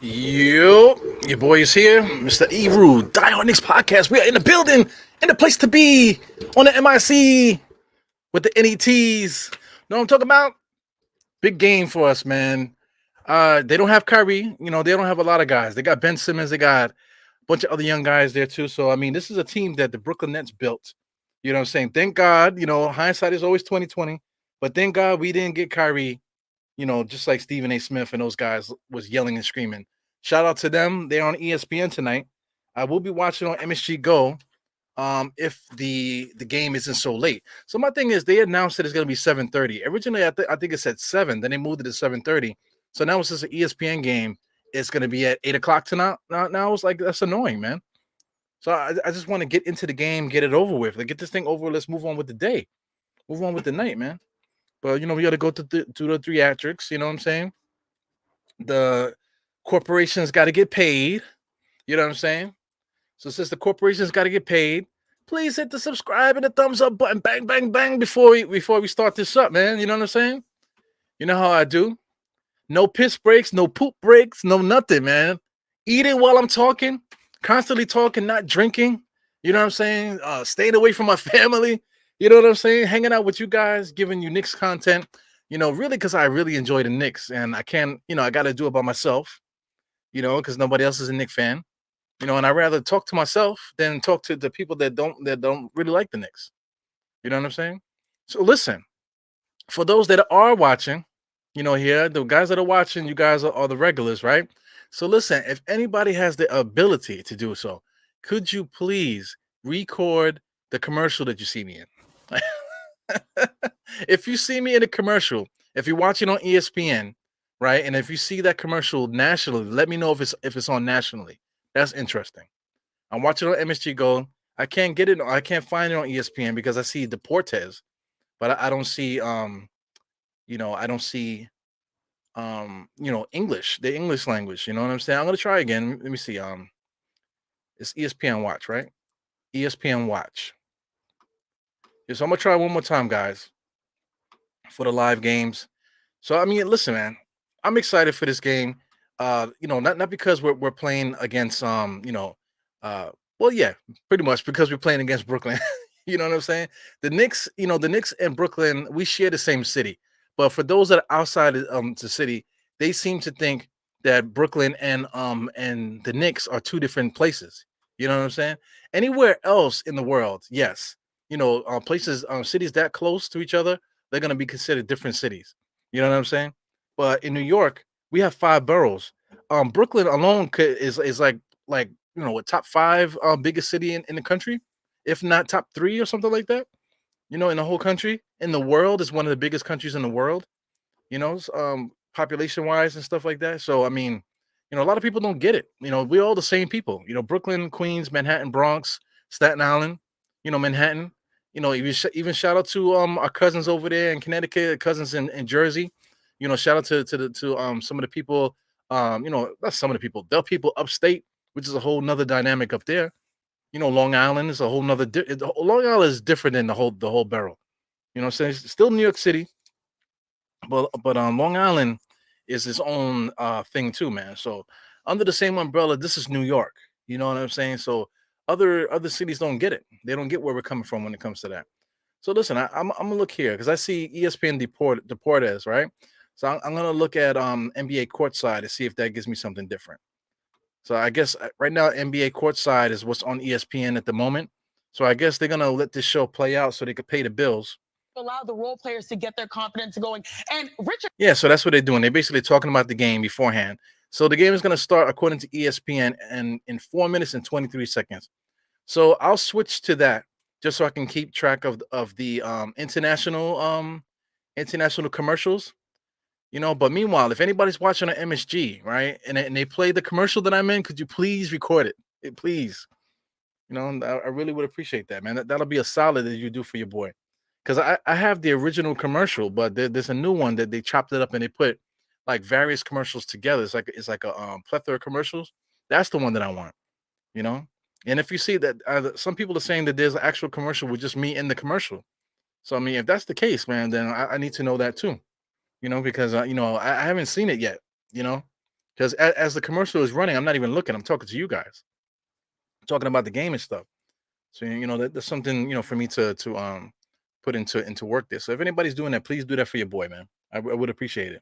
Yo, your boy is here, Mr. Eru, Die Hard Knicks podcast. We are in the building, in the place to be, on the MIC with the NETs. Know what I'm talking about? Big game for us, man. They don't have Kyrie. They don't have a lot of guys. They got Ben Simmons. They got a bunch of other young guys there too. So I mean, this is a team that the Brooklyn Nets built. You know what I'm saying? Thank God. Hindsight is always 2020, but thank God we didn't get Kyrie, just like Stephen A. Smith and those guys was yelling and screaming. Shout out to them. They're on ESPN tonight. I will be watching on MSG Go if the game isn't so late. So my thing is they announced that it's going to be 7:30. Originally, I think it said 7. Then they moved it to 7:30. So now it's just an ESPN game. It's going to be at 8 o'clock tonight. Now it's like, that's annoying, man. So I just want to get into the game, get it over with. Like, get this thing over with. Let's move on with the day. Move on with the night, man. But, we got to go to the theatrics. You know what I'm saying? The corporations got to get paid. You know what I'm saying? So since the corporations got to get paid, please hit the subscribe and the thumbs up button. Bang, bang, bang before we start this up, man. You know what I'm saying? You know how I do. No piss breaks, no poop breaks, no nothing, man. Eating while I'm talking, constantly talking, not drinking. You know what I'm saying? Staying away from my family. You know what I'm saying? Hanging out with you guys, giving you Knicks content. Really because I really enjoy the Knicks, and I can't. I got to do it by myself. Because nobody else is a Knicks fan. And I'd rather talk to myself than talk to the people that don't really like the Knicks. You know what I'm saying? So listen, for those that are watching, here, the guys that are watching, you guys are the regulars, right? So listen, if anybody has the ability to do so, could you please record the commercial that you see me in? If you see me in a commercial, if you're watching on ESPN, right, and if you see that commercial nationally, let me know if it's on nationally. That's interesting. I'm watching on MSG Go. I can't get it. I can't find it on ESPN because I see Deportes, but I don't see I don't see English, the English language. You know what I'm saying? I'm gonna try again. Let me see. It's ESPN Watch, right? ESPN Watch. Yeah, so I'm gonna try one more time, guys, for the live games. So I mean, listen, man, I'm excited for this game. Not because we're playing against uh well, yeah, pretty much because we're playing against Brooklyn. You know what I'm saying? The Knicks and Brooklyn, we share the same city. But for those that are outside of the city, they seem to think that Brooklyn and the Knicks are two different places. You know what I'm saying? Anywhere else in the world, yes. Places, cities that close to each other, they're gonna be considered different cities. You know what I'm saying? But in New York, we have 5 boroughs. Brooklyn alone is like what, top 5 biggest city in the country, if not top 3 or something like that. In the whole country, in the world, is one of the biggest countries in the world. Population wise and stuff like that. So I mean, a lot of people don't get it. We're all the same people. Brooklyn, Queens, Manhattan, Bronx, Staten Island. Manhattan. Even shout out to our cousins over there in Connecticut, cousins in Jersey. Shout out to some of the people. Not some of the people. The people upstate, which is a whole nother dynamic up there. Long Island is a whole nother. Long Island is different than the whole borough. What I'm saying? It's still New York City, but Long Island is its own thing too, man. So under the same umbrella, this is New York. You know what I'm saying? So other cities don't get it. They don't get where we're coming from when it comes to that. So listen, I'm gonna look here because I see ESPN Deportes, right? So I'm gonna look at NBA Courtside to see if that gives me something different. So I guess right now NBA Courtside is what's on ESPN at the moment. So I guess they're gonna let this show play out so they could pay the bills. Allow the role players to get their confidence going. And Richard. Yeah, so that's what they're doing. They're basically talking about the game beforehand. So the game is going to start according to ESPN and in 4 minutes and 23 seconds. So I'll switch to that just so I can keep track of the international commercials. But meanwhile, if anybody's watching on MSG, right, and they play the commercial that I'm in, could you please record it? Please. I really would appreciate that, man. That'll be a solid that you do for your boy. Because I have the original commercial, but there's a new one that they chopped it up and they put like various commercials together. It's like a plethora of commercials. That's the one that I want, you know. And if you see that, some people are saying that there's an actual commercial with just me in the commercial. So I mean, if that's the case, man, then I need to know that too, because I haven't seen it yet, you know, because as the commercial is running, I'm not even looking. I'm talking to you guys, talking about the game and stuff. So that's something for me to put into work there. So if anybody's doing that, please do that for your boy, man. I would appreciate it.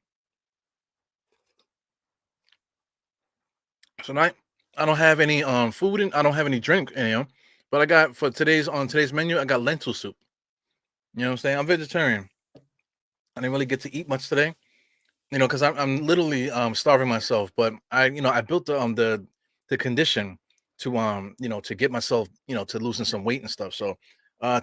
So tonight, I don't have any food and I don't have any drink, but I got for today's menu, I got lentil soup. You know what I'm saying? I'm vegetarian. I didn't really get to eat much today, because I'm literally starving myself. But I built the condition to get myself to losing some weight and stuff. So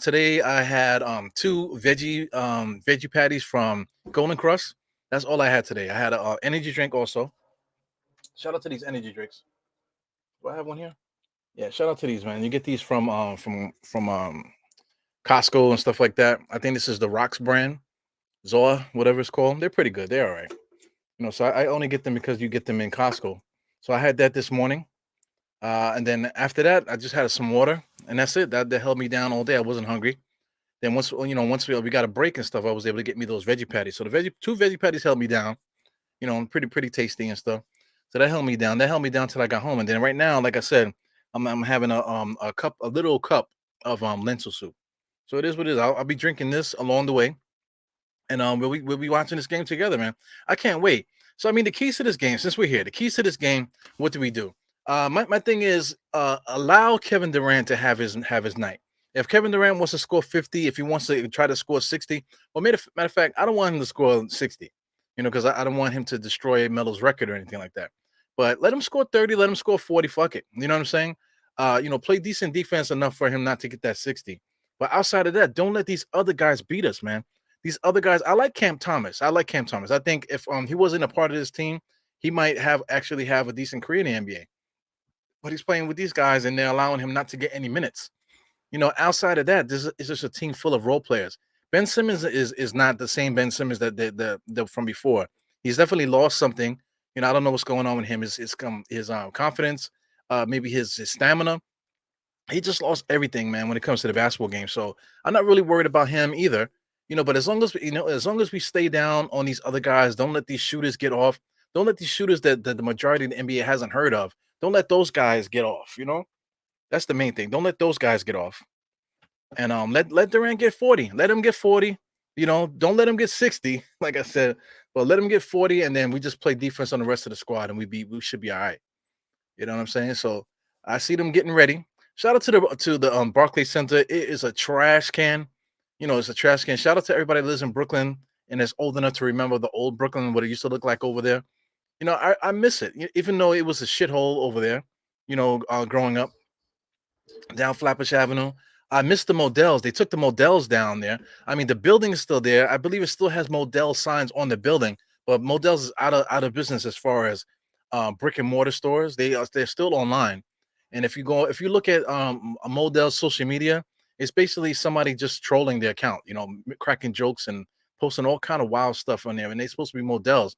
today I had two veggie patties from Golden Crust. That's all I had today. I had a energy drink also. Shout out to these energy drinks. Do I have one here? Yeah, shout out to these, man. You get these from Costco and stuff like that. I think this is the Rocks brand, Zoa, whatever it's called. They're pretty good. They're all right. So I only get them because you get them in Costco. So I had that this morning, and then after that, I just had some water, and that's it. That held me down all day. I wasn't hungry. Then once we got a break and stuff, I was able to get me those veggie patties. So the two veggie patties held me down. Pretty tasty and stuff. So that held me down. That held me down till I got home. And then right now, like I said, I'm having a little cup of lentil soup. So it is what it is. I'll be drinking this along the way, and we'll be watching this game together, man. I can't wait. So I mean, the keys to this game, since we're here, the keys to this game, what do we do? My thing is allow Kevin Durant to have his night. If Kevin Durant wants to score 50, if he wants to try to score 60, well, matter of fact, I don't want him to score 60, because I don't want him to destroy Melo's record or anything like that. But let him score 30, let him score 40. Fuck it. You know what I'm saying? Play decent defense enough for him not to get that 60. But outside of that, don't let these other guys beat us, man. These other guys, I like Cam Thomas. I like Cam Thomas. I think if he wasn't a part of this team, he might actually have a decent career in the NBA. But he's playing with these guys, and they're allowing him not to get any minutes. Outside of that, this is just a team full of role players. Ben Simmons is not the same Ben Simmons that the from before. He's definitely lost something. I don't know what's going on with him. His confidence, maybe his stamina. He just lost everything, man, when it comes to the basketball game. So I'm not really worried about him either. But as long as we stay down on these other guys, don't let these shooters get off. Don't let these shooters that the majority of the NBA hasn't heard of. Don't let those guys get off. That's the main thing. Don't let those guys get off. And let Durant get 40. Let him get 40. Don't let him get 60, like I said, but let him get 40, and then we just play defense on the rest of the squad, and we should be all right. You know what I'm saying? So I see them getting ready. Shout out to the Barclays Center. It is a trash can. It's a trash can. Shout out to everybody that lives in Brooklyn and is old enough to remember the old Brooklyn, what it used to look like over there. I miss it, even though it was a shithole over there. Growing up down Flatbush Avenue. I missed the Models. They took the Models down there. I mean, the building is still there. I believe it still has Model signs on the building, but Models is out of business as far as brick and mortar stores. They're still online. And if you look at a Models social media, it's basically somebody just trolling their account, cracking jokes and posting all kind of wild stuff on there. And they're supposed to be Models.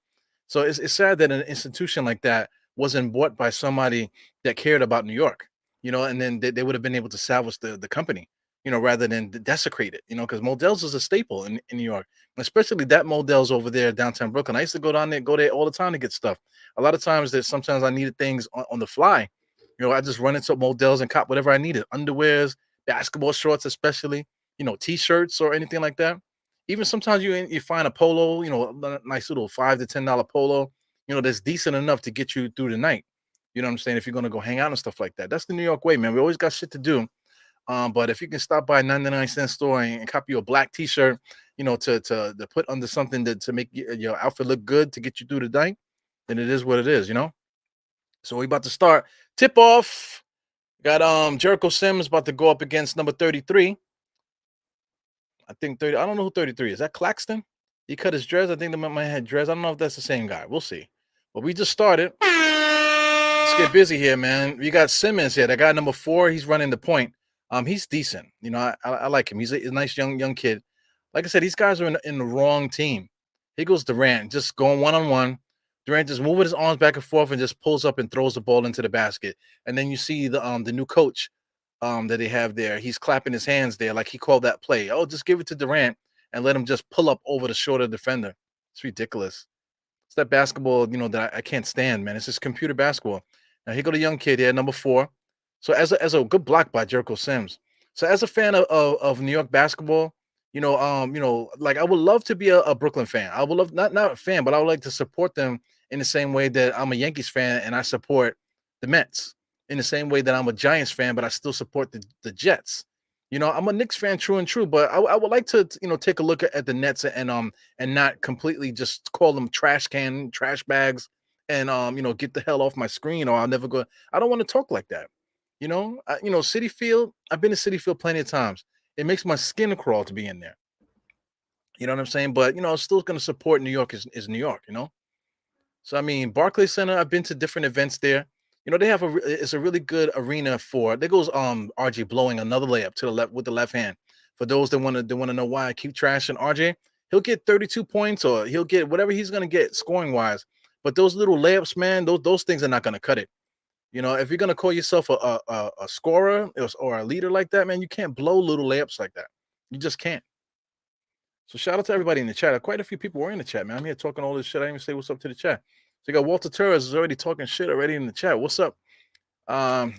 So it's sad that an institution like that wasn't bought by somebody that cared about New York, and then they would have been able to salvage the company, rather than desecrate it, because Modell's is a staple in New York, especially that Modell's over there downtown Brooklyn. I used to go there all the time to get stuff. A lot of times sometimes I needed things on the fly. I just run into Modell's and cop whatever I needed, underwears, basketball shorts, especially, t-shirts or anything like that. Even sometimes you find a polo, a nice little $5 to $10 polo, that's decent enough to get you through the night. You know what I'm saying? If you're gonna go hang out and stuff like that, that's the New York way, man. We always got shit to do. But if you can stop by a 99-cent store and copy a black T-shirt, to put under something to make your outfit look good to get you through the night, then it is what it is, So we about to start tip off. Got Jericho Sims about to go up against number 33. I think 30. I don't know who 33 is. That Claxton? He cut his dreads. I think the man had dreads. I don't know if that's the same guy. We'll see. But we just started. Let's get busy here, man. We got Simmons here. That guy number 4. He's running the point. He's decent. I like him. He's a nice young kid. Like I said, these guys are in the wrong team. Here goes Durant, just going one-on-one. Durant just moving his arms back and forth and just pulls up and throws the ball into the basket. And then you see the new coach that they have there. He's clapping his hands there like he called that play. Oh, just give it to Durant and let him just pull up over the shorter defender. It's ridiculous. It's that basketball, that I can't stand, man. It's just computer basketball. Now here go the young kid here, number 4. So as a good block by Jericho Sims. So as a fan of New York basketball, like I would love to be a Brooklyn fan. I would love not a fan, but I would like to support them in the same way that I'm a Yankees fan and I support the Mets. In the same way that I'm a Giants fan, but I still support the Jets. I'm a Knicks fan, true and true, but I would like to, take a look at the Nets and not completely just call them trash bags, and get the hell off my screen, or I'll never go. I don't want to talk like that. City Field. I've been to City Field plenty of times. It makes my skin crawl to be in there. You know what I'm saying? But I'm still going to support New York is New York. So I mean, Barclays Center. I've been to different events there. They have it's a really good arena for. There goes RJ blowing another layup to the left with the left hand. For those that want to know why I keep trashing RJ, he'll get 32 points or he'll get whatever he's gonna get scoring wise. But those little layups, man, those things are not gonna cut it. If you're gonna call yourself a scorer or a leader like that, man, you can't blow little layups like that. You just can't. So shout out to everybody in the chat. Quite a few people were in the chat, man. I'm here talking all this shit. I didn't even say what's up to the chat. So you got Walter Torres is already talking shit already in the chat. What's up?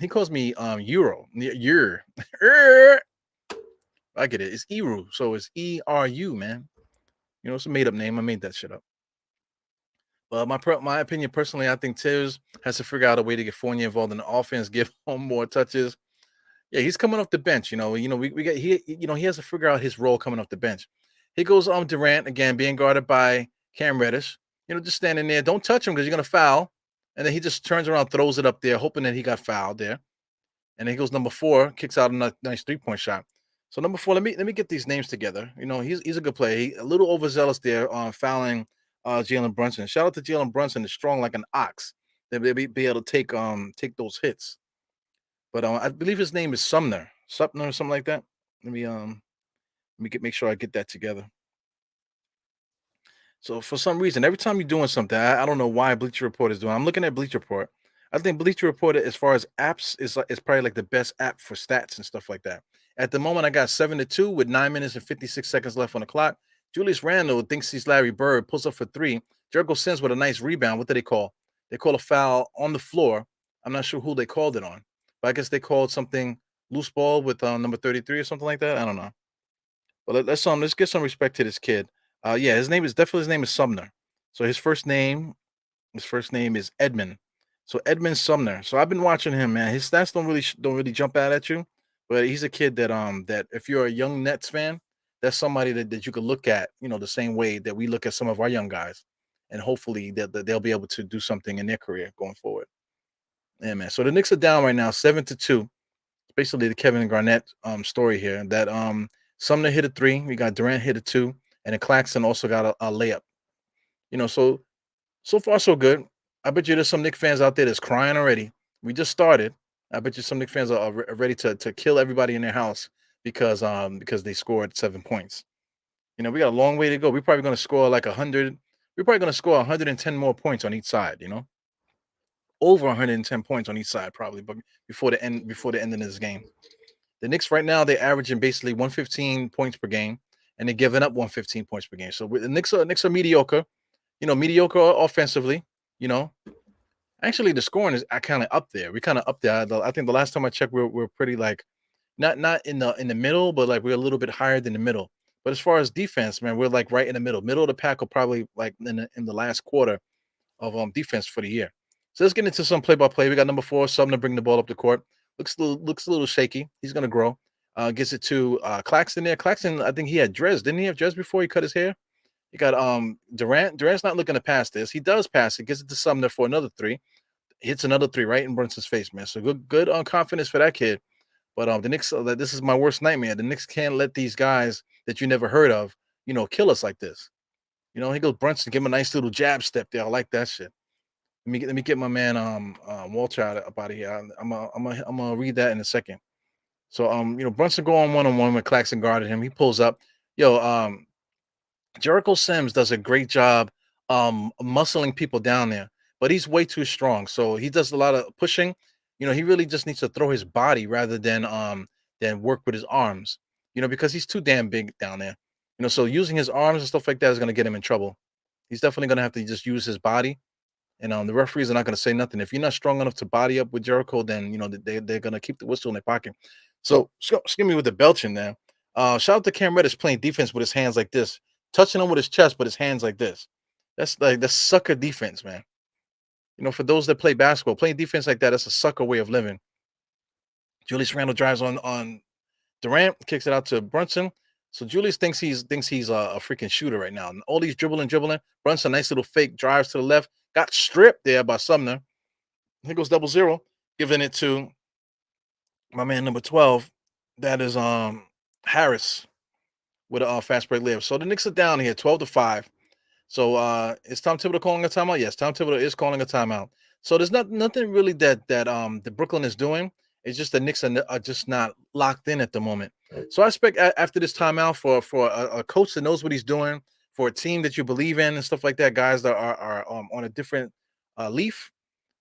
He calls me Euro. I get it. It's Eru, so it's ERU, man. It's a made up name. I made that shit up. But my opinion personally, I think Tibbs has to figure out a way to get Fournier involved in the offense, give him more touches. Yeah, he's coming off the bench. We got he has to figure out his role coming off the bench. Here goes Durant again, being guarded by Cam Reddish. Just standing there. Don't touch him because you're gonna foul. And then he just turns around, throws it up there, hoping that he got fouled there. And then he goes number 4, kicks out a nice 3-point shot. So number 4, let me get these names together. He's a good player. He a little overzealous there on fouling Jalen Brunson. Shout out to Jalen Brunson, is strong like an ox. They'll be able to take those hits. But I believe his name is Sumner or something like that. Let me make sure I get that together. So for some reason, every time you're doing something, I don't know why Bleacher Report is doing. I'm looking at Bleacher Report. I think Bleacher Report, as far as apps, is probably like the best app for stats and stuff like that. At the moment, I got 7-2 with 9 minutes and 56 seconds left on the clock. Julius Randle thinks he's Larry Bird, pulls up for 3. Jericho Sims with a nice rebound. What do they call? They call a foul on the floor. I'm not sure who they called it on, but I guess they called something loose ball with number 33 or something like that. I don't know. But let's get some respect to this kid. Yeah, his name is Sumner. So his first name is Edmund. So Edmund Sumner. So I've been watching him, man. His stats don't really jump out at you, but he's a kid that if you're a young Nets fan, that's somebody that you could look at, the same way that we look at some of our young guys, and hopefully that they'll be able to do something in their career going forward. Yeah, man. So the Knicks are down right now, 7-2. Basically the Kevin Garnett story here. That Sumner hit a 3, we got Durant hit a 2, and then Claxton also got a layup. So far so good. I bet you there's some Knicks fans out there that's crying already. We just started. I bet you some Knicks fans are ready to kill everybody in their house because they scored 7 points. We got a long way to go. We're probably going to score like 100. We're probably going to score 110 more points on each side. Over 110 points on each side probably, but before the end of this game. The Knicks right now, they're averaging basically 115 points per game, and they're giving up 115 points per game. So the Knicks are mediocre, mediocre offensively. Actually the scoring is kind of up there. We're kind of up there. I think the last time I checked, we're pretty like not in the middle, but like we're a little bit higher than the middle. But as far as defense, man, we're like right in the middle of the pack, or probably like in the last quarter of defense for the year. So let's get into some play-by-play. We got number 4, Sumner, bring the ball up the court. Looks a little shaky. He's gonna grow. Gets it to Claxton there. Claxton, I think he had dreads. Didn't he have dreads before he cut his hair? You got Durant. Durant's not looking to pass this. He does pass it. Gets it to Sumner for another 3. Hits another 3 right in Brunson's face, man. So good confidence for that kid. But the Knicks, this is my worst nightmare. The Knicks can't let these guys that you never heard of, kill us like this. He goes Brunson, give him a nice little jab step there. I like that shit. Let me get my man Walter up out of here. I'm gonna read that in a second. So Brunson go on 1-on-1 when Claxton guarded him. He pulls up. Jericho Sims does a great job muscling people down there, but he's way too strong. So he does a lot of pushing. He really just needs to throw his body rather than work with his arms. Because he's too damn big down there. So using his arms and stuff like that is gonna get him in trouble. He's definitely gonna have to just use his body, and the referees are not gonna say nothing. If you're not strong enough to body up with Jericho, then they're gonna keep the whistle in their pocket. So excuse me with the belching now. Shout out to Cam Reddish playing defense with his hands like this, touching him with his chest, but his hands like this. That's sucker defense, man. For those that play basketball, playing defense like that, that's a sucker way of living. Julius Randle drives on Durant, kicks it out to Brunson. So Julius thinks he's a freaking shooter right now. And all these dribbling. Brunson, nice little fake drives to the left. Got stripped there by Sumner. Here goes 0-0, giving it to my man number 12. That is Harris with a fast break layup. So the Knicks are down here, 12-5. So is Tom Thibodeau calling a timeout? Yes, Tom Thibodeau is calling a timeout. So there's nothing really that the Brooklyn is doing. It's just the Knicks are just not locked in at the moment. So I expect after this timeout for a coach that knows what he's doing, for a team that you believe in and stuff like that, guys that are on a different leaf.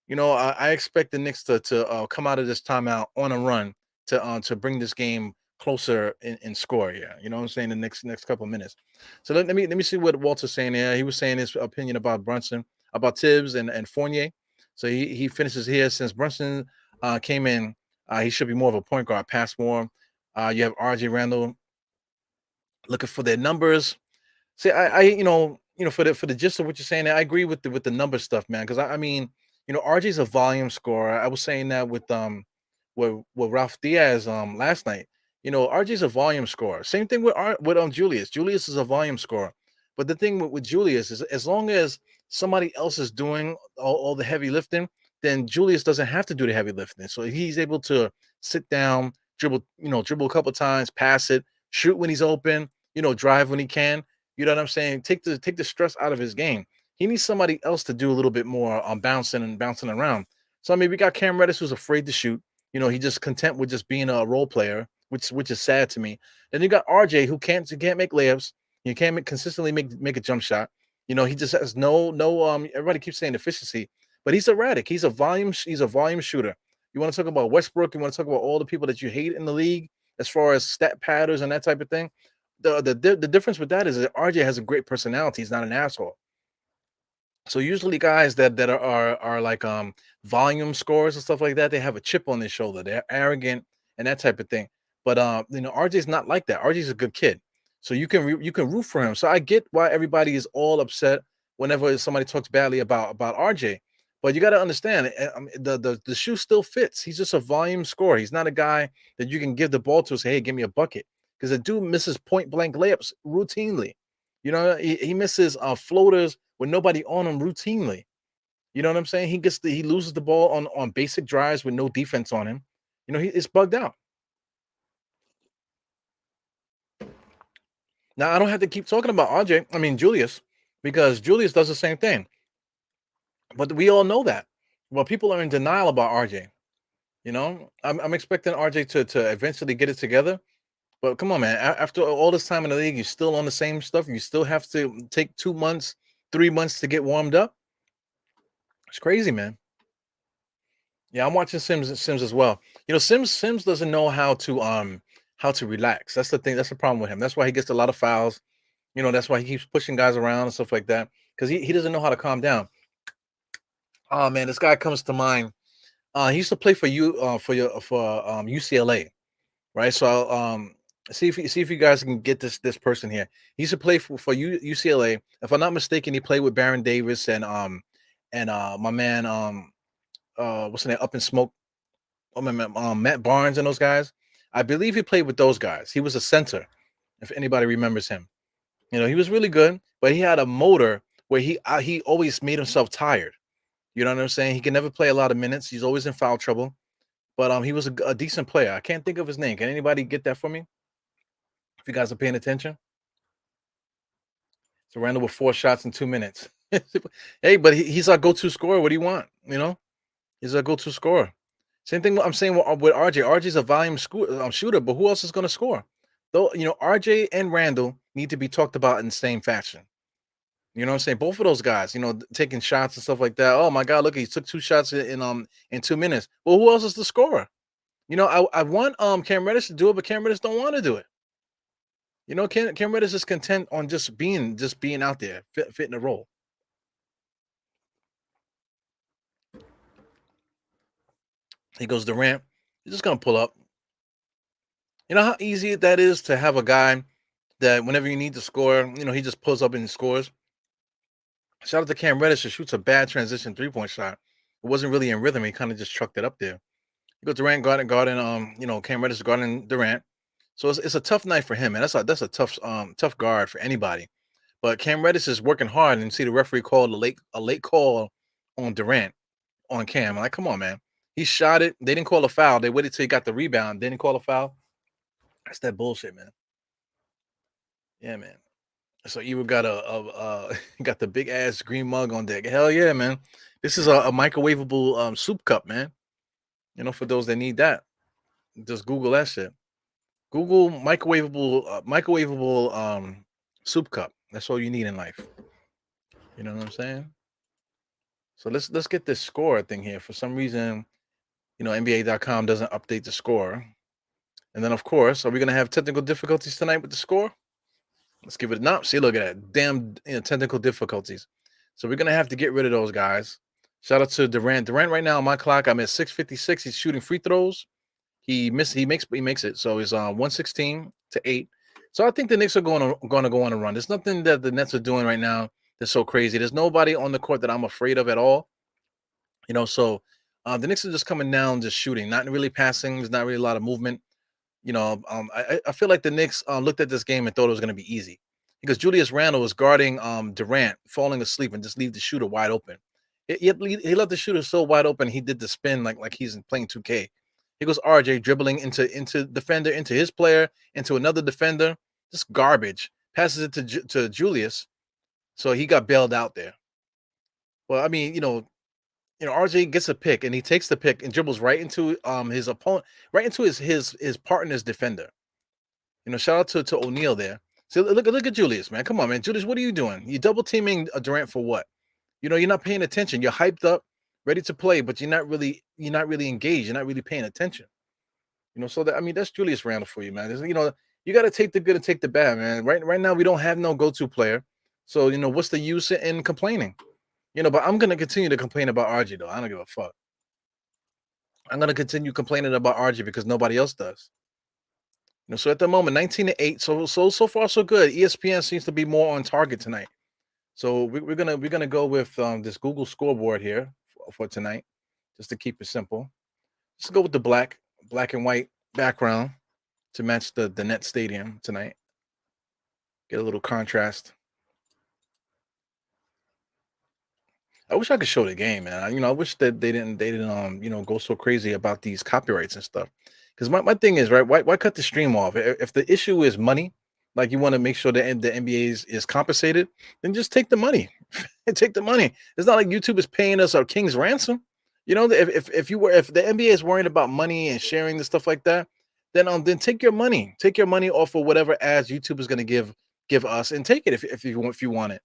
I expect the Knicks to come out of this timeout on a run to bring this game closer in score. Yeah, you know what I'm saying. The next couple of minutes. So let me see what Walter's saying here. He was saying his opinion about Brunson, about Tibbs and Fournier. So he finishes here. Since Brunson came in, he should be more of a point guard, pass more. You have RJ Randall looking for their numbers. See, for the gist of what you're saying, I agree with the number stuff, man. Because I mean, RJ's a volume scorer. I was saying that with Ralph Diaz last night. RJ's a volume scorer. Same thing with Julius. Julius is a volume scorer. But the thing with Julius is, as long as somebody else is doing all the heavy lifting, then Julius doesn't have to do the heavy lifting. So he's able to sit down, dribble a couple times, pass it, shoot when he's open, drive when he can. You know what I'm saying? Take the stress out of his game. He needs somebody else to do a little bit more on bouncing around. So I mean, we got Cam Reddish who's afraid to shoot. He just content with just being a role player, which is sad to me. Then you got RJ who can't make layups. You can't consistently make a jump shot. He just has no. Everybody keeps saying efficiency, but he's erratic. He's a volume shooter. You want to talk about Westbrook? You want to talk about all the people that you hate in the league as far as stat patterns and that type of thing? The difference with that is that RJ has a great personality. He's not an asshole. So usually guys that are like volume scorers and stuff like that, they have a chip on their shoulder. They're arrogant and that type of thing. But RJ's not like that. RJ's a good kid. So you can root for him. So I get why everybody is all upset whenever somebody talks badly about RJ. But you got to understand, the shoe still fits. He's just a volume scorer. He's not a guy that you can give the ball to and say, hey, give me a bucket. Because the dude misses point blank layups routinely. He misses floaters with nobody on him routinely. You know what I'm saying? He loses the ball on basic drives with no defense on him. It's bugged out. Now I don't have to keep talking about RJ. I mean Julius, because Julius does the same thing. But we all know that. Well, people are in denial about RJ. I'm expecting RJ to eventually get it together. But come on, man. After all this time in the league, you're still on the same stuff. You still have to take 2 months, 3 months to get warmed up. It's crazy, man. Yeah, I'm watching Sims as well. Sims doesn't know how to relax. That's the thing. That's the problem with him. That's why he gets a lot of fouls. That's why he keeps pushing guys around and stuff like that. Because he doesn't know how to calm down. Oh man, this guy comes to mind. He used to play for UCLA, right? So see if you guys can get this person here. He used to play for UCLA. If I'm not mistaken, he played with Baron Davis and my man what's the name, Up in Smoke, Matt Barnes and those guys. I believe he played with those guys. He was a center, if anybody remembers him. He was really good, but he had a motor where he always made himself tired. You know what I'm saying? He can never play a lot of minutes. He's always in foul trouble. But he was a decent player. I can't think of his name. Can anybody get that for me? If you guys are paying attention. So Randall with 4 shots in 2 minutes. Hey, but he's our go-to scorer. What do you want? He's our go-to scorer. Same thing I'm saying with RJ. RJ's a volume shooter, but who else is going to score? Though, RJ and Randall need to be talked about in the same fashion. You know what I'm saying? Both of those guys, taking shots and stuff like that. Oh my God, look, he took 2 shots in 2 minutes. Well, who else is the scorer? I want Cam Reddish to do it, but Cam Reddish don't want to do it. Cam Reddish is content on just being out there, fitting the role. He goes Durant. He's just gonna pull up. You know how easy that is to have a guy that whenever you need to score, he just pulls up and scores. Shout out to Cam Reddish who shoots a bad transition 3-point shot. It wasn't really in rhythm. He kind of just chucked it up there. He goes Durant guarding Cam Reddish guarding Durant. So it's a tough night for him, and that's a tough guard for anybody. But Cam Reddish is working hard, and see the referee called a late call on Durant on Cam. I'm like, come on, man. He shot it. They didn't call a foul. They waited till he got the rebound. They didn't call a foul. That's that bullshit, man. Yeah, man. So you got got the big ass green mug on deck. Hell yeah, man. This is a microwavable soup cup, man. For those that need that, just Google that shit. Google microwavable soup cup. That's all you need in life. You know what I'm saying? So let's get this score thing here. For some reason, NBA.com doesn't update the score. And then of course, are we gonna have technical difficulties tonight with the score? Let's give it a nop. See, look at that. Damn technical difficulties. So we're gonna have to get rid of those guys. Shout out to Durant. Durant right now on my clock, I'm at 6:56. He's shooting free throws. He makes it. So he's 116 to 8. So I think the Knicks are going to go on a run. There's nothing that the Nets are doing right now that's so crazy. There's nobody on the court that I'm afraid of at all. So the Knicks are just coming down, just shooting, not really passing. There's not really a lot of movement. I feel like the Knicks looked at this game and thought it was going to be easy because Julius Randle was guarding Durant, falling asleep, and just leave the shooter wide open. He left the shooter so wide open. He did the spin like he's playing 2K. He goes RJ dribbling into defender, into his player, into another defender. Just garbage. Passes it to Julius, so he got bailed out there. Well, I mean, RJ gets a pick and he takes the pick and dribbles right into his opponent, right into his partner's defender. Shout out to O'Neal there. So look at Julius, man. Come on, man. Julius, what are you doing? You double teaming Durant for what? You're not paying attention. You're hyped up, ready to play, but you're not really engaged. You're not really paying attention. So that's Julius Randle for you, man. You got to take the good and take the bad, man. Right now we don't have no go-to player. So, what's the use in complaining? But I'm going to continue to complain about RJ though. I don't give a fuck. I'm going to continue complaining about RJ because nobody else does. So at the moment 19 to 8. So far so good. ESPN seems to be more on target tonight. So we're gonna go with this Google scoreboard here for tonight, just to keep it simple. Let's go with the black and white background to match the net stadium tonight. Get a little contrast. I wish I could show the game, man. I wish that they didn't go so crazy about these copyrights and stuff. Because my thing is, right, why cut the stream off? If the issue is money, like you want to make sure that the NBA is compensated, then just take the money. Take the money. It's not like YouTube is paying us our king's ransom. If the NBA is worried about money and sharing the stuff like that, then take your money. Take your money off of whatever ads YouTube is going to give us, and take it if you want it.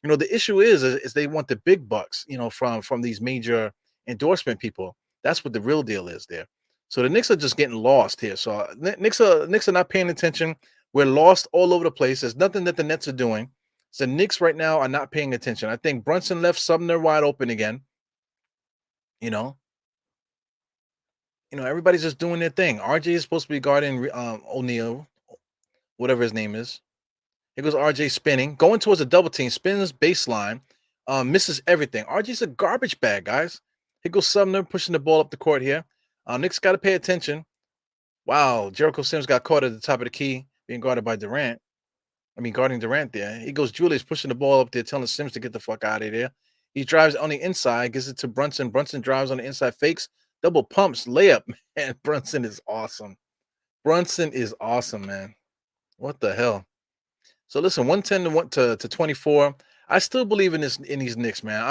The issue is they want the big bucks, from these major endorsement people. That's what the real deal is there. So the Knicks are just getting lost here. So Knicks are not paying attention. We're lost all over the place. There's nothing that the Nets are doing. So Knicks right now are not paying attention. I think Brunson left Sumner wide open again. Everybody's just doing their thing. RJ is supposed to be guarding O'Neal, whatever his name is. Here goes RJ spinning, going towards a double team, spins baseline, misses everything. RJ's a garbage bag, guys. Here goes Sumner pushing the ball up the court here. Knicks got to pay attention. Wow, Jericho Sims got caught at the top of the key, being guarded by Durant. Guarding Durant there. He goes Julius pushing the ball up there, telling Sims to get the fuck out of there. He drives on the inside, gives it to Brunson. Brunson drives on the inside, fakes, double pumps, layup. Man, Brunson is awesome. Brunson is awesome, man. What the hell? So listen, 110 to 24. I still believe in these Knicks, man.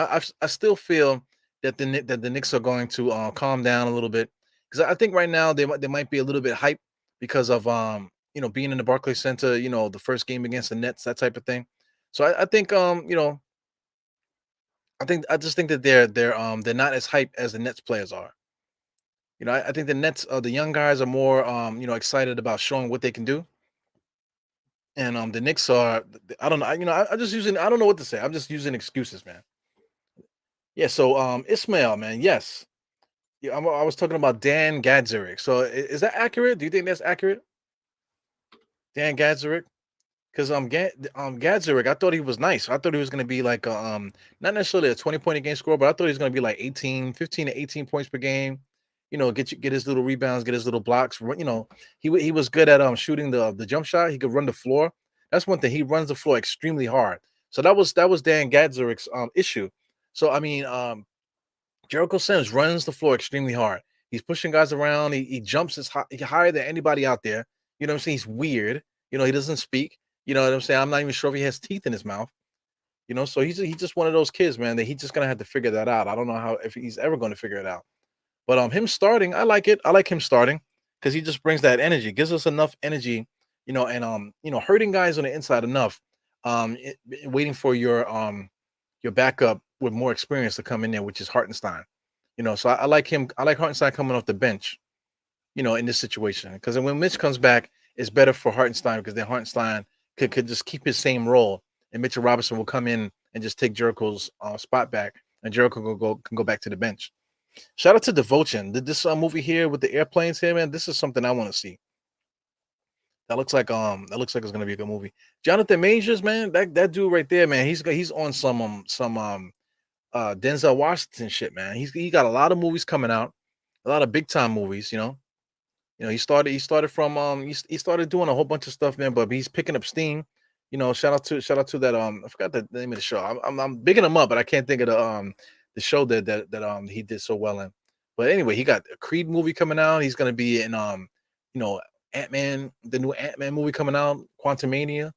I still feel that the Knicks are going to calm down a little bit, because I think right now they might be a little bit hyped because of being in the Barclays Center, the first game against the Nets, that type of thing. So I think I just think that they're not as hyped as the Nets players are. I think the Nets, the young guys are more excited about showing what they can do. And the Knicks are, I don't know, I'm just using, I don't know what to say. I'm just using excuses, man. Yeah, so Ismail, man, yes. Yeah, I was talking about Dan Gadzuric. So is that accurate? Do you think that's accurate? Dan Gadzuric? Because Gadzuric, I thought he was nice. I thought he was gonna be like not necessarily a 20 point a game scorer, but I thought he was gonna be like 15 to 18 points per game. Get his little rebounds, get his little blocks. He was good at shooting the jump shot. He could run the floor. That's one thing. He runs the floor extremely hard. So that was Dan Gadzuric's issue. So I mean, Jericho Sims runs the floor extremely hard. He's pushing guys around. He jumps higher than anybody out there. You know what I'm saying? He's weird. He doesn't speak. You know what I'm saying? I'm not even sure if he has teeth in his mouth. So he's just one of those kids, man, that he's just gonna have to figure that out. I don't know how if he's ever going to figure it out. But him starting, I like it. I like him starting because he just brings that energy, gives us enough energy, and hurting guys on the inside enough, waiting for your backup with more experience to come in there, which is Hartenstein. So I like him. I like Hartenstein coming off the bench, in this situation. Because when Mitch comes back, it's better for Hartenstein because then Hartenstein could just keep his same role, and Mitchell Robinson will come in and just take Jericho's spot back, and Jericho can go back to the bench. Shout out to Devotion. Did this movie here with the airplanes here, man? This is something I want to see. That looks like it's gonna be a good movie. Jonathan Majors, man, that dude right there, man. He's on some Denzel Washington shit, man. He got a lot of movies coming out, a lot of big time movies. He started from he started doing a whole bunch of stuff, man. But he's picking up steam. Shout out to that I forgot the name of the show. I'm bigging him up, but I can't think of the show that he did so well in. But anyway, he got a Creed movie coming out. He's gonna be in you know Ant-Man, the new Ant-Man movie coming out, Quantumania.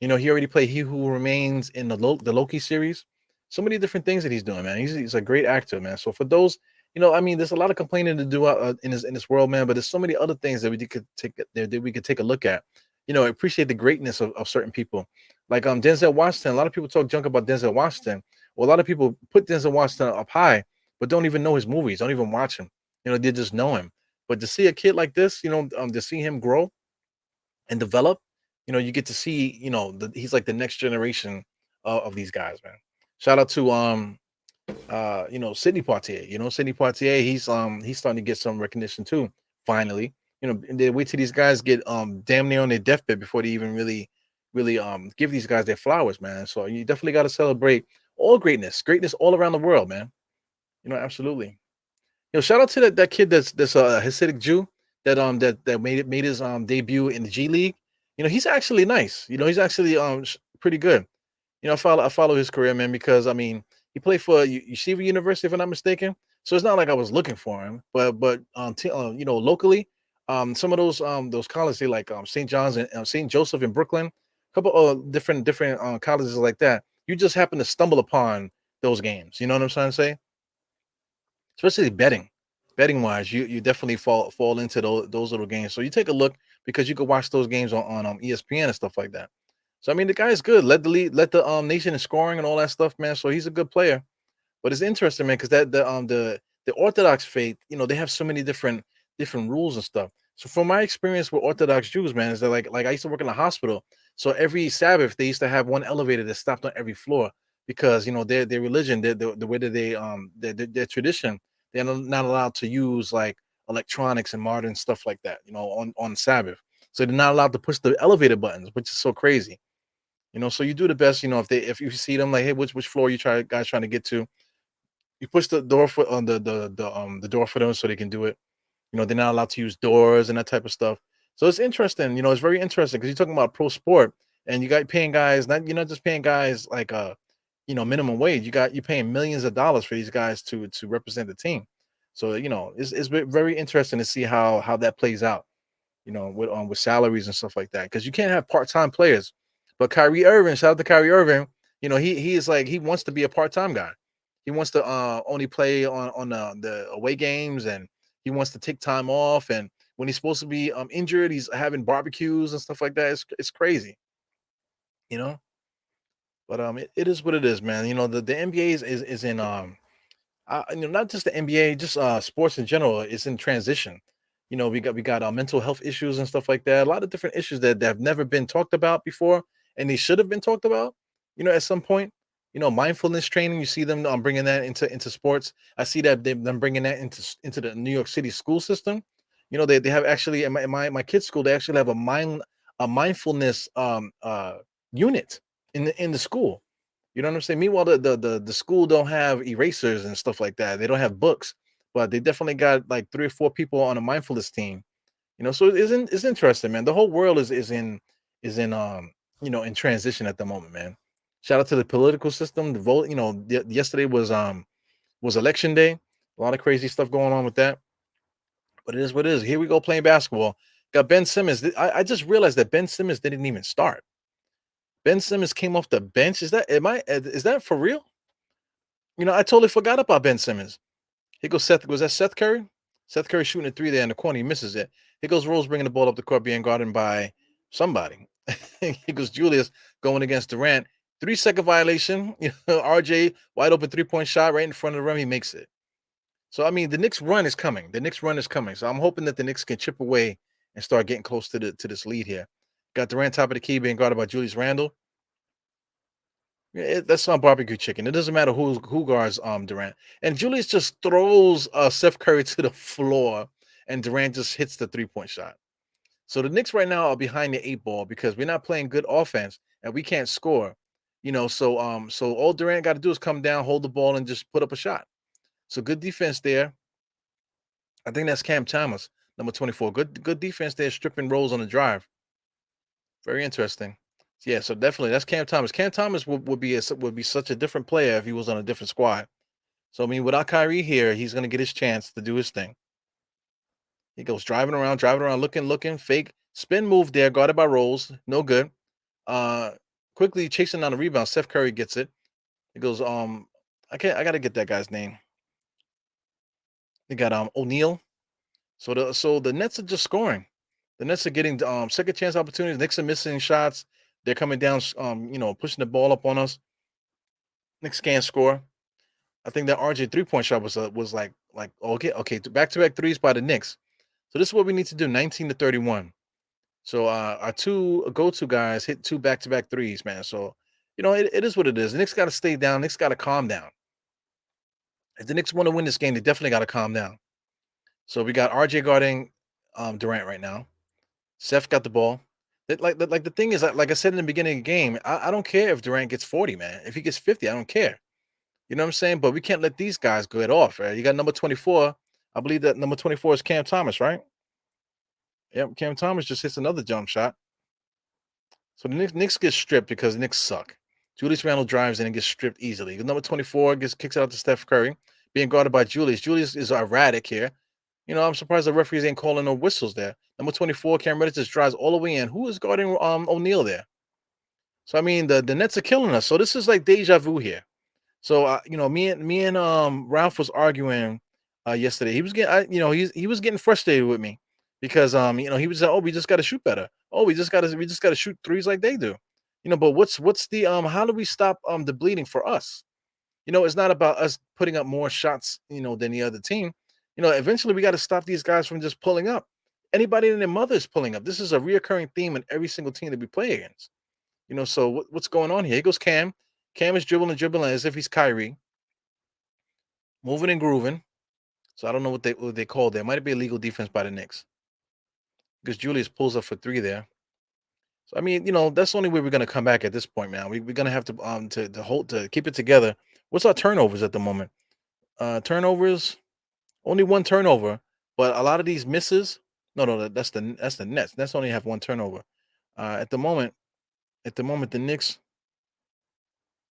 He already played He Who Remains in the Loki series. So many different things that he's doing, man. He's a great actor, man. So for those, I mean, there's a lot of complaining to do in this world, man. But there's so many other things that we could take a look at. Appreciate the greatness of certain people, like Denzel Washington. A lot of people talk junk about Denzel Washington. Well, a lot of people put Denzel Washington up high, but don't even know his movies, don't even watch him. They just know him. But to see a kid like this, to see him grow and develop, you get to see, he's like the next generation of these guys, man. Shout out to Sidney Poitier. Sidney Poitier, he's starting to get some recognition too, finally. And they wait till these guys get damn near on their deathbed before they even really give these guys their flowers, man. So you definitely got to celebrate all greatness all around the world, man. Absolutely. Shout out to that kid that's a Hasidic Jew that made his debut in the G League. He's actually nice. He's actually pretty good. I follow his career, man, because I mean he played for Yeshiva University, if I'm not mistaken. So it's not like I was looking for him, but locally, some of those colleges, like St. John's and St. Joseph in Brooklyn, a couple of different colleges like that. You just happen to stumble upon those games. You know what I'm trying to say? Especially betting wise, you definitely fall into those little games. So you take a look because you could watch those games on ESPN and stuff like that. So I mean, the guy is good. Led the lead, led the nation in scoring and all that stuff, man. So he's a good player. But it's interesting, man, because the Orthodox faith, they have so many different rules and stuff. So from my experience with Orthodox Jews, man, is that like I used to work in a hospital. So every Sabbath they used to have one elevator that stopped on every floor because their religion, the way that their tradition, they're not allowed to use like electronics and modern stuff like that, on Sabbath. So they're not allowed to push the elevator buttons, which is so crazy. So you do the best, if you see them like, hey, which floor you guys trying to get to, you push the door for on the door for them so they can do it. They're not allowed to use doors and that type of stuff. So it's interesting. It's very interesting because you're talking about pro sport and you got paying guys, not you're not just paying guys like minimum wage. You're paying millions of dollars for these guys to represent the team. So it's very interesting to see how that plays out. With salaries and stuff like that. Because you can't have part-time players. But Kyrie Irving, shout out to Kyrie Irving, he is like he wants to be a part-time guy. He wants to only play on the away games and he wants to take time off. And when he's supposed to be injured, he's having barbecues and stuff like that. It's crazy, you know. But it is what it is, man. The NBA is in not just the NBA, just sports in general is in transition. We got mental health issues and stuff like that. A lot of different issues that have never been talked about before, and they should have been talked about. At some point. mindfulness training. You see them bringing that into sports. I see that them bringing that into the New York City school system. They have actually in my kids' school, they actually have a mindfulness unit in the school. You know what I'm saying? Meanwhile, the school don't have erasers and stuff like that. They don't have books, but they definitely got like 3 or 4 people on a mindfulness team. So it's interesting, man. The whole world is in transition at the moment, man. Shout out to the political system. The vote, yesterday was election day. A lot of crazy stuff going on with that. But it is what it is. Here we go playing basketball. Got Ben Simmons. I just realized that Ben Simmons didn't even start. Ben Simmons came off the bench. Is that for real? I totally forgot about Ben Simmons. Here goes Seth. Was that Seth Curry? Seth Curry shooting a three there in the corner. He misses it. Here goes Rose bringing the ball up the court, being guarded by somebody. Here goes Julius going against Durant. 3-second violation. RJ wide open 3-point shot right in front of the rim. He makes it. So I mean, the Knicks run is coming. The Knicks run is coming. So I'm hoping that the Knicks can chip away and start getting close to this lead here. Got Durant top of the key being guarded by Julius Randle. Yeah, that's not barbecue chicken. It doesn't matter who guards Durant. And Julius just throws Seth Curry to the floor, and Durant just hits the 3-point shot. So the Knicks right now are behind the 8 ball because we're not playing good offense and we can't score. So all Durant got to do is come down, hold the ball, and just put up a shot. So good defense there. I think that's Cam Thomas, number 24. Good defense there, stripping Rose on the drive. Very interesting. Yeah, so definitely that's Cam Thomas. Cam Thomas would be such a different player if he was on a different squad. So I mean, without Kyrie here, he's gonna get his chance to do his thing. He goes driving around, looking, fake spin move there, guarded by Rose, no good. Uh, quickly chasing down the rebound. Seth Curry gets it. He goes, I gotta get that guy's name. They got O'Neal. So the Nets are just scoring. The Nets are getting second chance opportunities. Knicks are missing shots. They're coming down, pushing the ball up on us. Knicks can't score. I think that RJ 3-point shot was like okay, back to back threes by the Knicks. So this is what we need to do. 19-31. So our two go-to guys hit 2 back-to-back threes, man. So it is what it is. The Knicks got to stay down. Knicks got to calm down. If the Knicks want to win this game, they definitely got to calm down. So we got RJ guarding Durant right now. Seth got the ball. The thing is, like I said in the beginning of the game, I don't care if Durant gets 40, man. If he gets 50, I don't care. You know what I'm saying? But we can't let these guys get off, right? You got number 24. I believe that number 24 is Cam Thomas, right? Yep, Cam Thomas just hits another jump shot. So the Knicks get stripped because the Knicks suck. Julius Randle drives in and gets stripped easily. Number 24 kicks out to Steph Curry, being guarded by Julius. Julius is erratic here. I'm surprised the referees ain't calling no whistles there. Number 24, Cam Reddish just drives all the way in. Who is guarding O'Neal there? So I mean, the Nets are killing us. So this is like deja vu here. So me and Ralph was arguing yesterday. He was he was getting frustrated with me because he was like, oh, we just got to shoot better. Oh, we just got to shoot threes like they do. But what's the how do we stop the bleeding for us? It's not about us putting up more shots, than the other team. Eventually we got to stop these guys from just pulling up. Anybody and their mother is pulling up. This is a reoccurring theme in every single team that we play against. So what's going on here? Here goes Cam. Cam is dribbling as if he's Kyrie, moving and grooving. So I don't know what they call there. Might be illegal defense by the Knicks because Julius pulls up for 3 there. So I mean, that's the only way we're gonna come back at this point, man. We're gonna have to keep it together. What's our turnovers at the moment? Turnovers, only 1 turnover, but a lot of these misses. No, that's the Nets. Nets only have 1 turnover. At the moment, the Knicks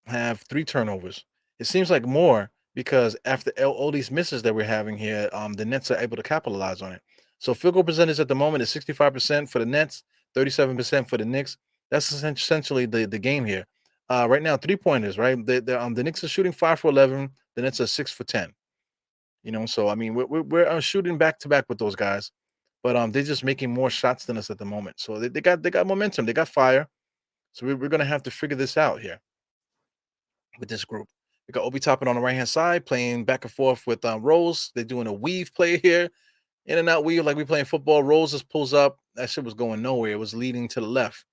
have 3 turnovers. It seems like more because after all these misses that we're having here, the Nets are able to capitalize on it. So field goal percentage at the moment is 65% for the Nets, 37% for the Knicks. That's essentially the game here. Right now, 3-pointers, right? The Knicks are shooting 5 for 11. The Nets are 6 for 10. So I mean, we're shooting back to back with those guys, but they're just making more shots than us at the moment. So they got momentum, they got fire. So we're gonna have to figure this out here with this group. We got Obi Toppin on the right hand side playing back and forth with Rose. They're doing a weave play here, in and out weave like we playing football. Rose just pulls up. That shit was going nowhere. It was leading to the left.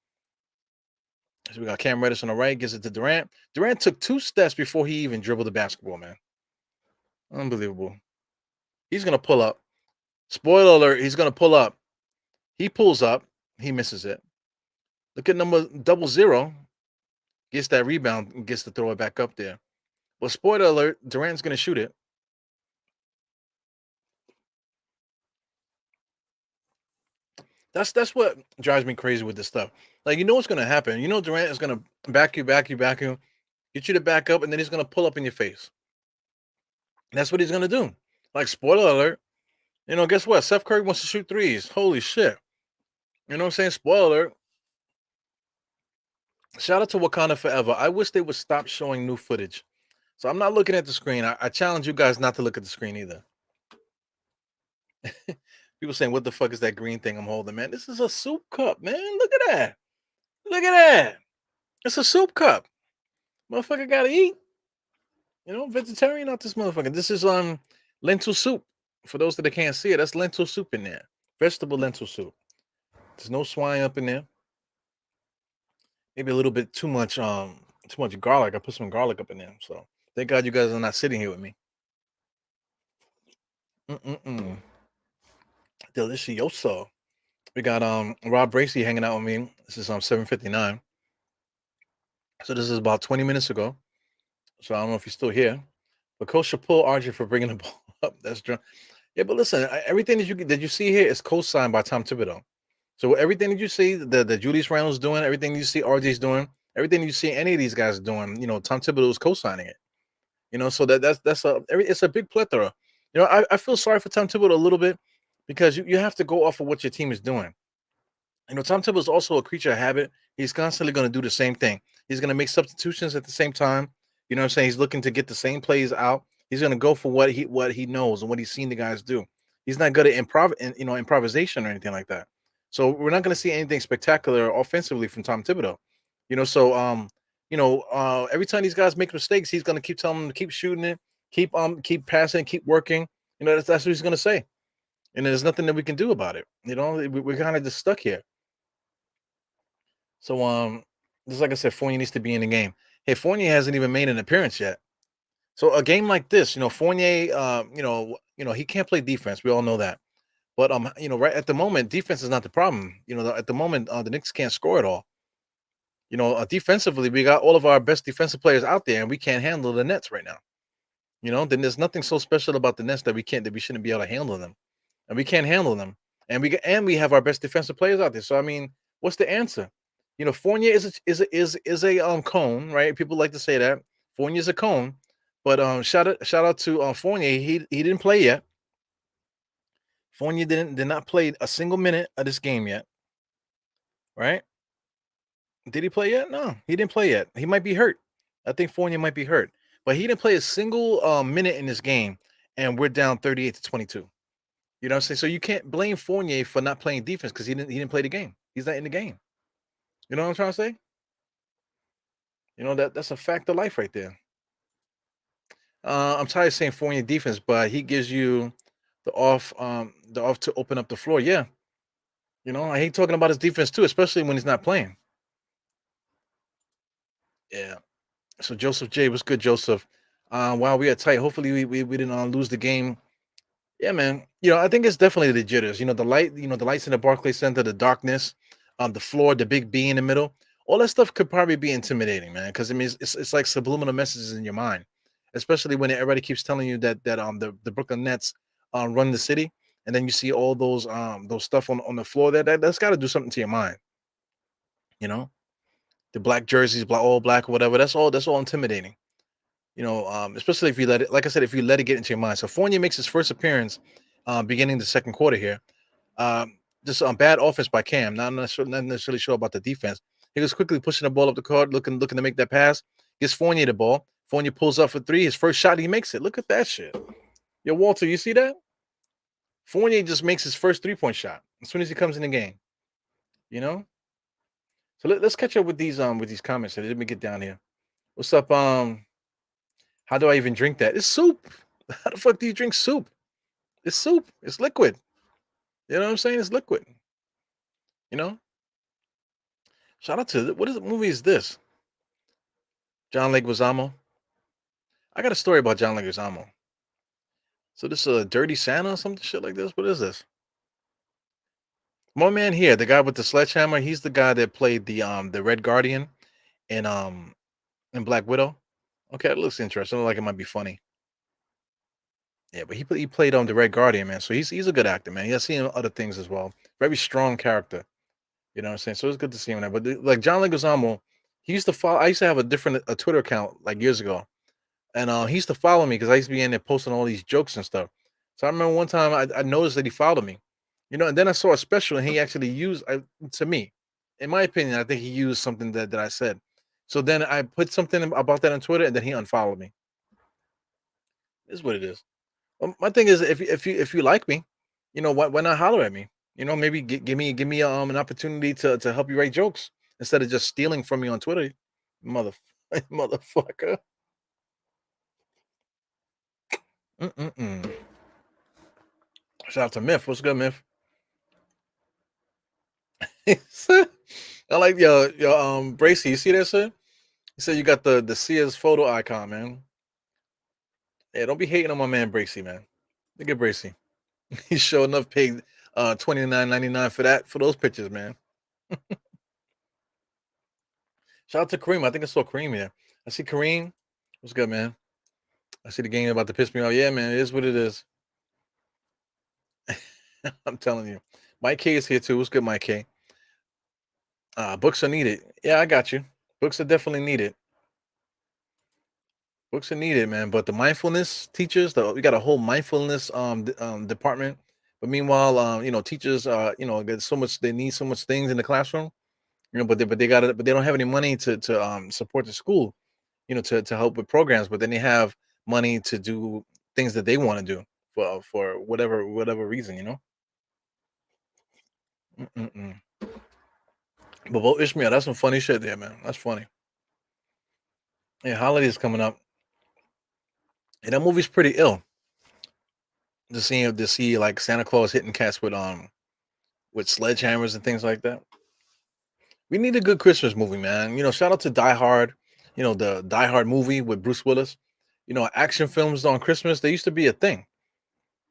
So we got Cam Reddish on the right, gives it to Durant. Durant took 2 steps before he even dribbled the basketball, man. Unbelievable. He's gonna pull up. Spoiler alert, he's gonna pull up. He pulls up, he misses it. Look at number 00. Gets that rebound and gets to throw it back up there. Well, spoiler alert, Durant's gonna shoot it. That's what drives me crazy with this stuff. Like, you know what's gonna happen. You know Durant is gonna back you, get you to back up, and then he's gonna pull up in your face. That's what he's gonna do. Like, spoiler alert. Guess what? Seth Curry wants to shoot threes. Holy shit. You know what I'm saying? Spoiler alert. Shout out to Wakanda Forever. I wish they would stop showing new footage. So I'm not looking at the screen. I challenge you guys not to look at the screen either. People saying, what the fuck is that green thing I'm holding, man? This is a soup cup, man. Look at that. Look at that. It's a soup cup. Motherfucker gotta eat. Vegetarian out this motherfucker. This is lentil soup. For those that can't see it, that's lentil soup in there. Vegetable lentil soup. There's no swine up in there. Maybe a little bit too much garlic. I put some garlic up in there. So thank God you guys are not sitting here with me. Delicioso. We got Rob Bracey hanging out with me. This is 7:59. So this is about 20 minutes ago. So I don't know if he's still here. But Coach Chapeau, RJ, for bringing the ball up. That's true. Yeah, but listen, everything that you see here is co-signed by Tom Thibodeau. So everything that you see, that Julius Randle's doing, everything you see RJ's doing, everything you see any of these guys doing, Tom Thibodeau is co-signing it. So it's a big plethora. I feel sorry for Tom Thibodeau a little bit because you have to go off of what your team is doing. Tom Thibodeau is also a creature of habit. He's constantly going to do the same thing. He's going to make substitutions at the same time. You know what I'm saying? He's looking to get the same plays out. He's going to go for what he knows and what he's seen the guys do. He's not good at improvisation or anything like that. So we're not going to see anything spectacular offensively from Tom Thibodeau. Every time these guys make mistakes, he's going to keep telling them to keep shooting it, keep passing, keep working. That's what he's going to say. And there's nothing that we can do about it. We're kind of just stuck here. So just like I said, Fournier needs to be in the game. Hey, Fournier hasn't even made an appearance yet. So a game like this, Fournier, he can't play defense. We all know that. But right at the moment, defense is not the problem. At the moment, the Knicks can't score at all. Defensively, we got all of our best defensive players out there, and we can't handle the Nets right now. Then there's nothing so special about the Nets that we shouldn't be able to handle them, and we can't handle them. And we have our best defensive players out there. So I mean, what's the answer? Fournier is a cone, right? People like to say that Fournier is a cone, but shout out to Fournier. He didn't play yet. Fournier did not play a single minute of this game yet, right? Did he play yet? No, he didn't play yet. He might be hurt. I think Fournier might be hurt, but he didn't play a single minute in this game, and we're down 38-22. You know what I'm saying? So you can't blame Fournier for not playing defense because he didn't play the game. He's not in the game. You know what I'm trying to say? That's a fact of life right there. I'm tired of saying Fournier defense, but he gives you the off to open up the floor. Yeah. I hate talking about his defense too, especially when he's not playing. Yeah. So Joseph J, what's good, Joseph? While we are tight, hopefully we didn't lose the game. Yeah, man. I think it's definitely the jitters. The light, the lights in the Barclays Center, the darkness, the floor, the big B in the middle. All that stuff could probably be intimidating, man. Because I mean, it's like subliminal messages in your mind, especially when everybody keeps telling you that the Brooklyn Nets run the city, and then you see all those stuff on the floor. That's got to do something to your mind. The black jerseys, all black or whatever. That's all intimidating. Especially if you let it, like I said, if you let it get into your mind. So Fournier makes his first appearance beginning the second quarter here. Just bad offense by Cam. Not necessarily sure about the defense. He was quickly pushing the ball up the court, looking to make that pass. Gets Fournier the ball. Fournier pulls up for three. His first shot, he makes it. Look at that shit. Yo, Walter, you see that? Fournier just makes his first 3-point shot as soon as he comes in the game. So let's catch up with these comments. Let me get down here. What's up? How do I even drink that? It's soup. How the fuck do you drink soup? It's soup. It's liquid. You know what I'm saying? It's liquid. Shout out to what is the movie is this? John Leguizamo. I got a story about John Leguizamo. So this is a Dirty Santa or something shit like this. What is this? My man here, the guy with the sledgehammer, he's the guy that played the Red Guardian in in Black Widow. Okay, it looks interesting. Look like it might be funny. Yeah, but he played the Red Guardian, man. So he's a good actor, man. I've seen other things as well. Very strong character. You know what I'm saying? So it's good to see him there. But like John Leguizamo, he used to follow. I used to have a different a Twitter account like years ago, and he used to follow me because I used to be in there posting all these jokes and stuff. So I remember one time I noticed that he followed me, and then I saw a special and he actually used to me, in my opinion, I think he used something that I said. So then I put something about that on Twitter, and then he unfollowed me. This is what it is. My thing is, if you like me, why not holler at me? Maybe give me an opportunity to help you write jokes instead of just stealing from me on Twitter, mother motherfucker. Mm-mm-mm. Shout out to Myth. What's good, Myth? I like your Bracy. You see that shit? You said you got the Sears photo icon, man. Yeah, don't be hating on my man Bracy, man. Look at Bracy. He sure enough paid $29.99 for those pictures, man. Shout out to Kareem. I think I saw Kareem here. I see Kareem. What's good, man? I see the game about to piss me off. Yeah, man, it is what it is. I'm telling you. Mike K is here too. What's good, Mike K? Books are needed. Yeah, I got you. Books are definitely needed. Books are needed, man. But the mindfulness teachers, we got a whole mindfulness department. But meanwhile, teachers, there's so much they need so much things in the classroom. But they don't have any money to support the school. To help with programs. But then they have money to do things that they want to do for whatever reason. Mm-mm-mm. But Bo Ishmael, that's some funny shit there, man. That's funny. Yeah, holidays coming up, and that movie's pretty ill. To see like Santa Claus hitting cats with sledgehammers and things like that. We need a good Christmas movie, man. Shout out to Die Hard. The Die Hard movie with Bruce Willis. Action films on Christmas, they used to be a thing.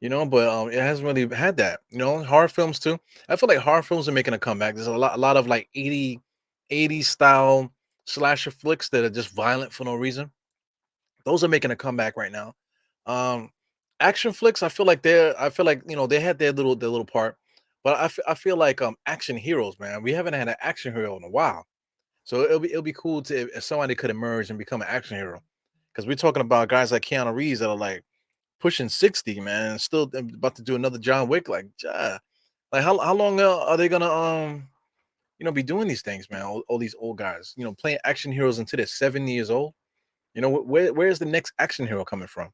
But it hasn't really had that. Horror films too. I feel like horror films are making a comeback. There's a lot of like 80 style slasher flicks that are just violent for no reason. Those are making a comeback right now. Um, Action flicks, I feel like they had their little part, but I feel like action heroes, man. We haven't had an action hero in a while, so it'll be cool to if somebody could emerge and become an action hero, because we're talking about guys like Keanu Reeves that are like pushing 60, man, and still about to do another John Wick. Like how long are they gonna be doing these things, man? All these old guys, playing action heroes until they're 70 years old. Where's the next action hero coming from?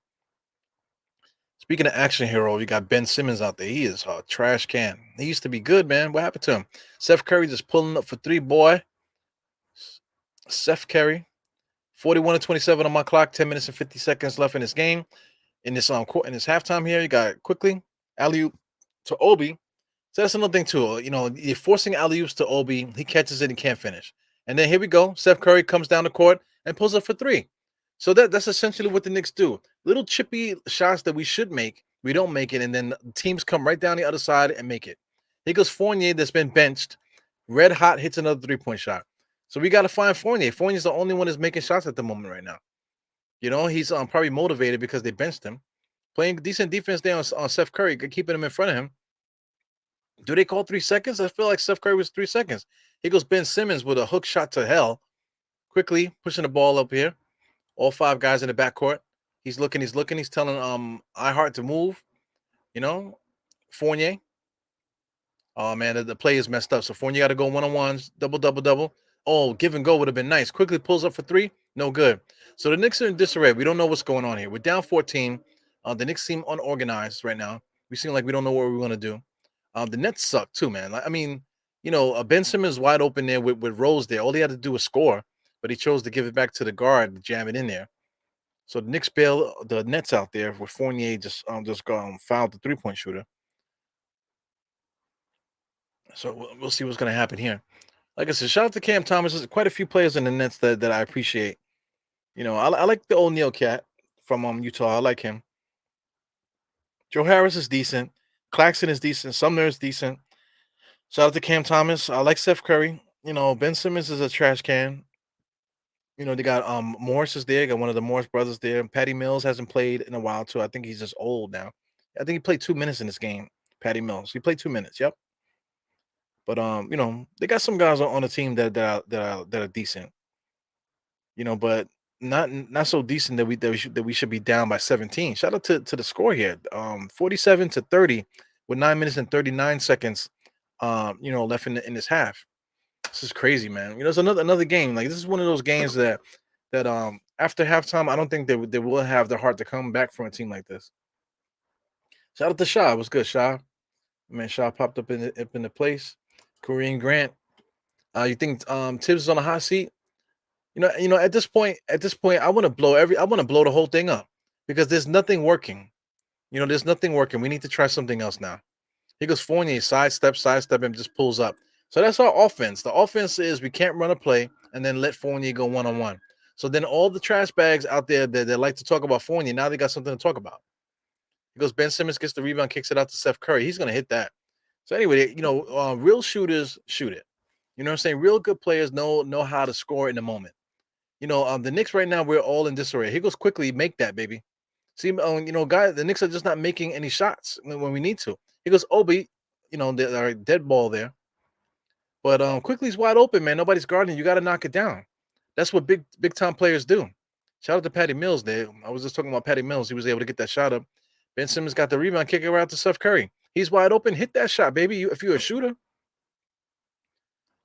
Speaking of action hero, you got Ben Simmons out there. He is a trash can. He used to be good, man. What happened to him? Seth Curry just pulling up for three, boy. Seth Curry, 41 to 27 on my clock. 10 minutes and 50 seconds left in this game. In this halftime here, you got quickly alley to Obi. So that's another thing too. You're forcing alley oops to Obi. He catches it and can't finish. And then here we go. Seth Curry comes down the court and pulls up for three. So that's essentially what the Knicks do. Little chippy shots that we should make, we don't make it, and then teams come right down the other side and make it. Here goes Fournier that's been benched. Red hot hits another 3-point shot. So we got to find Fournier. Fournier's the only one that's making shots at the moment right now. He's probably motivated because they benched him. Playing decent defense there on Seth Curry, keeping him in front of him. Do they call 3 seconds? I feel like Seth Curry was 3 seconds. Here goes Ben Simmons with a hook shot to hell. Quickly pushing the ball up here. All five guys in the backcourt. He's looking. He's telling iHeart to move. Fournier. Oh man, the play is messed up. So Fournier got to go one-on-ones, double. Oh, give and go would have been nice. Quickly pulls up for three. No good. So the Knicks are in disarray. We don't know what's going on here. We're down 14. The Knicks seem unorganized right now. We seem like we don't know what we're going to do. The Nets suck too, man. Ben Simmons wide open there with Rose there. All he had to do was score, but he chose to give it back to the guard, jam it in there. So the Knicks bail the Nets out there with Fournier just fouled the 3-point shooter. So we'll see what's going to happen here. Like I said, shout out to Cam Thomas. There's quite a few players in the Nets that I appreciate. I like the O'Neal cat from Utah. I like him. Joe Harris is decent. Claxton is decent. Sumner is decent. Shout out to Cam Thomas. I like Steph Curry. Ben Simmons is a trash can. They got Morris is there. Got one of the Morris brothers there. Patty Mills hasn't played in a while too. I think he's just old now. I think he played 2 minutes in this game. Patty Mills. He played 2 minutes. Yep. But they got some guys on the team that are decent. But not so decent that we should be down by 17. Shout out to the score here. 47-30 with 9 minutes and 39 seconds. Left in this half. This is crazy, man. It's another game. Like this is one of those games that after halftime, I don't think they will have the heart to come back from a team like this. Shout out to Shaw. What's good, Shaw? Man, Shaw popped up in the place. Kareem Grant. You think Tibbs is on a hot seat? At this point, I want to blow the whole thing up because there's nothing working. There's nothing working. We need to try something else now. He goes Fournier, sidestep, and just pulls up. So that's our offense. The offense is we can't run a play and then let Fournier go one-on-one. So then all the trash bags out there that like to talk about Fournier, now they got something to talk about. He goes, Ben Simmons gets the rebound, kicks it out to Steph Curry. He's going to hit that. So anyway, real shooters shoot it. You know what I'm saying? Real good players know how to score in the moment. The Knicks right now, we're all in disarray. He goes quickly, make that, baby. See, guys, the Knicks are just not making any shots when we need to. He goes, Obi, the dead ball there. But quickly's wide open, man. Nobody's guarding. You got to knock it down. That's what big time players do. Shout out to Patty Mills there. I was just talking about Patty Mills. He was able to get that shot up. Ben Simmons got the rebound, kick it right out to Steph Curry. He's wide open. Hit that shot, baby. If you're a shooter.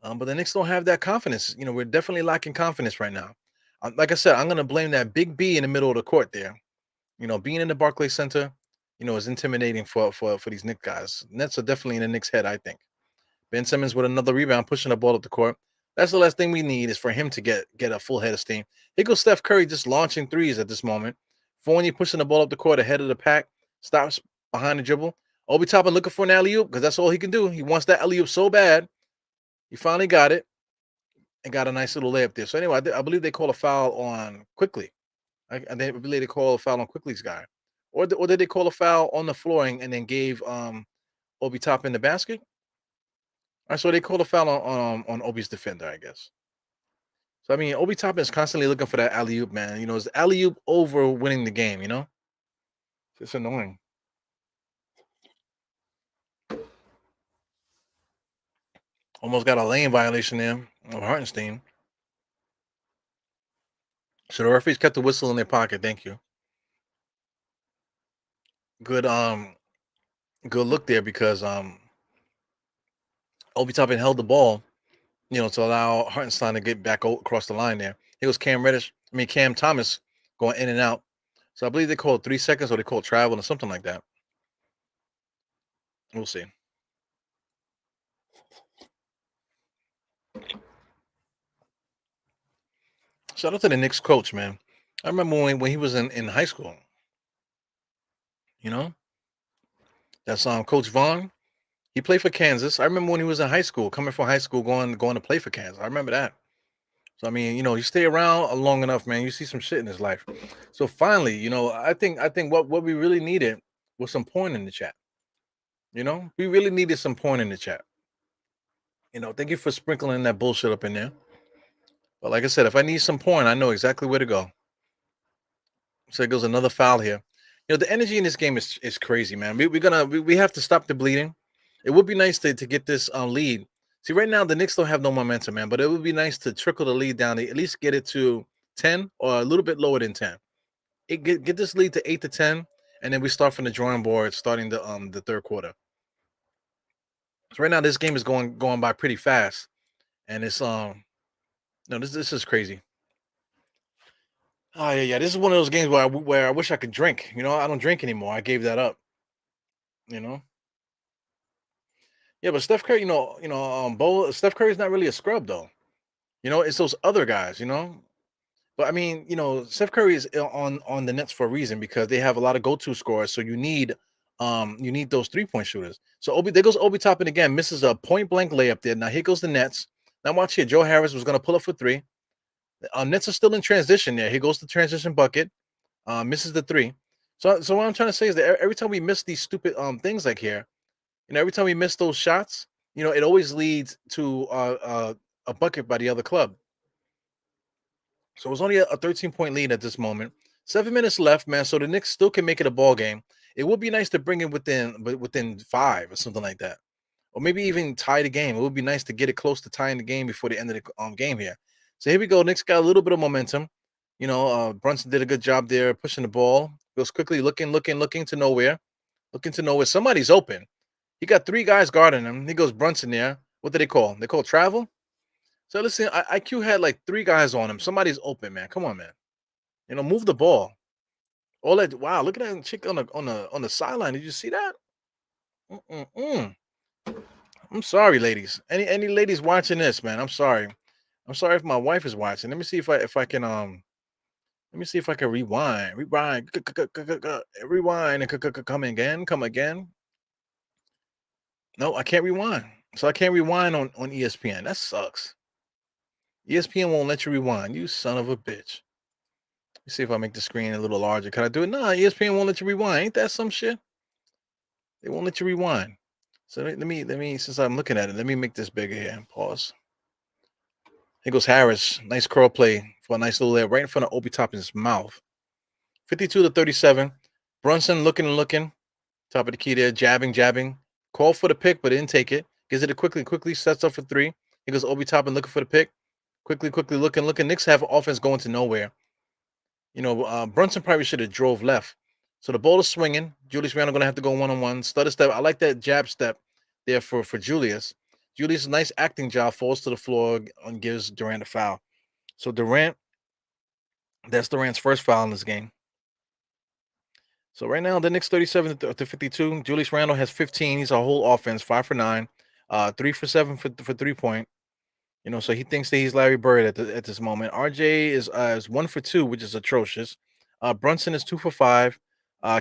But the Knicks don't have that confidence. We're definitely lacking confidence right now. Like I said, I'm going to blame that big B in the middle of the court there. Being in the Barclays Center, is intimidating for these Knicks guys. Nets are definitely in the Knicks' head, I think. Ben Simmons with another rebound, pushing the ball up the court. That's the last thing we need is for him to get a full head of steam. Here goes Steph Curry just launching threes at this moment. Fournier pushing the ball up the court ahead of the pack. Stops behind the dribble. Obi Toppin looking for an alley-oop because that's all he can do. He wants that alley-oop so bad. He finally got it and got a nice little layup there. So anyway, I believe they call a foul on Quickly. I believe they call a foul on Quickly's guy. Or did they call a foul on the flooring and then gave Obi Toppin the basket? All right, so they called a foul on Obi's defender, I guess. So, Obi Toppin is constantly looking for that alley-oop, man. It's alley-oop over winning the game, It's annoying. Almost got a lane violation there of Hartenstein. So the referees kept the whistle in their pocket. Thank you. Good good look there because Obi Toppin held the ball, to allow Hartenstein to get back across the line there. Here was Cam Thomas going in and out. So I believe they called 3 seconds or they called travel or something like that. We'll see. Shout out to the Knicks coach, man. I remember when he was in high school. That's Coach Vaughn. He played for Kansas. I remember when he was in high school, coming from high school, going to play for Kansas. I remember that. So you stay around long enough, man. You see some shit in his life. So finally, I think what we really needed was some porn in the chat. We really needed some porn in the chat. Thank you for sprinkling that bullshit up in there. But like I said, if I need some porn, I know exactly where to go. So it goes another foul here. The energy in this game is crazy, man. We have to stop the bleeding. It would be nice to get this lead. See, right now the Knicks don't have no momentum, man. But it would be nice to trickle the lead down, to at least get it to 10 or a little bit lower than 10. Get this lead to 8 to 10, and then we start from the drawing board, starting the third quarter. So right now this game is going by pretty fast, and it's this is crazy. Oh yeah. This is one of those games where I wish I could drink. I don't drink anymore. I gave that up. You know. Yeah, but Steph Curry, Steph Curry's not really a scrub though. It's those other guys. But Steph Curry is on the Nets for a reason because they have a lot of go-to scorers. So you need those 3-point shooters. So there goes Obi Toppin again, misses a point blank layup there. Now here goes the Nets. Now watch here. Joe Harris was gonna pull up for three. Nets are still in transition there. He goes to transition bucket, misses the three. So what I'm trying to say is that every time we miss these stupid things like here, every time we miss those shots, it always leads to a bucket by the other club. So it was only a 13-point lead at this moment. 7 minutes left, man. So the Knicks still can make it a ball game. It would be nice to bring it within 5 or something like that, or maybe even tie the game. It would be nice to get it close to tying the game before the end of the game here. So here we go. Knicks got a little bit of momentum. Brunson did a good job there pushing the ball. Goes quickly, looking to nowhere. Looking to nowhere. Somebody's open. He got 3 guys guarding him. He goes Brunson there. What do they call? They call travel? So listen, IQ had like 3 guys on him. Somebody's open, man. Come on, man. Move the ball. All that. Wow, look at that chick on the sideline. Did you see that? I'm sorry, ladies. Any ladies watching this, man? I'm sorry. I'm sorry if my wife is watching. Let me see if I can let me see if I can rewind. Rewind and come again. Come again. No, I can't rewind. So I can't rewind on ESPN. That sucks. ESPN won't let you rewind. You son of a bitch. Let's see if I make the screen a little larger. Can I do it? Nah, ESPN won't let you rewind. Ain't that some shit? They won't let you rewind. So let me since I'm looking at it, let me make this bigger here. Pause. Here goes Harris. Nice curl play for a nice little layup right in front of Obi Toppin's mouth. 52-37. Brunson looking. Top of the key there, jabbing. Call for the pick, but didn't take it. Gives it a quickly, sets up for 3. Here goes Obi Toppin looking for the pick. Quickly looking. Knicks have offense going to nowhere. Brunson probably should have drove left. So the ball is swinging. Julius Randle going to have to go one-on-one. Stutter step. I like that jab step there for Julius. Julius' nice acting job, falls to the floor and gives Durant a foul. So that's Durant's first foul in this game. So right now, the Knicks 37-52. Julius Randle has 15. He's a whole offense, 5 for 9, 3 for 7 for 3-point. So he thinks that he's Larry Bird at this moment. RJ is 1 for 2, which is atrocious. Brunson is 2 for 5.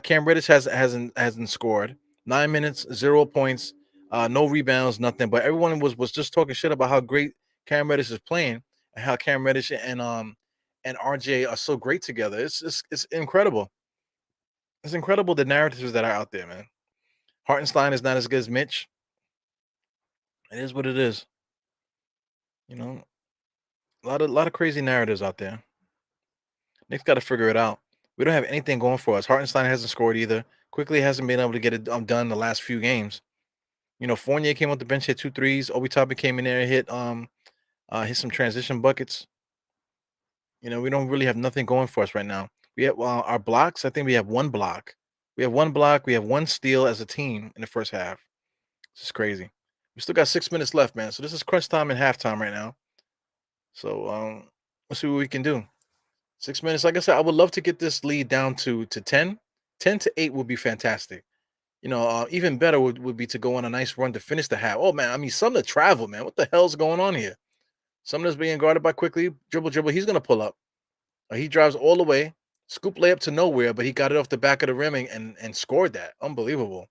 Cam Reddish hasn't scored. 9 minutes, 0 points, no rebounds, nothing. But everyone was just talking shit about how great Cam Reddish is playing and how Cam Reddish and RJ are so great together. It's incredible. It's incredible the narratives that are out there, man. Hartenstein is not as good as Mitch. It is what it is. A lot of crazy narratives out there. Knicks got to figure it out. We don't have anything going for us. Hartenstein hasn't scored either. Quickly hasn't been able to get it done the last few games. Fournier came off the bench, hit 2 threes. Obi Toppin came in there and hit some transition buckets. We don't really have nothing going for us right now. We have our blocks. I think we have 1 block. We have 1 block. We have 1 steal as a team in the first half. This is crazy. We still got 6 minutes left, man. So this is crunch time and halftime right now. So let's see what we can do. 6 minutes. Like I said, I would love to get this lead down to 10. 10-8 would be fantastic. Even better would be to go on a nice run to finish the half. Oh man, I mean, Sumner travel, man. What the hell's going on here? Sumner's being guarded by quickly. Dribble. He's gonna pull up. He drives all the way. Scoop layup to nowhere, but he got it off the back of the rim and scored that. Unbelievable.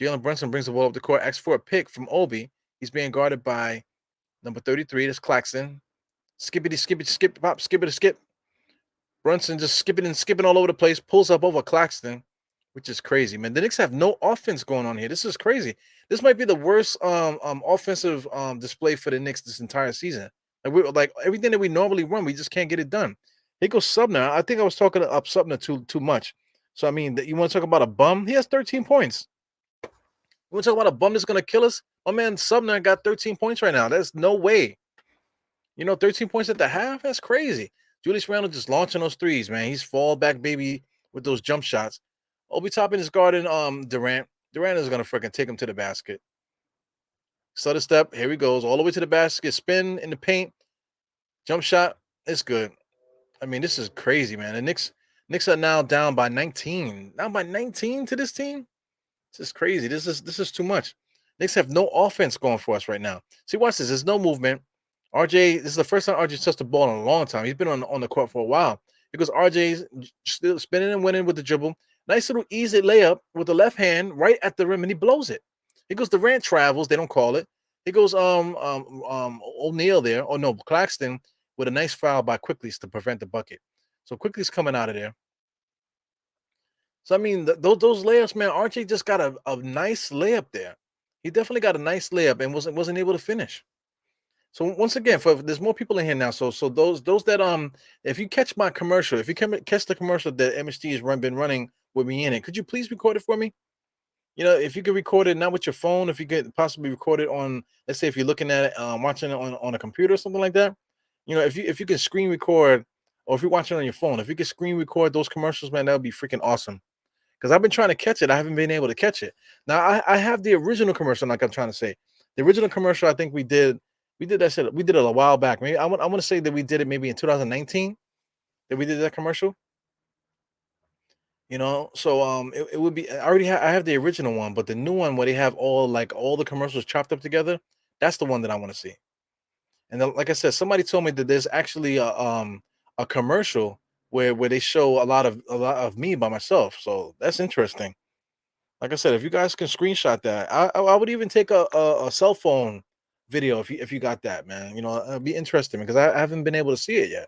Jalen Brunson brings the ball up the court, asks for a pick from Obi. He's being guarded by number 33. That's Claxton. Skippity, skip, pop, skippity, skip. Brunson just skipping all over the place. Pulls up over Claxton, which is crazy, man. The Knicks have no offense going on here. This is crazy. This might be the worst offensive display for the Knicks this entire season. Like everything that we normally run, we just can't get it done. Here goes Sumner. I think I was talking up Sumner too much. So I mean, you want to talk about a bum? He has 13 points. You want to talk about a bum that's gonna kill us? My man Sumner got 13 points right now. There's no way. 13 points at the half? That's crazy. Julius Randle just launching those threes, man. He's fall back, baby, with those jump shots. Obi Toppin is guarding Durant. Durant is gonna freaking take him to the basket. Stutter step. Here he goes. All the way to the basket. Spin in the paint. Jump shot. It's good. I mean, this is crazy, man. The Knicks are now down by 19. Down by 19 to this team. This is crazy. This is too much. Knicks have no offense going for us right now. See, watch this. There's no movement. RJ, this is the first time RJ touched the ball in a long time. He's been on the court for a while. Because RJ's still spinning and winning with the dribble. Nice little easy layup with the left hand right at the rim, and he blows it. Here goes Durant travels. They don't call it. He goes O'Neal there, or no, Claxton with a nice foul by Quickly's to prevent the bucket. So Quickly's coming out of there. So I mean, those layups, man. RJ just got a nice layup there. He definitely got a nice layup and wasn't able to finish. So once again, for there's more people in here now. So those that if you catch my commercial, if you catch the commercial that MSG has been running with me in it, could you please record it for me? You know, if you could record it not with your phone, if you could possibly record it on, let's say if you're looking at it, watching it on a computer or something like that. You know, if you can screen record, or if you're watching on your phone, if you can screen record those commercials, man, that would be freaking awesome. Because I've been trying to catch it, I haven't been able to catch it. Now I have the original commercial, like I'm trying to say, the original commercial. I think we did that shit. We did it a while back. Maybe I want to say that we did it maybe in 2019 that we did that commercial. You know, so it would be. I have the original one, but the new one where they have all the commercials chopped up together. That's the one that I want to see. And then, like I said, somebody told me that there's actually a commercial where they show a lot of me by myself. So that's interesting. Like I said, if you guys can screenshot that, I would even take a cell phone video if you got that, man. You know, it'd be interesting because I haven't been able to see it yet.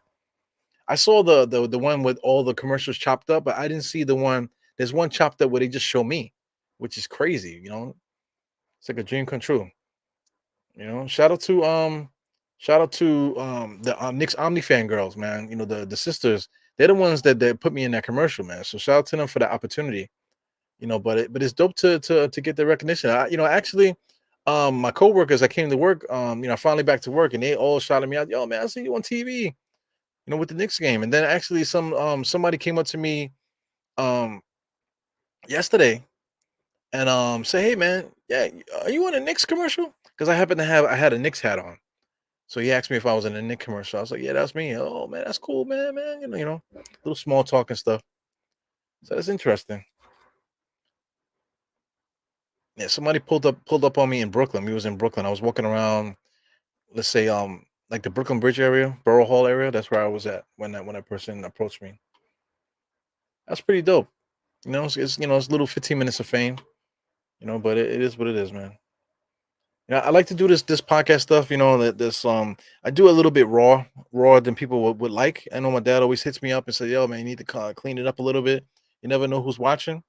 I saw the one with all the commercials chopped up, but I didn't see the one. There's one chopped up where they just show me, which is crazy. You know, it's like a dream come true. You know, shout out to the Knicks Omni fan girls, man. You know, the sisters. They're the ones that put me in that commercial, man. So shout out to them for the opportunity. You know, but it's dope to get the recognition. Actually, my coworkers, I came to work, finally back to work, and they all shouted me out, "Yo, man, I see you on TV, with the Knicks game." And then actually, somebody came up to me um yesterday and say, "Hey, man, yeah, are you on a Knicks commercial?" Because I had a Knicks hat on, so he asked me if I was in a Knicks commercial. I was like, "Yeah, that's me." Oh man, that's cool, man. Little small talk and stuff. So that's interesting. Yeah, somebody pulled up on me in Brooklyn. We was in Brooklyn. I was walking around, let's say, like the Brooklyn Bridge area, Borough Hall area. That's where I was at when that person approached me. That's pretty dope. It's little 15 minutes of fame. But it is what it is, man. Yeah, I like to do this podcast stuff. That this I do a little bit raw than people would like. I know my dad always hits me up and says, "Yo, man, you need to clean it up a little bit. You never know who's watching."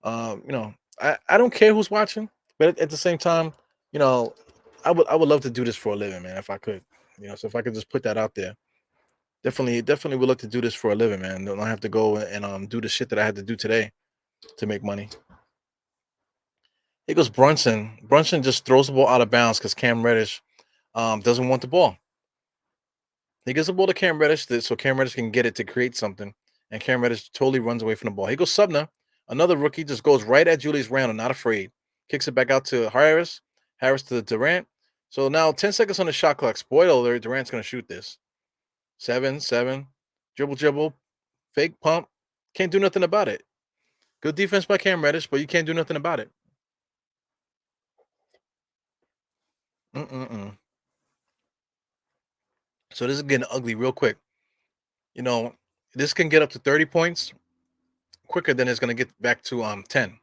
Um, you know, I don't care who's watching, but at the same time, you know, I would love to do this for a living, man, if I could. So if I could just put that out there, definitely would love to do this for a living, man. Don't have to go and do the shit that I had to do today to make money. It goes Brunson. Brunson just throws the ball out of bounds because Cam Reddish doesn't want the ball. He gives the ball to Cam Reddish so Cam Reddish can get it to create something, and Cam Reddish totally runs away from the ball. He goes Subner, another rookie, just goes right at Julius Randle, not afraid. Kicks it back out to Harris. Harris to Durant. So now 10 seconds on the shot clock. Spoiler alert, Durant's going to shoot this. 7, dribble, dribble, fake pump. Can't do nothing about it. Good defense by Cam Reddish, but you can't do nothing about it. Mm-mm-mm. So this is getting ugly real quick. This can get up to 30 points quicker than it's going to get back to 10.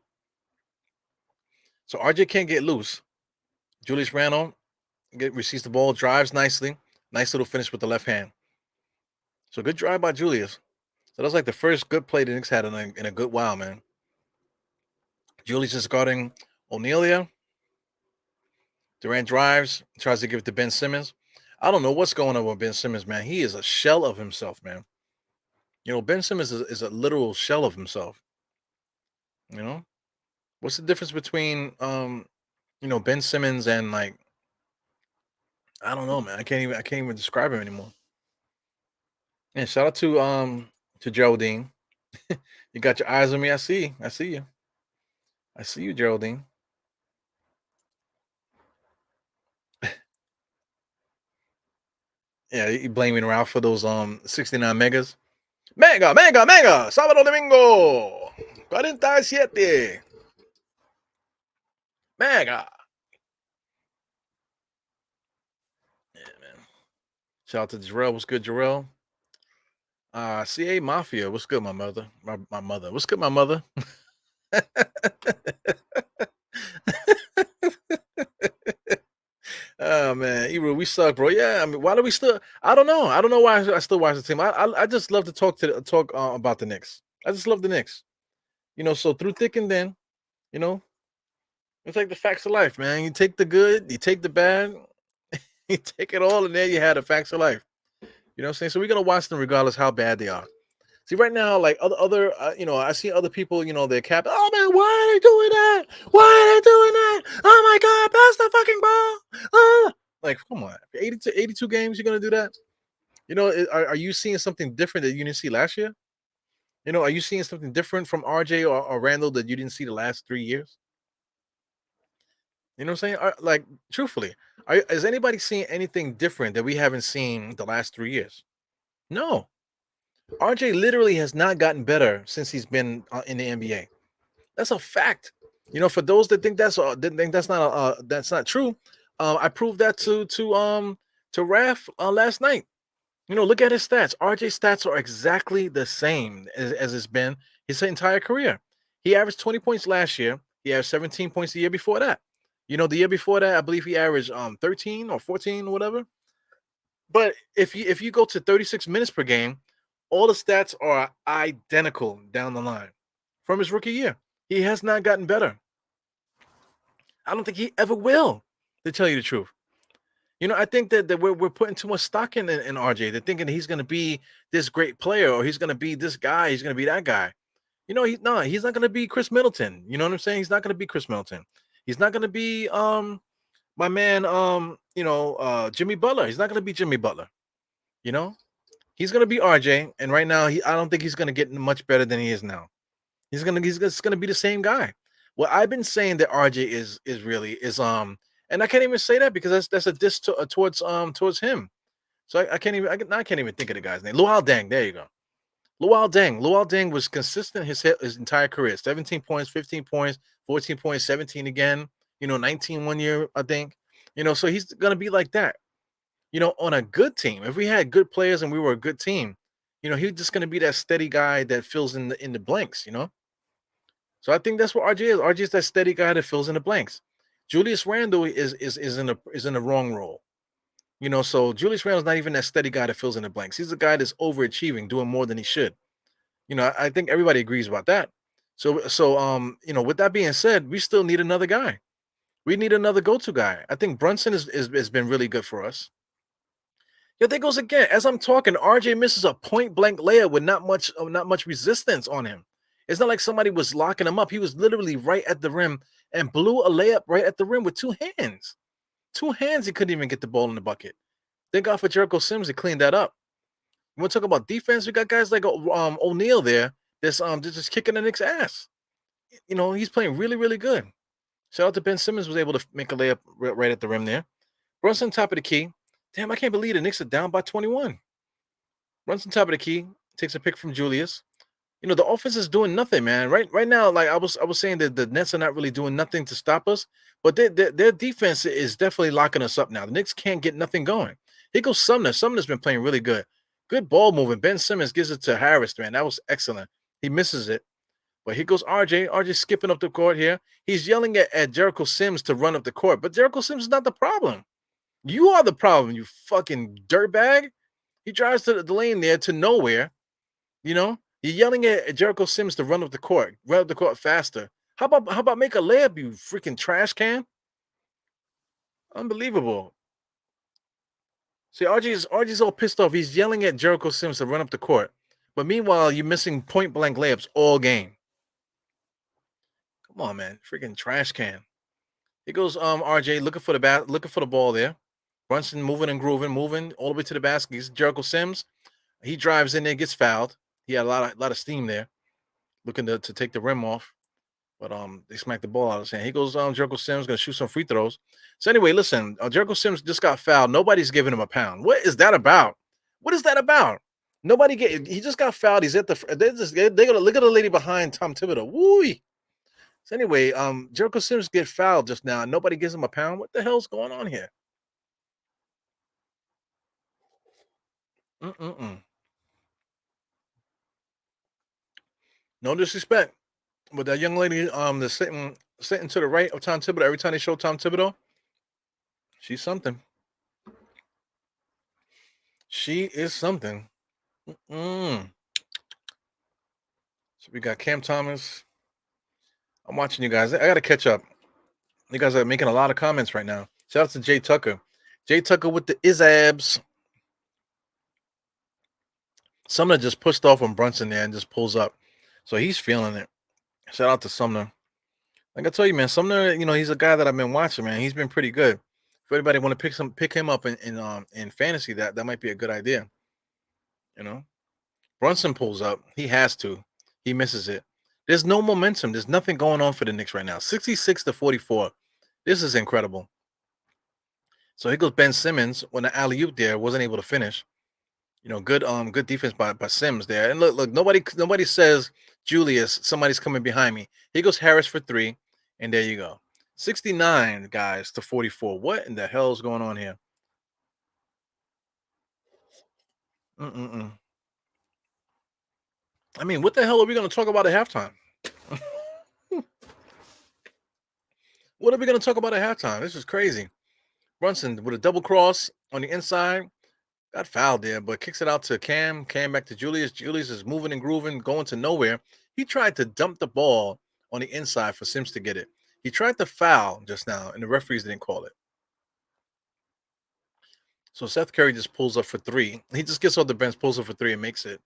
So RJ can't get loose. Julius Randle receives the ball, drives nicely. Nice little finish with the left hand. So good drive by Julius. So that's like the first good play the Knicks had in a good while, man. Julius is guarding O'Neal. Durant drives, tries to give it to Ben Simmons. I don't know what's going on with Ben Simmons, man. He is a shell of himself, man. Ben Simmons is a literal shell of himself. You know, what's the difference between Ben Simmons and, like, I don't know, man. I can't even describe him anymore. And shout out to Geraldine. You got your eyes on me. I see. I see you. I see you, Geraldine. Yeah, you blaming Ralph for those 69 megas. Mega, mega, mega. Sábado domingo. 47. Mega. Yeah, man. Shout out to Jarrell. What's good, Jarrell? CA Mafia. What's good, my mother? My mother. What's good, my mother? Ebro, we suck, bro. Yeah, I mean, why do we still? I don't know. I don't know why I still watch the team. I just love to talk about the Knicks. I just love the Knicks. So through thick and thin, you know, it's like the facts of life, man. You take the good, you take the bad, you take it all, and there you had the facts of life. You know what I'm saying? So we're gonna watch them regardless how bad they are. See, right now, like I see other people, they're cap. Oh man, why are they doing that? Why are they doing that? Oh my God, pass the fucking ball. Like, come on, 82 games, you're gonna do that? Are you seeing something different that you didn't see last year? Are you seeing something different from RJ or Randall that you didn't see the last 3 years? You know what I'm saying? Like, truthfully, is anybody seeing anything different that we haven't seen the last 3 years? No. RJ literally has not gotten better since he's been in the NBA. That's a fact. For those that think that's not true, I proved that to Raf last night. Look at his stats. RJ's stats are exactly the same as it's been his entire career. He averaged 20 points last year. He averaged 17 points the year before that. The year before that, I believe he averaged 13 or 14 or whatever. But if you go to 36 minutes per game, all the stats are identical down the line from his rookie year. He has not gotten better. I don't think he ever will, to tell you the truth. I think that we're putting too much stock in RJ. They're thinking he's going to be this great player, or he's going to be this guy, he's going to be that guy. He's not going to be Chris Middleton. You know what I'm saying? He's not going to be Chris Middleton. He's not going to be my man Jimmy Butler. He's not going to be Jimmy Butler. He's going to be RJ, and right now I don't think he's going to get much better than he is now. He's just going to be the same guy. What I've been saying that RJ is and I can't even say that because that's a diss towards him. So I can't even think of the guy's name. Luol Deng. There you go. Luol Deng. Luol Deng was consistent his entire career. 17 points, 15 points, 14 points, 17 again. 19 one year, I think. So he's gonna be like that. On a good team. If we had good players and we were a good team, he's just gonna be that steady guy that fills in the blanks. So I think that's what RJ is. RJ is that steady guy that fills in the blanks. Julius Randle is in the wrong role. So Julius Randle's not even that steady guy that fills in the blanks. He's a guy that's overachieving, doing more than he should. I think everybody agrees about that. So with that being said, we still need another guy. We need another go-to guy. I think Brunson has been really good for us. Yeah, there goes again. As I'm talking, RJ misses a point-blank layup with not much resistance on him. It's not like somebody was locking him up. He was literally right at the rim and blew a layup right at the rim with two hands. Two hands, he couldn't even get the ball in the bucket. Thank God for Jericho Sims to clean that up. You want to talk about defense? We got guys like O'Neal there that's just kicking the Knicks' ass. He's playing really, really good. Shout out to Ben Simmons, was able to make a layup right at the rim there. Brunson top of the key. Damn, I can't believe the Knicks are down by 21. Brunson top of the key, takes a pick from Julius. The offense is doing nothing, man. Right now, like I was saying that the Nets are not really doing nothing to stop us, but their defense is definitely locking us up now. The Knicks can't get nothing going. Here goes Sumner. Sumner's been playing really good. Good ball moving. Ben Simmons gives it to Harris, man. That was excellent. He misses it. But here goes RJ. RJ skipping up the court here. He's yelling at Jericho Sims to run up the court. But Jericho Sims is not the problem. You are the problem, you fucking dirtbag. He drives to the lane there to nowhere. You're yelling at Jericho Sims to run up the court faster. How about make a layup, you freaking trash can? Unbelievable. See, RJ's all pissed off. He's yelling at Jericho Sims to run up the court. But meanwhile, you're missing point blank layups all game. Come on, man. Freaking trash can. Here goes RJ looking for the ball there. Brunson moving and grooving, moving all the way to the basket. He's Jericho Sims. He drives in there, gets fouled. He had a lot of steam there, looking to take the rim off. But they smacked the ball out of his hand. He goes Jericho Sims gonna shoot some free throws. So anyway, listen, Jericho Sims just got fouled. Nobody's giving him a pound. What is that about? What is that about? He just got fouled. He's at they're gonna look at the lady behind Tom Thibodeau. Woo. So anyway, Jericho Sims get fouled just now. And nobody gives him a pound. What the hell's going on here? Mm-mm-mm. No disrespect, but that young lady that's sitting to the right of Tom Thibodeau every time they show Tom Thibodeau, she's something. She is something. Mm. So we got Cam Thomas. I'm watching you guys. I got to catch up. You guys are making a lot of comments right now. Shout out to Jay Tucker. Jay Tucker with the Izabs. Sumner just pushed off on Brunson there and just pulls up. So he's feeling it. Shout out to Sumner. Like I tell you, man, Sumner, he's a guy that I've been watching, man. He's been pretty good. If anybody want to pick him up in fantasy, that might be a good idea. You know, Brunson pulls up. He has to. He misses it. There's no momentum. There's nothing going on for the Knicks right now. 66-44. This is incredible. So here goes Ben Simmons when the alley oop there wasn't able to finish. Good defense by Sims there. And look, nobody says Julius, somebody's coming behind me. Here goes Harris for 3, and there you go. 69 guys to 44. What in the hell is going on here? Mm-mm-mm. I mean, what the hell are we going to talk about at halftime? What are we going to talk about at halftime? This is crazy. Brunson with a double cross on the inside. Got fouled there, but kicks it out to Cam. Cam back to Julius. Julius is moving and grooving, going to nowhere. He tried to dump the ball on the inside for Sims to get it. He tried to foul just now, and the referees didn't call it. So Seth Curry just pulls up for 3. He just gets off the bench, pulls up for 3, and makes it.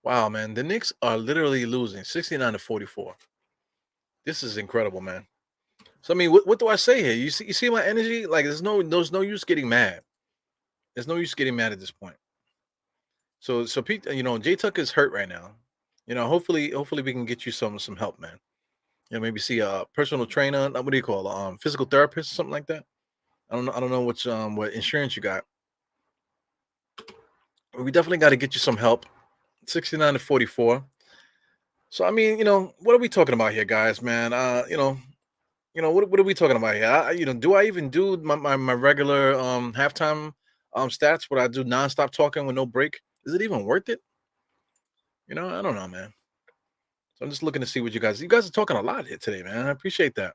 Wow, man. The Knicks are literally losing 69-44. This is incredible, man. So I mean, what do I say here? You see my energy? Like there's no use getting mad. There's no use getting mad at this point. So Pete, Jay Tucker's hurt right now. Hopefully we can get you some help, man. Maybe see a personal trainer. What do you call it? Physical therapist, or something like that. I don't know what insurance you got. We definitely got to get you some help. 69-44. So I mean, what are we talking about here, guys, man? What are we talking about here? Do I even do my regular halftime stats where I do nonstop talking with no break? Is it even worth it? I don't know, man. So I'm just looking to see what you guys are talking a lot here today, man. I appreciate that.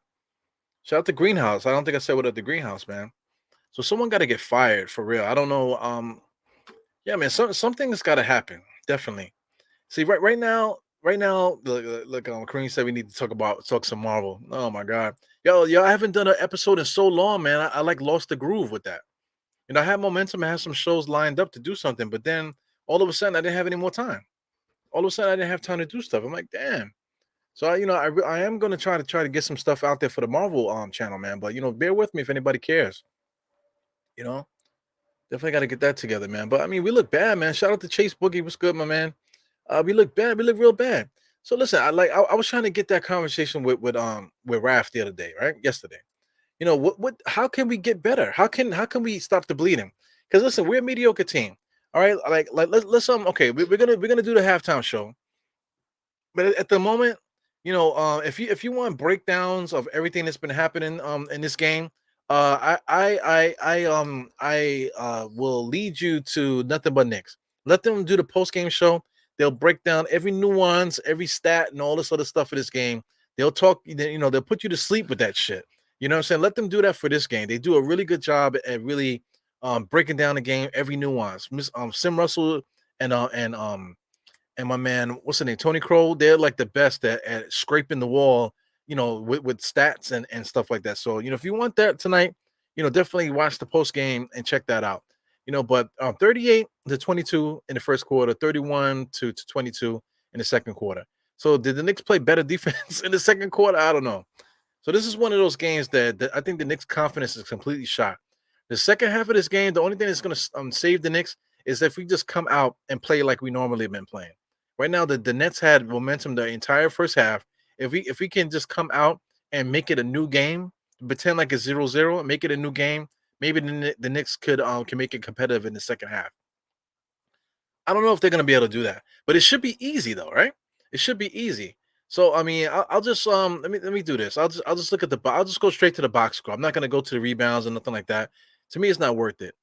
Shout out to Greenhouse. I don't think I said what at the Greenhouse, man. So someone got to get fired for real. I don't know. Yeah, man. Something's got to happen. Definitely. See, right now, look. Kareem said we need to talk some Marvel. Oh my God, yo, I haven't done an episode in so long, man. I like lost the groove with that. I had momentum. I had some shows lined up to do something, but then all of a sudden I didn't have any more time. All of a sudden I didn't have time to do stuff. I'm like, damn. So I am gonna try to get some stuff out there for the Marvel channel, man. But bear with me if anybody cares. You know, definitely got to get that together, man. But I mean, we look bad, man. Shout out to Chase Boogie. What's good, my man? We look bad. We look real bad. So listen, I was trying to get that conversation with Raph the other day, right? Yesterday. What how can we get better? How can we stop the bleeding? Because listen, we're a mediocre team. All right, like let's okay, we're gonna do the halftime show. But at the moment, if you want breakdowns of everything that's been happening in this game, I will lead you to nothing but Knicks. Let them do the post game show. They'll break down every nuance, every stat, and all this other stuff for this game. They'll talk, they'll put you to sleep with that shit. You know what I'm saying? Let them do that for this game. They do a really good job at really breaking down the game, every nuance. Sim Russell and my man, what's the name, Tony Crow, they're like the best at scraping the wall, with stats and stuff like that. So, if you want that tonight, definitely watch the post game and check that out. But 38-22 in the first quarter, 31-22 in the second quarter. So did the Knicks play better defense in the second quarter? I don't know. So this is one of those games that I think the Knicks' confidence is completely shot. The second half of this game, the only thing that's going to save the Knicks is if we just come out and play like we normally have been playing. Right now, the Nets had momentum the entire first half. If we can just come out and make it a new game, pretend like it's 0-0, make it a new game, maybe the Knicks can make it competitive in the second half. I don't know if they're going to be able to do that, but it should be easy though, right? It should be easy. So I mean, I'll just let me do this. I'll just look at I'll just go straight to the box score. I'm not going to go to the rebounds or nothing like that. To me, it's not worth it.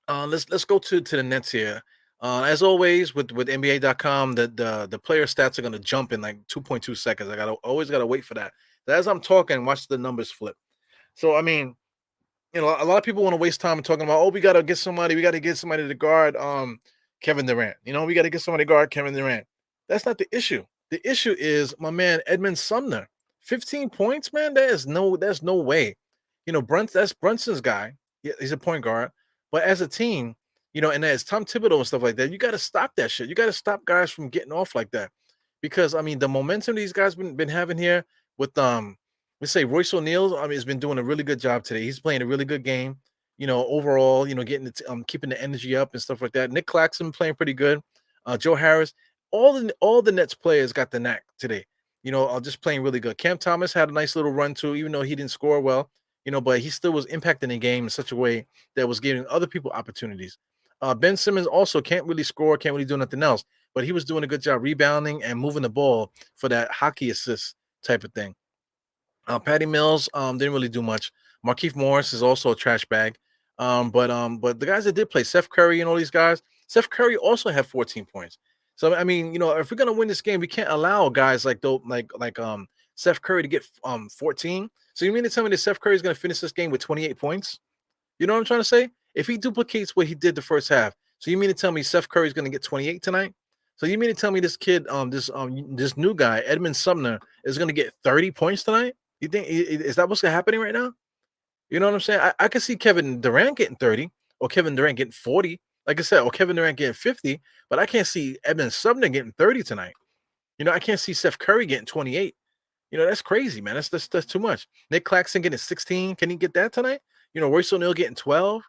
Let's go to the Nets here. As always with NBA.com, the player stats are gonna jump in like 2.2 seconds. I always gotta wait for that. As I'm talking, watch the numbers flip. So I mean, you know, a lot of people want to waste time talking about, oh, we got to get somebody, to guard Kevin Durant. You know, we got to get somebody to guard Kevin Durant. That's not the issue. The issue is my man Edmund Sumner, 15 points, man. There's no way. You know, that's Brunson's guy. Yeah, he's a point guard, but as a team, you know, and as Tom Thibodeau and stuff like that, you got to stop that shit. You got to stop guys from getting off like that, because I mean, the momentum these guys been having here with let's say Royce O'Neal, I mean, has been doing a really good job today. He's playing a really good game, you know, overall, you know, getting keeping the energy up and stuff like that. Nick Claxton playing pretty good. Joe Harris, all the Nets players got the knack today. You know, just playing really good. Cam Thomas had a nice little run too, even though he didn't score well, you know, but he still was impacting the game in such a way that was giving other people opportunities. Ben Simmons also can't really score, can't really do nothing else, but he was doing a good job rebounding and moving the ball for that hockey assist type of thing. Patty Mills didn't really do much. Markeith Morris is also a trash bag. But the guys that did play, Seth Curry and all these guys, Seth Curry also had 14 points. So I mean, you know, if we're gonna win this game, we can't allow guys like Seth Curry to get 14. So you mean to tell me that Seth Curry is gonna finish this game with 28 points? You know what I'm trying to say? If he duplicates what he did the first half, so you mean to tell me Seth Curry is gonna get 28 tonight? So you mean to tell me this kid, this new guy, Edmund Sumner, is gonna get 30 points tonight? You think is that what's happening right now? You know what I'm saying? I could see Kevin Durant getting 30 or Kevin Durant getting 40, like I said, or Kevin Durant getting 50, but I can't see Edmund Sumner getting 30 tonight. You know, I can't see Seth Curry getting 28. You know, that's crazy, man. That's too much. Nick Claxton getting 16. Can he get that tonight? You know, Royce O'Neal getting 12.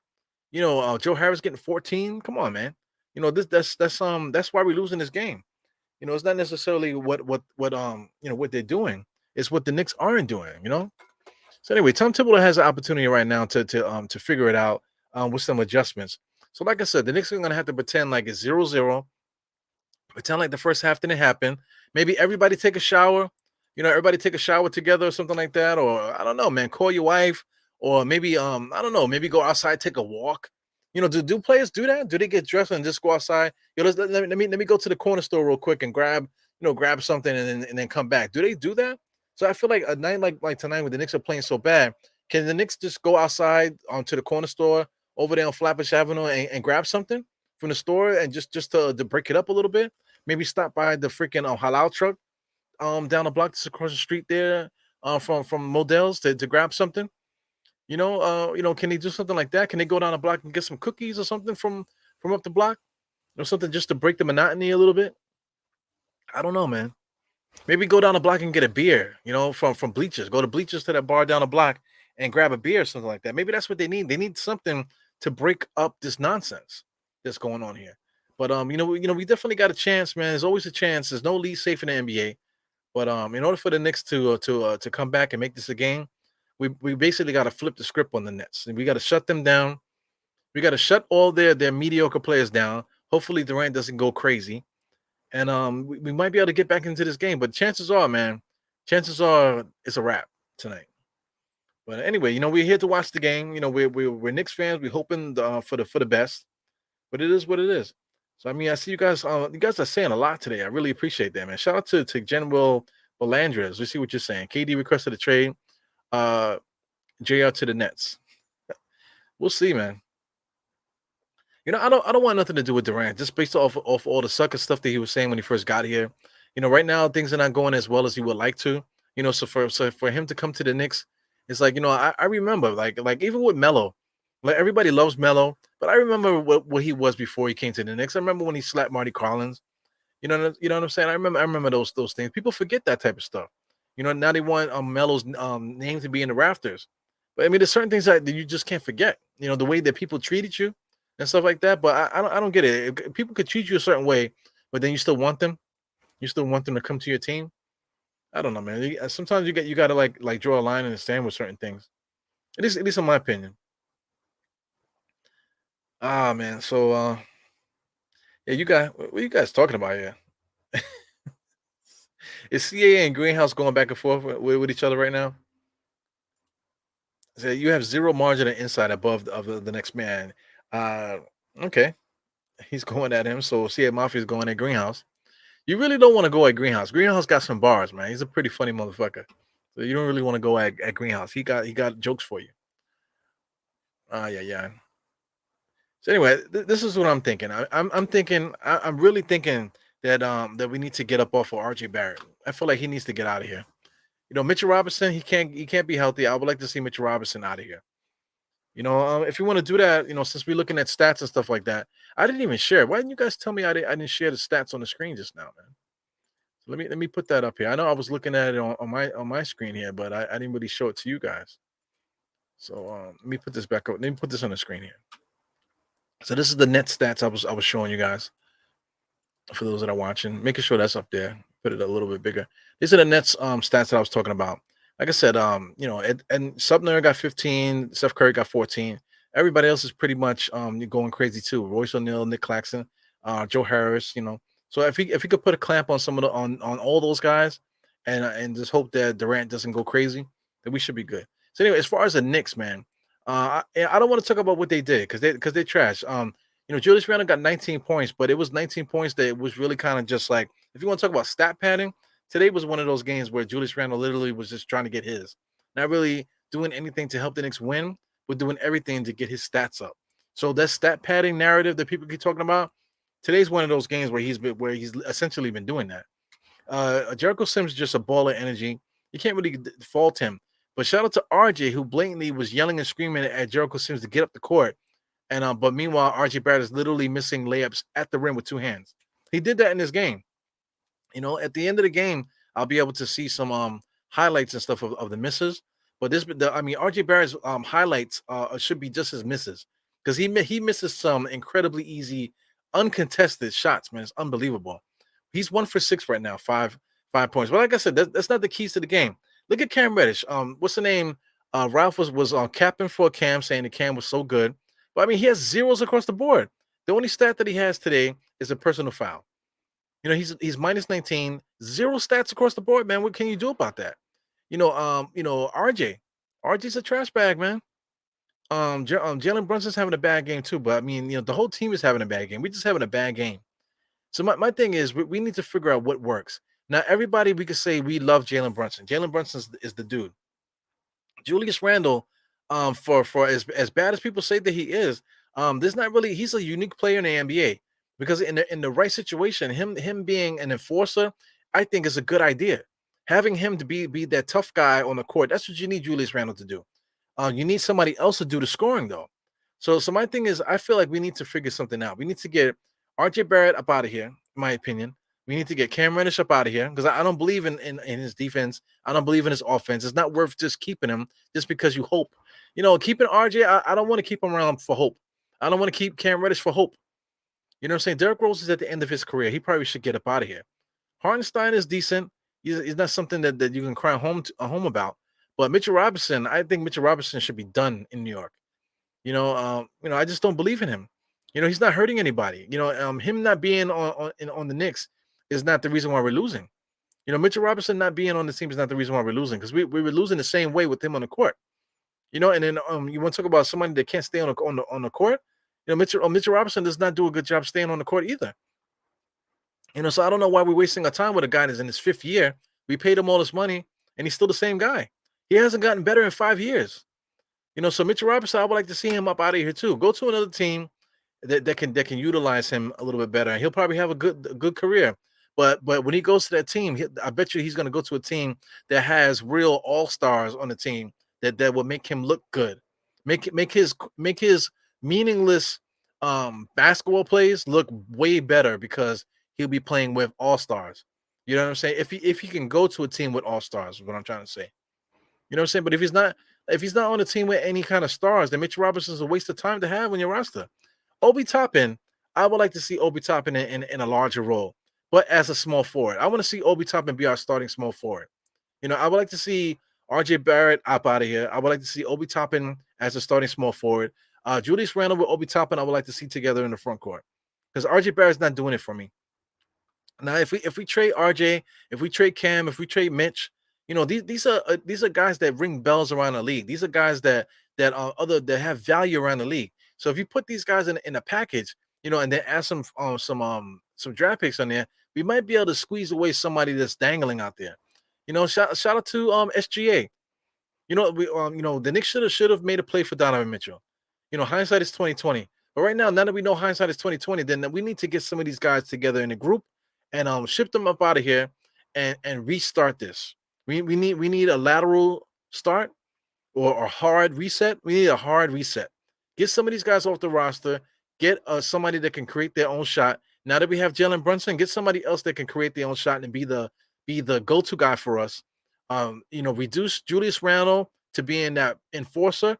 You know, Joe Harris getting 14. Come on, man. You know, that's why we're losing this game. You know, it's not necessarily what they're doing. It's what the Knicks aren't doing, you know? So anyway, Tom Thibodeau has an opportunity right now to figure it out with some adjustments. So like I said, the Knicks are gonna have to pretend like it's 0-0, pretend like the first half didn't happen. Maybe everybody take a shower. You know, everybody take a shower together or something like that. Or I don't know, man, call your wife, or maybe I don't know, maybe go outside, take a walk. You know, do players do that? Do they get dressed and just go outside? You know, let me go to the corner store real quick and grab something and then come back. Do they do that? So I feel like a night like tonight when the Knicks are playing so bad, can the Knicks just go outside to the corner store over there on Flatbush Avenue and grab something from the store and just to break it up a little bit? Maybe stop by the freaking halal truck down the block just across the street there from Modell's to grab something. Can they do something like that? Can they go down the block and get some cookies or something from up the block? Or something just to break the monotony a little bit? I don't know, man. Maybe go down the block and get a beer, you know, from Bleachers. Go to Bleachers to that bar down the block and grab a beer or something like that. Maybe that's what they need. They need something to break up this nonsense that's going on here. But we definitely got a chance, man. There's always a chance. There's no lead safe in the NBA. But in order for the Knicks to come back and make this a game, we basically got to flip the script on the Nets. And we got to shut them down. We got to shut all their mediocre players down. Hopefully Durant doesn't go crazy, and we might be able to get back into this game. But chances are, man, it's a wrap tonight. But anyway, you know, we're here to watch the game. You know, we're Knicks fans. We're hoping for the best. But it is what it is. So I mean, I see you guys. You guys are saying a lot today. I really appreciate that, man. Shout out to General Belandres. We see what you're saying. KD requested a trade. JR to the Nets. We'll see, man. You know, I don't want nothing to do with Durant, just based off all the sucker stuff that he was saying when he first got here. You know, right now things are not going as well as he would like to. You know, so for him to come to the Knicks, it's like, you know, I remember like even with Melo, like everybody loves Melo, but I remember what he was before he came to the Knicks. I remember when he slapped Marty Collins. You know what I'm saying? I remember those things. People forget that type of stuff. You know, now they want Melo's name to be in the rafters. But I mean, there's certain things that you just can't forget. You know, the way that people treated you and stuff like that. But I don't get it. If people could treat you a certain way, but then you still want them. You still want them to come to your team. I don't know, man. Sometimes you gotta like draw a line in the sand with certain things. At least in my opinion. Ah, man. So yeah, what are you guys talking about here? Is CAA and Greenhouse going back and forth with each other right now? So you have zero margin of insight above the next man. Uh, okay, he's going at him. So CA Mafia's going at Greenhouse. You really don't want to go at Greenhouse. Greenhouse got some bars, man. He's a pretty funny motherfucker. So you don't really want to go at Greenhouse. He got jokes for you. Yeah. So anyway, this is what I'm thinking. I'm thinking. I'm really thinking that we need to get up off of RJ Barrett. I feel like he needs to get out of here. Mitchell Robinson, he can't be healthy. I would like to see Mitchell Robinson out of here. If you want to do that, since we're looking at stats and stuff like that, I didn't even share. Why didn't you guys tell me I didn't share the stats on the screen just now, man? So let me put that up here. I know I was looking at it on my screen here, but I didn't really show it to you guys. So let me put this back up. Let me put this on the screen here. So this is the net stats I was showing you guys for those that are watching, making sure that's up there. Put it a little bit bigger. These are the Nets stats that I was talking about. Like I said, and Subner got 15, Steph Curry got 14. Everybody else is pretty much going crazy too. Royce O'Neal, Nick Claxton, Joe Harris. So if he could put a clamp on some of the on all those guys, and just hope that Durant doesn't go crazy, then we should be good. So anyway, as far as the Knicks, man, I don't want to talk about what they did because they trash. Julius Randle got 19 points, but it was 19 points that was really kind of just like, if you want to talk about stat padding, today was one of those games where Julius Randle literally was just trying to get his, not really doing anything to help the Knicks win, but doing everything to get his stats up. So that stat padding narrative that people keep talking about, today's one of those games where he's essentially been doing that. Jericho Sims is just a ball of energy. You can't really fault him. But shout out to RJ, who blatantly was yelling and screaming at Jericho Sims to get up the court. But meanwhile, RJ Barrett is literally missing layups at the rim with two hands. He did that in this game. At the end of the game, I'll be able to see some highlights and stuff of the misses. But RJ Barrett's highlights should be just as misses, because he misses some incredibly easy, uncontested shots. Man, it's unbelievable. He's 1 for 6 right now, five points. But like I said, that's not the keys to the game. Look at Cam Reddish. What's the name? Ralph was capping for Cam, saying that Cam was so good. But I mean, he has zeros across the board. The only stat that he has today is a personal foul. He's minus 19, zero stats across the board, man. What can you do about that? RJ's a trash bag, man. Jalen Brunson's having a bad game too, but I mean, the whole team is having a bad game. We're just having a bad game. So my thing is, we need to figure out what works. Now, everybody, we could say we love Jalen Brunson. Jalen Brunson is the dude. Julius Randle, for as bad as people say that he is, there's not really. He's a unique player in the NBA, because in the right situation, him being an enforcer, I think is a good idea. Having him to be that tough guy on the court, that's what you need Julius Randle to do. You need somebody else to do the scoring though. So my thing is, I feel like we need to figure something out. We need to get RJ Barrett up out of here, in my opinion. We need to get Cam Reddish up out of here, because I don't believe in his defense. I don't believe in his offense. It's not worth just keeping him just because you hope. Keeping RJ, I don't want to keep him around for hope. I don't want to keep Cam Reddish for hope. You know what I'm saying? Derrick Rose is at the end of his career. He probably should get up out of here. Hartenstein is decent. He's not something that you can cry home about. But Mitchell Robinson, I think Mitchell Robinson should be done in New York. I just don't believe in him. He's not hurting anybody. Him not being on the Knicks is not the reason why we're losing. Mitchell Robinson not being on the team is not the reason why we're losing, because we were losing the same way with him on the court. And then you want to talk about somebody that can't stay on the court. Mitchell Robinson does not do a good job staying on the court either. So I don't know why we're wasting our time with a guy that's in his 5th year. We paid him all this money, and he's still the same guy. He hasn't gotten better in 5 years. So Mitchell Robinson, I would like to see him up out of here too. Go to another team that can utilize him a little bit better, and he'll probably have a good career. But when he goes to that team, I bet you he's going to go to a team that has real all-stars on the team that will make him look good, make his meaningless basketball plays look way better, because he'll be playing with all-stars. You know what I'm saying? If he can go to a team with all-stars, is what I'm trying to say. You know what I'm saying? But if he's not on a team with any kind of stars, then Mitch Robinson is a waste of time to have on your roster. Obi Toppin, I would like to see Obi Toppin in a larger role, but as a small forward. I want to see Obi Toppin be our starting small forward. I would like to see RJ Barrett up out of here. I would like to see Obi Toppin as a starting small forward. Julius Randle with Obi Toppin, I would like to see together in the front court, because RJ Barrett's not doing it for me. Now, if we trade RJ, if we trade Cam, if we trade Mitch, these are guys that ring bells around the league. These are guys that have value around the league. So if you put these guys in a package, and then add some draft picks on there, we might be able to squeeze away somebody that's dangling out there. Shout out to SGA. The Knicks should have made a play for Donovan Mitchell. Hindsight is 2020. But right now that we know hindsight is 2020, then we need to get some of these guys together in a group and ship them up out of here and restart this. We need a lateral start or a hard reset. We need a hard reset. Get some of these guys off the roster. Get somebody that can create their own shot. Now that we have Jalen Brunson, get somebody else that can create their own shot and be the go-to guy for us. Reduce Julius Randle to being that enforcer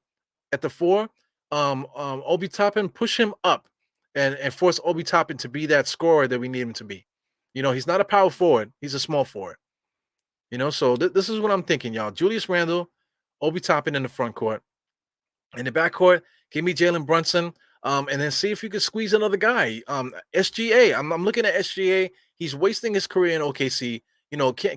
at the four. Obi Toppin, push him up and force Obi Toppin to be that scorer that we need him to be. He's not a power forward; he's a small forward. So this is what I'm thinking, y'all. Julius Randle, Obi Toppin in the front court. In the backcourt, give me Jalen Brunson, and then see if you can squeeze another guy. SGA, I'm looking at SGA. He's wasting his career in OKC.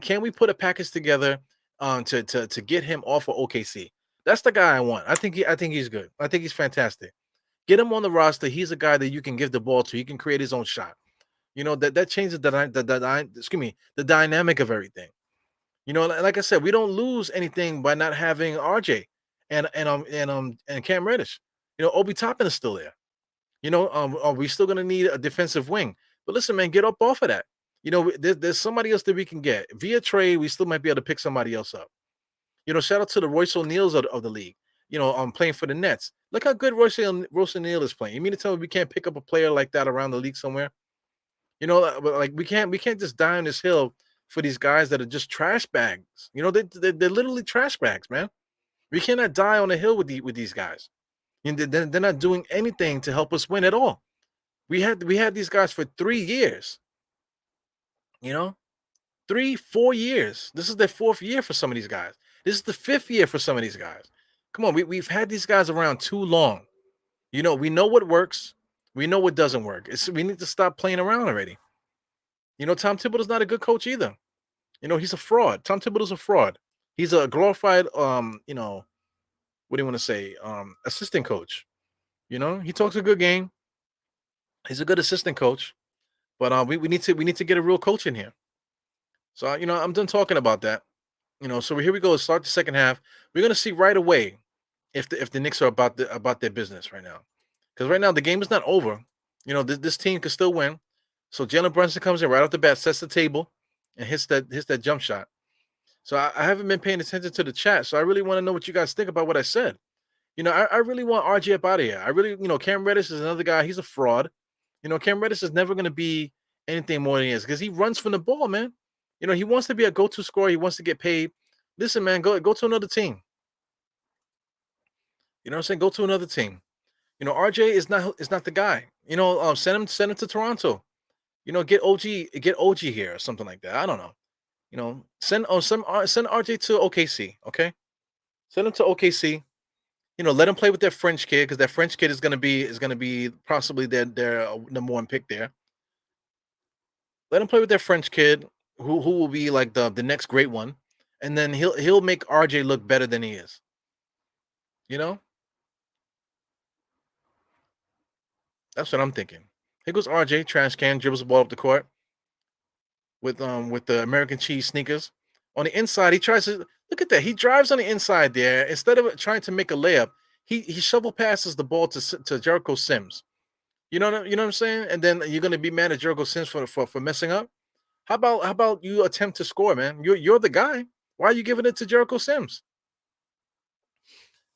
Can we put a package together to get him off of OKC? That's the guy I want. I think he's good. I think he's fantastic. Get him on the roster. He's a guy that you can give the ball to. He can create his own shot. That changes the dynamic of everything. Like I said, we don't lose anything by not having RJ and Cam Reddish. Obi Toppin is still there. Are we still gonna need a defensive wing? But listen, man, get up off of that. There's somebody else that we can get via trade. We still might be able to pick somebody else up. Shout out to the Royce O'Neals of the league. Playing for the Nets. Look how good Royce O'Neal is playing. You mean to tell me we can't pick up a player like that around the league somewhere? Like we can't just die on this hill for these guys that are just trash bags. They're literally trash bags, man. We cannot die on the hill with these guys. And they're not doing anything to help us win at all. We had these guys for 3 years. 3-4 years. This is their 4th year for some of these guys. This is the 5th year for some of these guys. Come on, we've had these guys around too long. We know what works. We know what doesn't work. We need to stop playing around already. Tom Thibodeau's not a good coach either. He's a fraud. Tom Thibodeau's a fraud. He's a glorified, what do you want to say? Assistant coach. He talks a good game. He's a good assistant coach, but we need to get a real coach in here. So I'm done talking about that. So here we go. Start the second half. We're gonna see right away if the Knicks are about their business right now, because right now the game is not over. This team can still win. So Jalen Brunson comes in right off the bat, sets the table, and hits that jump shot. So I haven't been paying attention to the chat, so I really want to know what you guys think about what I said. I really want RJ up out of here. I really, Cam Reddish is another guy. He's a fraud. Cam Reddish is never going to be anything more than he is because he runs from the ball, man. He wants to be a go-to scorer. He wants to get paid. Listen, man, go to another team. What I'm saying? Go to another team. RJ is not the guy. Send him to Toronto. Get OG here or something like that. I don't know. Send RJ to OKC. Okay, send him to OKC. Let him play with that French kid because that French kid is gonna be possibly their number 1 pick there. Let him play with that French kid who will be like the next great one, and then he'll make RJ look better than he is. That's what I'm thinking. Here goes RJ, trash can, dribbles the ball up the court with the American cheese sneakers. On the inside, he tries to look at that. He drives on the inside there. Instead of trying to make a layup, he shovel passes the ball to Jericho Sims. You know what I'm saying? And then you're gonna be mad at Jericho Sims for messing up. How about you attempt to score, man? You're the guy. Why are you giving it to Jericho Sims?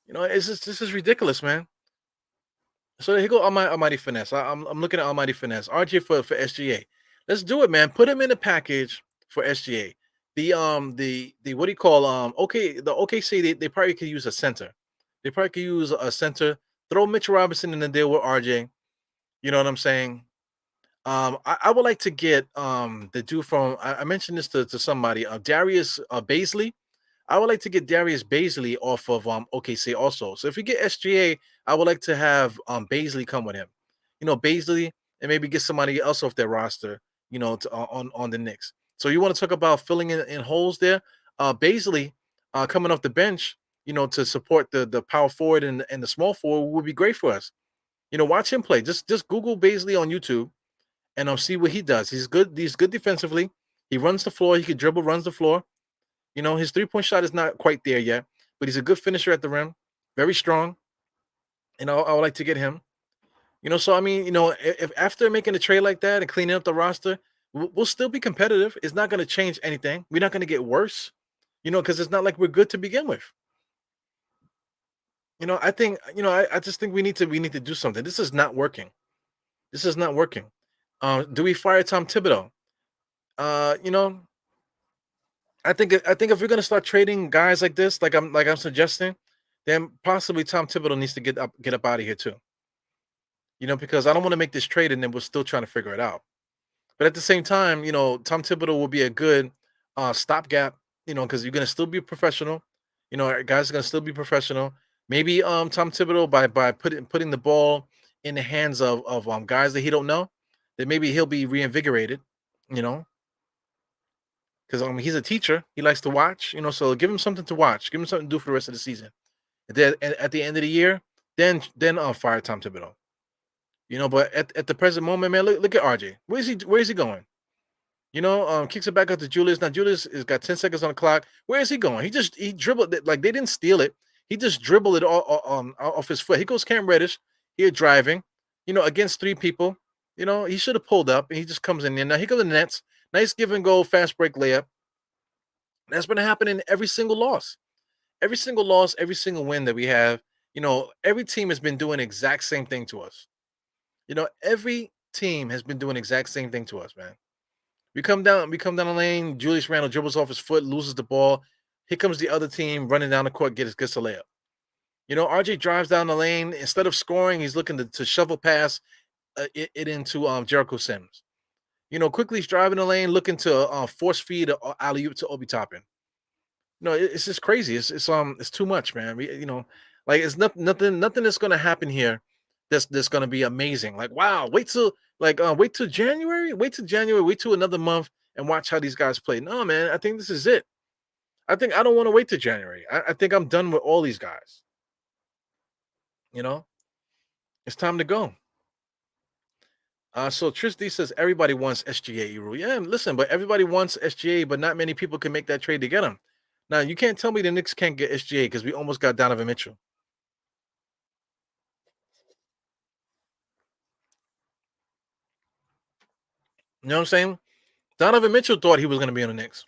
This is ridiculous, man. So here go Almighty Finesse. I'm looking at Almighty Finesse. RJ for SGA. Let's do it, man. Put him in the package for SGA. The what do you call the OKC they probably could use a center. They probably could use a center. Throw Mitchell Robinson in the deal with RJ. You know what I'm saying? I would like to get the dude from I mentioned this to somebody, Darius Baisley. I would like to get Darius Baisley off of OKC also. So if you get SGA, I would like to have Baisley come with him. Baisley, and maybe get somebody else off their roster, on the Knicks. So you want to talk about filling in holes there? Baisley coming off the bench, to support the power forward and the small forward would be great for us. Watch him play. Just Google Baisley on YouTube and see what he does. He's good defensively. He runs the floor. He can dribble, runs the floor. His 3-point shot is not quite there yet, but he's a good finisher at the rim. Very strong. I would like to get him. So I mean, if after making a trade like that and cleaning up the roster, we'll still be competitive. It's not going to change anything. We're not going to get worse. Because it's not like we're good to begin with. I think, I just think we need to do something. This is not working. This is not working. Do we fire Tom Thibodeau? Uh, you know, I think if we're gonna start trading guys like this, like I'm suggesting, then possibly Tom Thibodeau needs to get up out of here too. Because I don't want to make this trade and then we're still trying to figure it out. But at the same time, Tom Thibodeau will be a good stopgap. Because you're gonna still be professional. Guys are gonna still be professional. Maybe Tom Thibodeau by putting the ball in the hands of guys that he don't know, then maybe he'll be reinvigorated. You know, because he's a teacher. He likes to watch. So give him something to watch. Give him something to do for the rest of the season. And then at the end of the year, then fire Tom Thibodeau. But at the present moment, man, look at RJ. Where is he going? Kicks it back up to Julius. Now Julius has got 10 seconds on the clock. Where is he going? He dribbled it, like they didn't steal it. He just dribbled it all off his foot. He goes Cam Reddish here driving, against three people. He should have pulled up and he just comes in there. Now here go the Nets. Nice give and go, fast break layup. That's been happening every single loss. Every single loss, every single win that we have, every team has been doing the exact same thing to us. Every team has been doing the exact same thing to us, man. We come down the lane. Julius Randle dribbles off his foot, loses the ball. Here comes the other team running down the court, gets a layup. RJ drives down the lane. Instead of scoring, he's looking to shovel pass it into Jericho Sims. Quickly he's driving the lane, looking to force feed alley oop to Obi Toppin. It's just crazy. It's too much, man. Like it's nothing that's gonna happen here. That's gonna be amazing. Like wow, wait till January. Wait till January. Wait till another month and watch how these guys play. No, man. I think this is it. I don't want to wait till January. I think I'm done with all these guys. You know, it's time to go. So Trish D says everybody wants SGA rule. Yeah, listen, but everybody wants SGA, but not many people can make that trade to get him. Now you can't tell me the Knicks can't get SGA because we almost got Donovan Mitchell. You know what I'm saying? Donovan Mitchell thought he was going to be on the Knicks.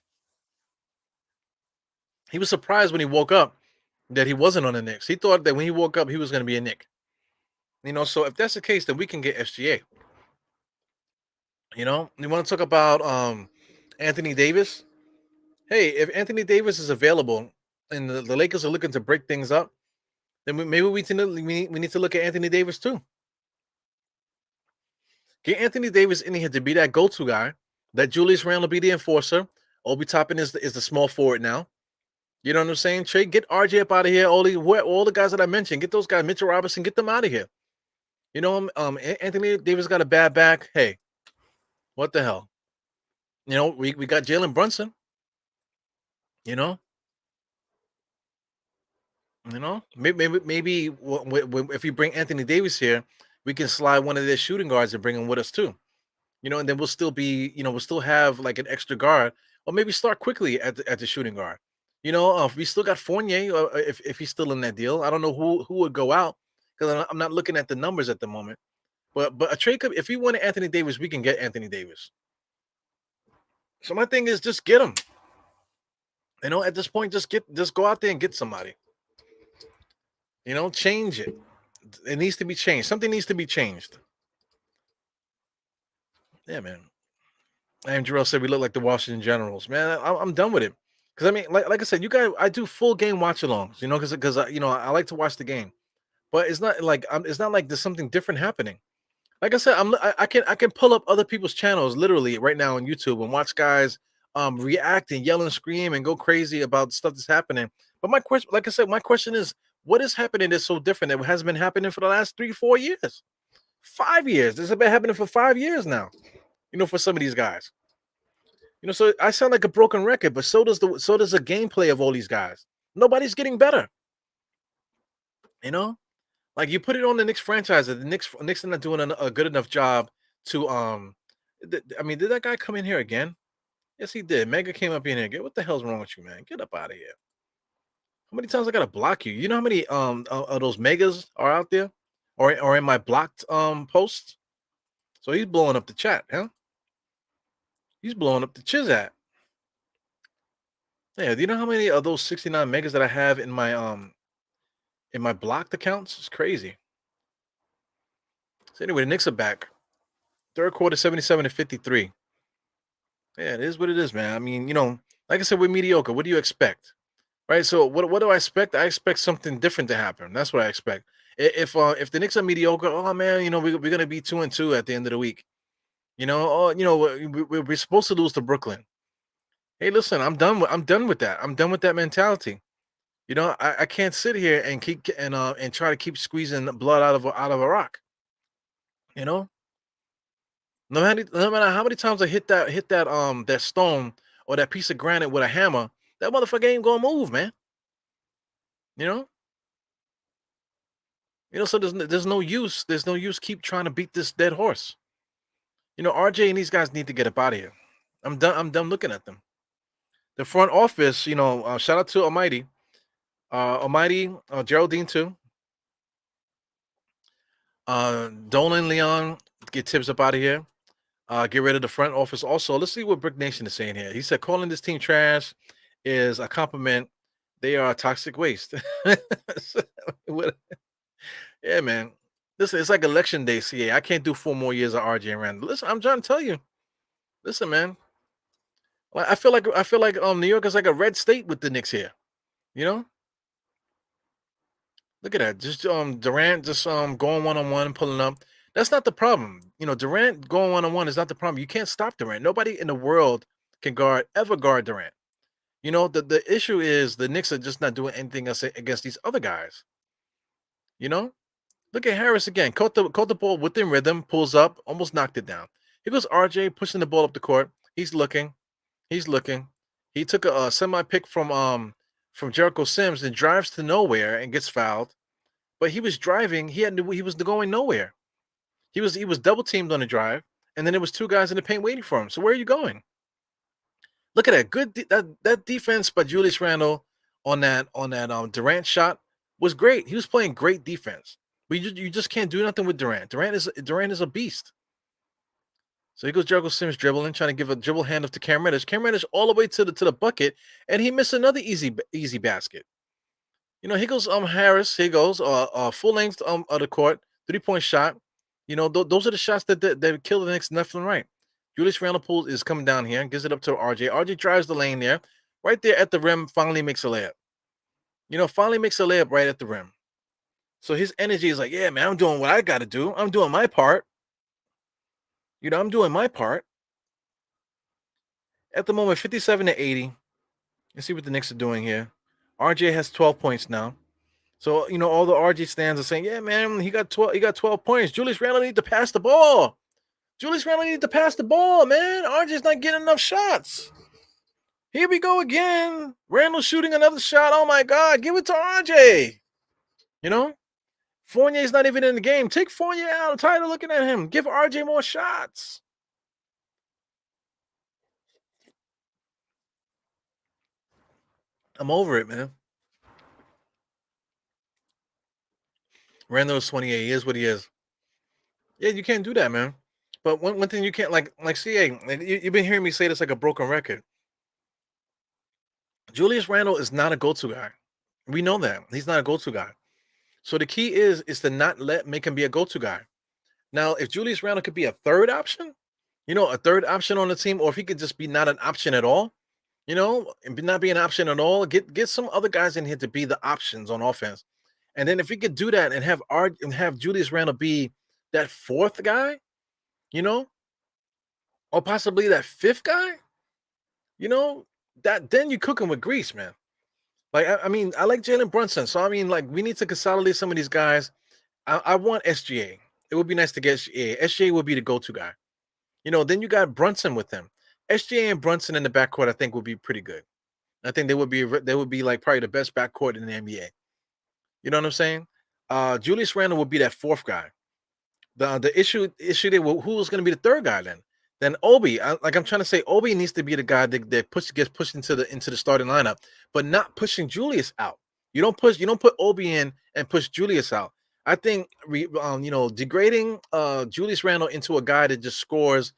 He was surprised when he woke up that he wasn't on the Knicks. He thought that when he woke up, he was going to be a Knick. So if that's the case, then we can get SGA. You want to talk about Anthony Davis? Hey, if Anthony Davis is available and the Lakers are looking to break things up, then maybe we need to look at Anthony Davis too. Get Anthony Davis in here to be that go-to guy. Let Julius Randle be the enforcer. Obi Toppin is the small forward now. You know what I'm saying? Trade, get RJ up out of here. All the guys that I mentioned, get those guys, Mitchell Robinson, get them out of here. Anthony Davis got a bad back. Hey, what the hell? We got Jalen Brunson. You know, maybe if you bring Anthony Davis here, we can slide one of their shooting guards and bring him with us too. And then we'll still be, we'll still have like an extra guard, or maybe start quickly at the shooting guard. We still got Fournier, if he's still in that deal. I don't know who would go out because I'm not looking at the numbers at the moment. But a trade if we want Anthony Davis, we can get Anthony Davis. So my thing is just get him. At this point, just go out there and get somebody. Change it. It needs to be changed. Something needs to be changed. Yeah, man. And Jarrell said we look like the Washington Generals. Man, I'm done with it. Because I mean, like I said, you guys, I do full game watch-alongs. Because I like to watch the game, but it's not like there's something different happening. Like I said, I can pull up other people's channels literally right now on YouTube and watch guys react and yell and scream and go crazy about stuff that's happening. But my question, like I said, my question is, what is happening that's so different that hasn't been happening for the last 3-4 years, 5 years? This has been happening for 5 years now. For some of these guys. So I sound like a broken record, but so does the gameplay of all these guys. Nobody's getting better. Like you put it on the Knicks franchise, the Knicks are not doing a good enough job to I mean, did that guy come in here again? Yes, he did. Mega came up in here again. What the hell's wrong with you, man? Get up out of here. How many times I gotta block you? You know how many of those megas are out there? or in my blocked post. So he's blowing up the chat, huh? He's blowing up the Chizat. Yeah, do you know how many of those 69 megas that I have in my blocked accounts? It's crazy. So anyway, the Knicks are back. Third quarter, 77-53. Yeah, it is what it is, man. I mean, like I said, we're mediocre. What do you expect? Right? So what do I expect? I expect something different to happen. That's what I expect. If the Knicks are mediocre, oh man, we're gonna be 2-2 at the end of the week. We're supposed to lose to Brooklyn. Hey, listen, I'm done with that. I'm done with that mentality. I can't sit here and and try to keep squeezing blood out of a rock. You know, no matter how many times I hit that stone or that piece of granite with a hammer, that motherfucker ain't gonna move, man. You know, So there's no use. There's no use keep trying to beat this dead horse. RJ and these guys need to get up out of here. I'm done. I'm done looking at them. The front office, shout out to Almighty, Geraldine too. Dolan Leon, get tips up out of here. Get rid of the front office. Also, let's see what Brick Nation is saying here. He said calling this team trash is a compliment. They are a toxic waste. Yeah, man. Listen, it's like election day, CA. I can't do 4 more years of RJ and Randall. Listen, I'm trying to tell you. Listen, man. I feel like New York is like a red state with the Knicks here. Look at that. Just Durant just going one-on-one and pulling up. That's not the problem. Durant going one-on-one is not the problem. You can't stop Durant. Nobody in the world can ever guard Durant. The issue is the Knicks are just not doing anything else against these other guys. Look at Harris again. Caught the ball within rhythm, pulls up, almost knocked it down. Here goes RJ pushing the ball up the court. He's looking. He took a semi pick from Jericho Sims and drives to nowhere and gets fouled. But he was driving. He was going nowhere. He was double teamed on the drive, and then there was 2 guys in the paint waiting for him. So where are you going? Look at that good that defense by Julius Randle on that Durant shot was great. He was playing great defense. But you just can't do nothing with Durant. Durant is a beast. So he goes Jericho Sims dribbling, trying to give a dribble handoff to Cam Reddish. Cam Reddish all the way to the bucket, and he missed another easy basket. Here goes Harris. Here goes full length of the court, 3-point shot. Those are the shots that kill the Knicks left and right. Julius Randle is coming down here and gives it up to RJ. RJ drives the lane there, right there at the rim. Finally makes a layup. Finally makes a layup right at the rim. So his energy is like, yeah, man, I'm doing what I got to do. I'm doing my part. I'm doing my part. At the moment, 57-80. Let's see what the Knicks are doing here. RJ has 12 points now. So, all the RJ stands are saying, yeah, man, he got 12 points. Julius Randle need to pass the ball. Man. RJ's not getting enough shots. Here we go again. Randle shooting another shot. Oh, my God. Give it to RJ. Fournier's not even in the game. Take Fournier out. I'm tired of looking at him. Give RJ more shots. I'm over it, man. Randall is 28. He is what he is. Yeah, you can't do that, man. But one thing you can't like CA. You've been hearing me say this like a broken record. Julius Randle is not a go-to guy. We know that he's not a go-to guy. So the key is to not make him be a go-to guy. Now, if Julius Randle could be a third option, a third option on the team, or if he could just be not an option at all, and not be an option at all, get some other guys in here to be the options on offense. And then if we could do that and have Julius Randle be that fourth guy, or possibly that fifth guy, that then you're cooking with grease, man. Like, I mean, I like Jalen Brunson. So, I mean, like, we need to consolidate some of these guys. I want SGA. It would be nice to get SGA. SGA would be the go-to guy. Then you got Brunson with him. SGA and Brunson in the backcourt, I think, would be pretty good. I think they would be like probably the best backcourt in the NBA. You know what I'm saying? Julius Randle would be that fourth guy. The issue there, who's going to be the third guy then? Then Obi, I'm trying to say, Obi needs to be the guy that gets pushed into the starting lineup, but not pushing Julius out. You don't put Obi in and push Julius out. I think degrading Julius Randle into a guy that just scores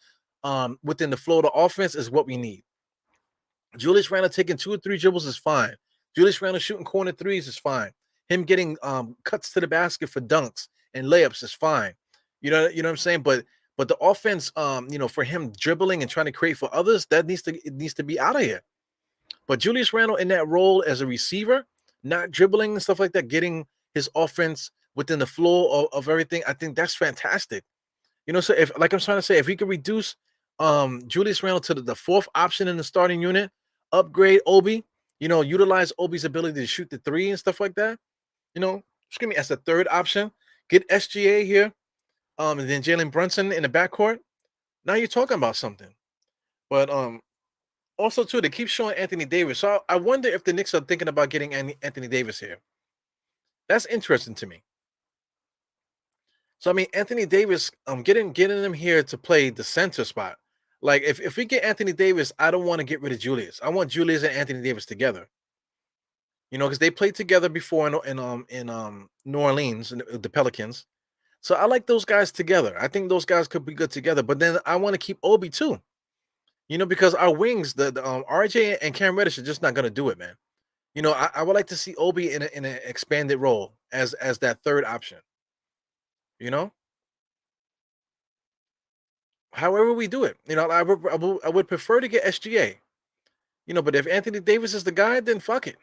within the flow of the offense is what we need. Julius Randle taking 2 or 3 dribbles is fine. Julius Randle shooting corner threes is fine. Him getting cuts to the basket for dunks and layups is fine. You know what I'm saying? But the offense, for him dribbling and trying to create for others, it needs to be out of here. But Julius Randle in that role as a receiver, not dribbling and stuff like that, getting his offense within the flow of everything, I think that's fantastic. So if, like I'm trying to say, if we could reduce Julius Randle to the fourth option in the starting unit, upgrade Obi, utilize Obi's ability to shoot the three and stuff like that, excuse me, as the third option, get SGA here, and then Jalen Brunson in the backcourt. Now you're talking about something. But also too, they keep showing Anthony Davis. So I wonder if the Knicks are thinking about getting Anthony Davis here. That's interesting to me. So I mean, Anthony Davis, getting him here to play the center spot. Like if we get Anthony Davis, I don't want to get rid of Julius. I want Julius and Anthony Davis together. Because they played together before in New Orleans and the Pelicans. So I like those guys together. I think those guys could be good together. But then I want to keep Obi too. Because our wings, the RJ and Cam Reddish are just not going to do it, man. I would like to see Obi in an expanded role as that third option. However we do it, I would prefer to get SGA. But if Anthony Davis is the guy, then fuck it.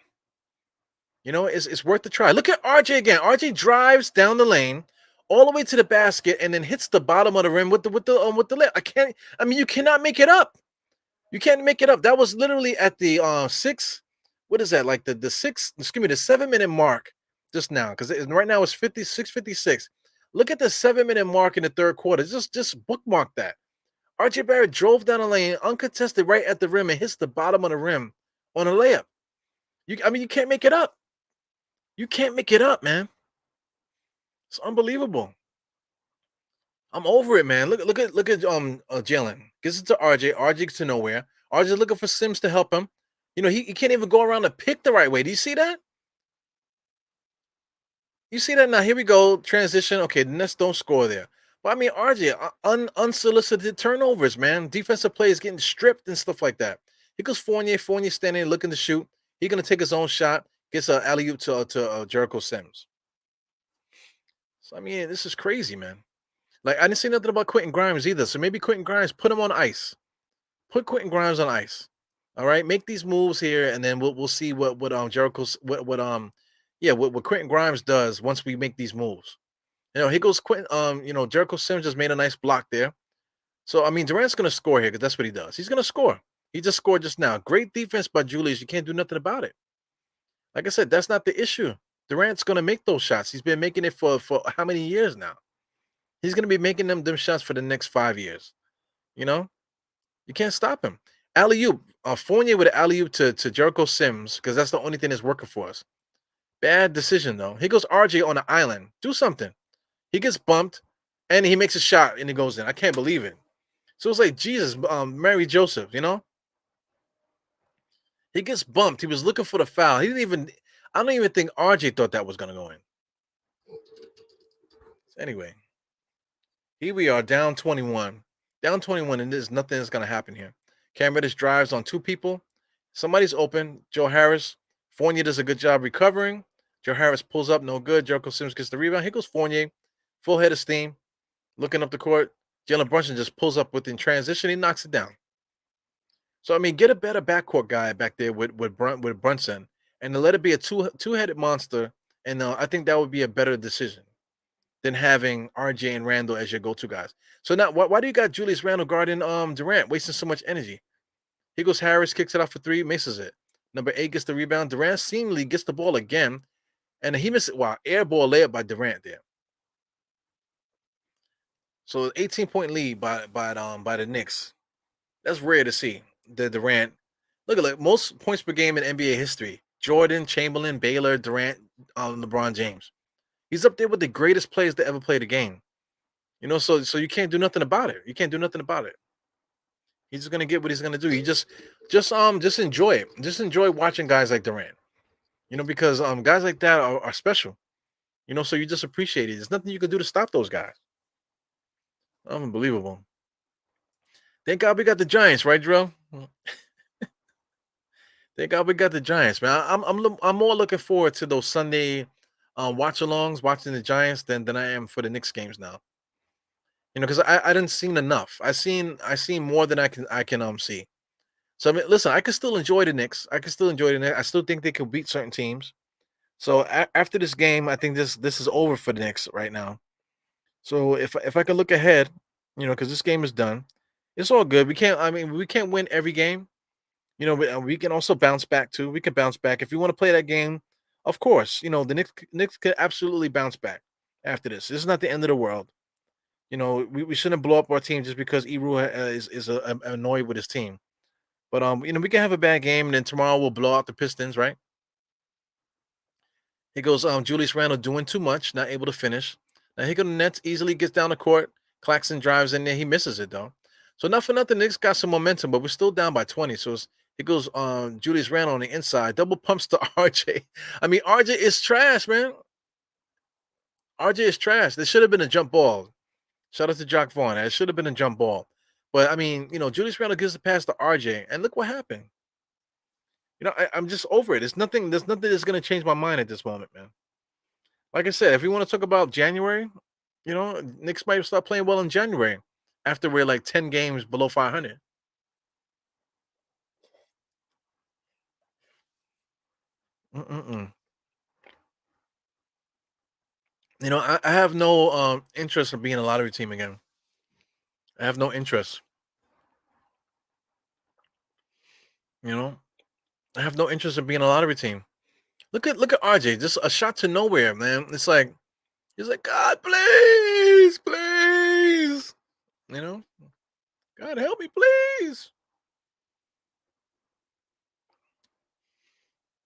It's worth the try. Look at RJ again. RJ drives down the lane all the way to the basket and then hits the bottom of the rim with the lip. You cannot make it up. You can't make it up. That was literally at the what is that? Like the 7-minute mark just now, because right now it's 56. Look at the 7-minute mark in the third quarter. Just bookmark that. RJ Barrett drove down the lane, uncontested, right at the rim, and hits the bottom of the rim on a layup. You can't make it up. You can't make it up, man. It's unbelievable. I'm over it, man. Look at Jalen. Gets it to RJ. RJ gets to nowhere. RJ's looking for Sims to help him. He can't even go around the pick the right way. Do you see that? You see that now? Here we go. Transition. Okay, the Nets don't score there. But RJ, unsolicited turnovers, man. Defensive plays getting stripped and stuff like that. Here goes Fournier. Fournier standing there looking to shoot. He's gonna take his own shot. Gets an alley-oop to Jericho Sims. So this is crazy, man. Like I didn't say nothing about Quentin Grimes either. So maybe Quentin Grimes, put him on ice. Put Quentin Grimes on ice. All right, make these moves here, and then we'll see what Jericho's what Quentin Grimes does once we make these moves. Here goes Quentin. Jericho Sims just made a nice block there. So Durant's gonna score here because that's what he does. He's gonna score. He just scored just now. Great defense by Julius. You can't do nothing about it. Like I said, that's not the issue. Durant's gonna make those shots. He's been making it for how many years now? He's gonna be making them shots for the next 5 years. You can't stop him. Alley-oop. Fournier with an alley-oop to Jericho Sims because that's the only thing that's working for us. Bad decision though. Here goes RJ on the island. Do something. He gets bumped and he makes a shot and it goes in. I can't believe it. So it's like Jesus, Mary Joseph. He gets bumped. He was looking for the foul. I don't even think RJ thought that was gonna go in. Anyway, here we are down 21. Down 21, and there's nothing that's going to happen here. Cam Reddish drives on 2 people. Somebody's open. Joe Harris. Fournier does a good job recovering. Joe Harris pulls up. No good. Jericho Sims gets the rebound. Here goes Fournier. Full head of steam. Looking up the court. Jalen Brunson just pulls up within transition. He knocks it down. So, get a better backcourt guy back there with Brunson and to let it be a two-headed monster. And I think that would be a better decision than having RJ and Randle as your go-to guys. So now, why do you got Julius Randle guarding Durant, wasting so much energy? Here goes Harris, kicks it out for 3, misses it. Number 8 gets the rebound. Durant seemingly gets the ball again, and he misses it. Wow, air ball layup by Durant there. So 18-point lead by the Knicks. That's rare to see. The Durant. Look at most points per game in NBA history. Jordan, Chamberlain, Baylor, Durant, LeBron James. He's up there with the greatest players to ever play the game. So you can't do nothing about it. You can't do nothing about it. He's just gonna get what he's gonna do. You just enjoy it. Just enjoy watching guys like Durant. Because guys like that are special. So you just appreciate it. There's nothing you can do to stop those guys. Unbelievable. Thank God we got the Giants, right, Drill? Thank God we got the Giants, man. I'm more looking forward to those Sunday watch-alongs, watching the Giants than I am for the Knicks games now. Because I didn't seen enough. I seen more than I can see. So I mean, listen, I can still enjoy the Knicks. I can still enjoy the Knicks. I still think they can beat certain teams. So after this game, I think this is over for the Knicks right now. So if I can look ahead, because this game is done, it's all good. We can't win every game. We can also bounce back too. We can bounce back if you want to play that game. Of course, the Knicks could absolutely bounce back after this. This is not the end of the world. We shouldn't blow up our team just because Eru is annoyed with his team. But we can have a bad game, and then tomorrow we'll blow out the Pistons, right? He goes, Julius Randle doing too much, not able to finish. Now here go the Nets, easily gets down the court. Claxton drives in there, he misses it though. So not for nothing, Knicks got some momentum, but we're still down by 20. So it goes Julius Randle on the inside, double pumps to RJ. I mean, RJ is trash, man. RJ is trash. There should have been a jump ball. Shout out to Jock Vaughn. It should have been a jump ball. But I mean, Julius Randle gives the pass to RJ, and look what happened. I'm just over it. There's nothing that's gonna change my mind at this moment, man. Like I said, if we want to talk about January, Knicks might start playing well in January after we're like 10 games below 500. Mm-mm-mm. I have no interest in being a lottery team again. I have no interest. You know, I have no interest in being a lottery team. Look at RJ, just a shot to nowhere, man. It's like he's like, God, please, please, you know, God help me, please.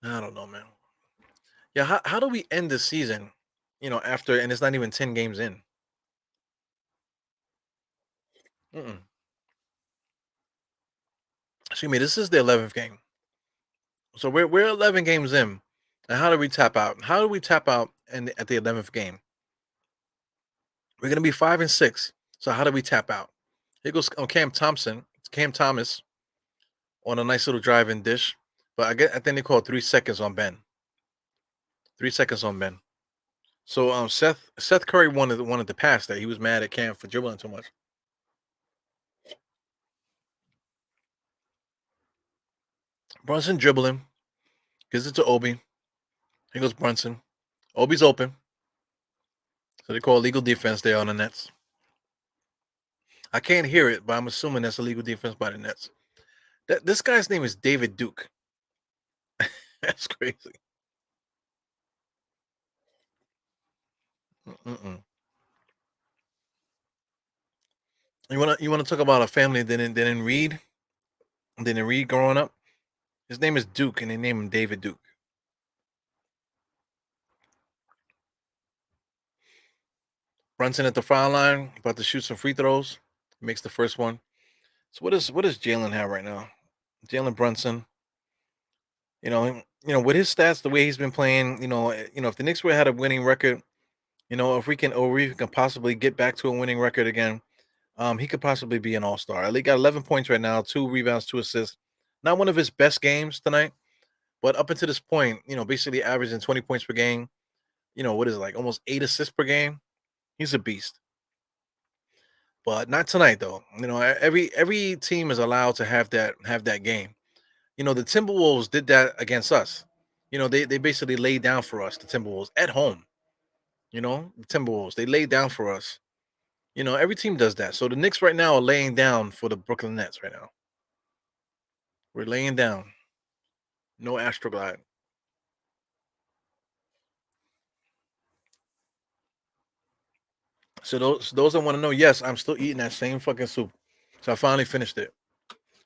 I don't know, man. Yeah, how do we end the season? After and it's not even 10 games in. Mm-mm. Excuse me, this is the 11th game. So we're 11 games in. And how do we tap out? How do we tap out at the 11th game? We're gonna be 5-6. So how do we tap out? Here goes Cam Thomas on a nice little drive-in dish. But I think they call it 3 seconds on Ben. 3 seconds on Ben. So Seth Curry wanted to pass that. He was mad at Cam for dribbling too much. Brunson dribbling, gives it to Obi. Here goes Brunson. Obi's open. So they call legal defense there on the Nets. I can't hear it, but I'm assuming that's a legal defense by the Nets. This guy's name is David Duke. That's crazy. Mm-mm. You wanna talk about a family that didn't read growing up? His name is Duke, and they name him David Duke. Brunson at the foul line, about to shoot some free throws. Makes the first one. So what does Jalen have right now? Jalen Brunson. With his stats, the way he's been playing, if the Knicks were had a winning record, if we can possibly get back to a winning record again, he could possibly be an all-star. He got 11 points right now, 2 rebounds, 2 assists. Not one of his best games tonight, but up until this point, basically averaging 20 points per game. What is it, like almost 8 assists per game? He's a beast. But not tonight though. Every team is allowed to have that game. The Timberwolves did that against us. They basically laid down for us, the Timberwolves, at home. The Timberwolves, they laid down for us. Every team does that. So the Knicks right now are laying down for the Brooklyn Nets right now. We're laying down. No Astroglide. So those that want to know, yes, I'm still eating that same fucking soup. So I finally finished it.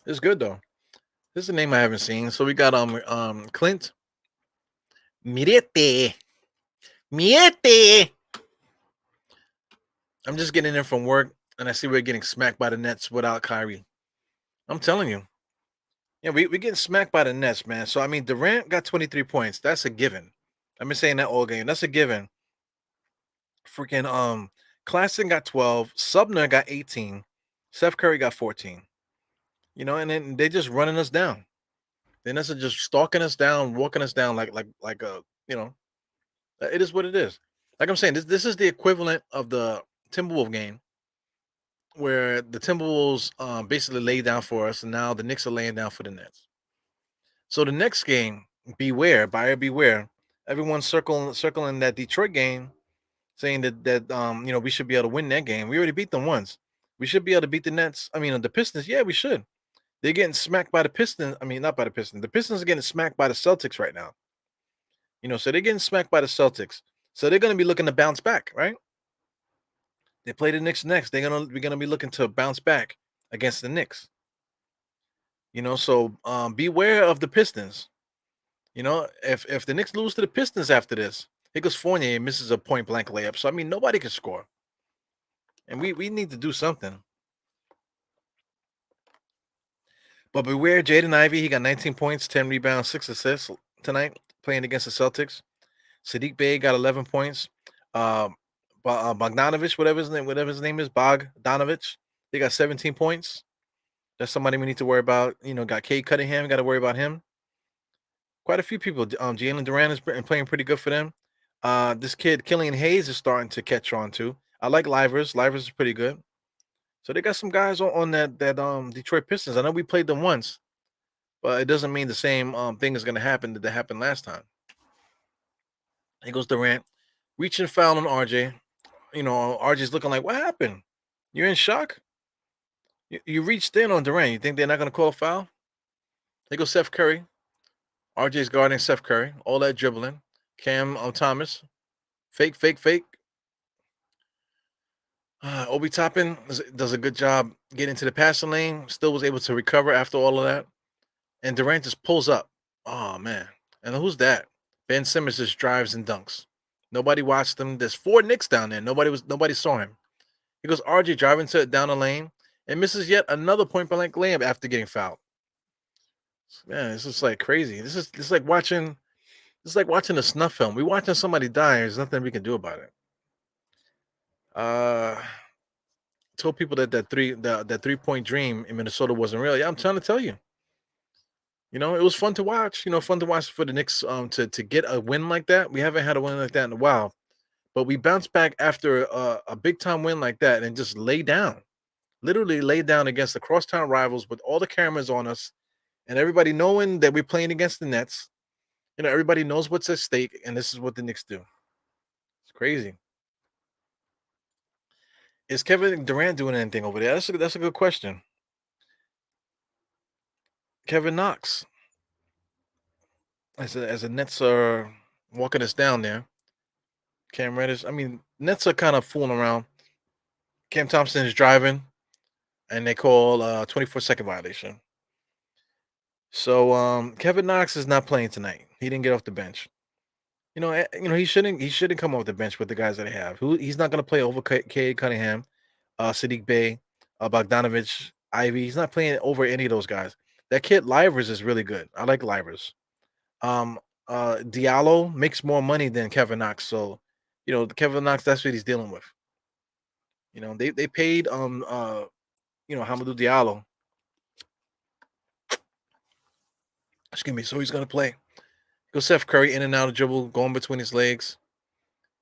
It's good though. This is a name I haven't seen. So we got Clint Mirete. Miete. I'm just getting in from work, and I see we're getting smacked by the Nets without Kyrie. I'm telling you. Yeah, we're getting smacked by the Nets, man. So, I mean, Durant got 23 points. That's a given. I've been saying that all game. That's a given. Freaking Claxton got 12, Sumner got 18, Steph Curry got 14. And then they just running us down. Then that's just stalking us down, walking us down like a it is what it is. Like I'm saying, this is the equivalent of the Timberwolf game where the Timberwolves basically laid down for us, and now the Knicks are laying down for the Nets. So the next game, beware, buyer beware. Everyone's circling that Detroit game, saying that we should be able to win that game. We already beat them once. We should be able to beat the Nets. I mean the Pistons. Yeah, we should. They're getting smacked by the Pistons. I mean, not by the Pistons. The Pistons are getting smacked by the Celtics right now. So they're getting smacked by the Celtics. So they're going to be looking to bounce back, right? They play the Knicks next. We're gonna be looking to bounce back against the Knicks. So beware of the Pistons. If the Knicks lose to the Pistons after this, here goes Fournier misses a point blank layup. So I mean, nobody can score, and we need to do something. But beware, Jaden Ivey. He got 19 points, 10 rebounds, 6 assists tonight playing against the Celtics. Sadiq Bey got 11 points. Bogdanovich, whatever his name is, Bogdanovich, he got 17 points. That's somebody we need to worry about. Got Cade Cunningham, got to worry about him. Quite a few people. Jalen Duran is playing pretty good for them. This kid, Killian Hayes, is starting to catch on too. I like Livers. Livers is pretty good. So they got some guys on that Detroit Pistons. I know we played them once, but it doesn't mean the same thing is going to happen that happened last time. Here goes Durant, reaching foul on RJ. RJ's looking like, what happened? You're in shock? You reached in on Durant. You think they're not going to call a foul? Here goes Steph Curry. RJ's guarding Steph Curry. All that dribbling. Cam Thomas. Fake. Obi Toppin does a good job getting into the passing lane. Still was able to recover after all of that. And Durant just pulls up. Oh, man. And who's that? Ben Simmons just drives and dunks. Nobody watched him. There's 4 Knicks down there. Nobody saw him. He goes RJ driving down the lane and misses yet another point blank layup after getting fouled. Man, this is like crazy. This is like watching a snuff film. We're watching somebody die. There's nothing we can do about it. Told people that 3-point dream in Minnesota wasn't real. Yeah, I'm trying to tell you. It was fun to watch. Fun to watch for the Knicks to get a win like that. We haven't had a win like that in a while, but we bounced back after a big time win like that and just lay down, literally lay down against the crosstown rivals with all the cameras on us and everybody knowing that we're playing against the Nets. Everybody knows what's at stake, and this is what the Knicks do. It's crazy. Is Kevin Durant doing anything over there? That's a good question. Kevin Knox, as the Nets are walking us down there. Cam Reddish. I mean, Nets are kind of fooling around. Cam Thompson is driving, and they call 24-second violation. So Kevin Knox is not playing tonight. He didn't get off the bench. He shouldn't come off the bench with the guys that they have. He's not going to play over Cade Cunningham, Sadiq Bey, Bogdanovich, Ivy. He's not playing over any of those guys. That kid Livers is really good. I like Livers. Diallo makes more money than Kevin Knox, so Kevin Knox, that's what he's dealing with. They paid Hamidou Diallo. Excuse me. So he's gonna play. Go Steph Curry in and out of dribble, going between his legs,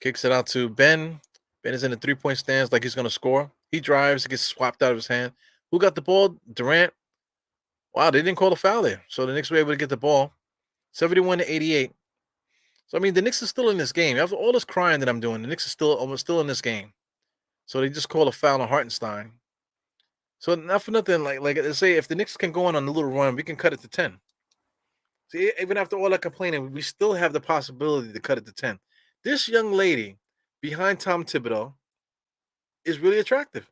kicks it out to Ben. Ben is in the 3-point stance like he's gonna score. He drives, it gets swapped out of his hand. Who got the ball? Durant. Wow, they didn't call a foul there, so the Knicks were able to get the ball. 71-88. So I mean, the Knicks are still in this game. After all this crying that I'm doing, the Knicks are still in this game. So they just call a foul on Hartenstein. So not for nothing, like let's say if the Knicks can go on a little run, we can cut it to 10. See, even after all that complaining, we still have the possibility to cut it to 10. This young lady behind Tom Thibodeau is really attractive.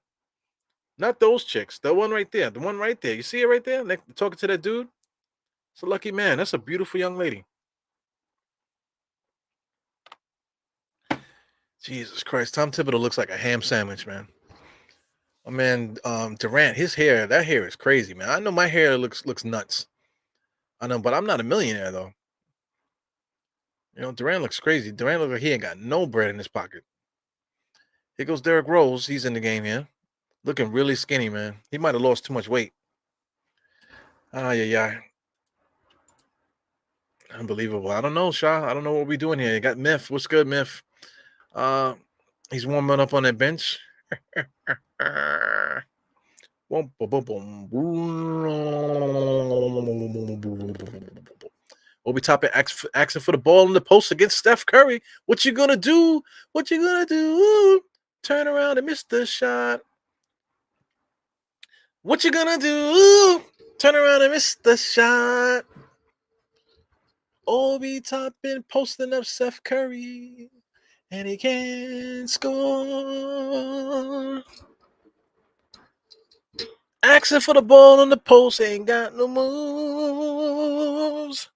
Not those chicks. The one right there. The one right there. You see it right there? Like talking to that dude? It's a lucky man. That's a beautiful young lady. Jesus Christ. Tom Thibodeau looks like a ham sandwich, man. Oh, man, Durant, that hair is crazy, man. I know my hair looks nuts. I know, but I'm not a millionaire, though. Durant looks crazy. Durant looks like he ain't got no bread in his pocket. Here goes Derrick Rose. He's in the game here. Looking really skinny, man. He might have lost too much weight. Yeah. Unbelievable. I don't know, Shaw. I don't know what we're doing here. You got Myth. What's good, Myth? Uh, he's warming up on that bench. Obi Toppin asking for the ball in the post against Steph Curry. What you gonna do? What you gonna do? Turn around and miss the shot. What you gonna do? Turn around and miss the shot. Obi Toppin posting up Steph Curry, and he can't score. Asking for the ball on the post, ain't got no moves.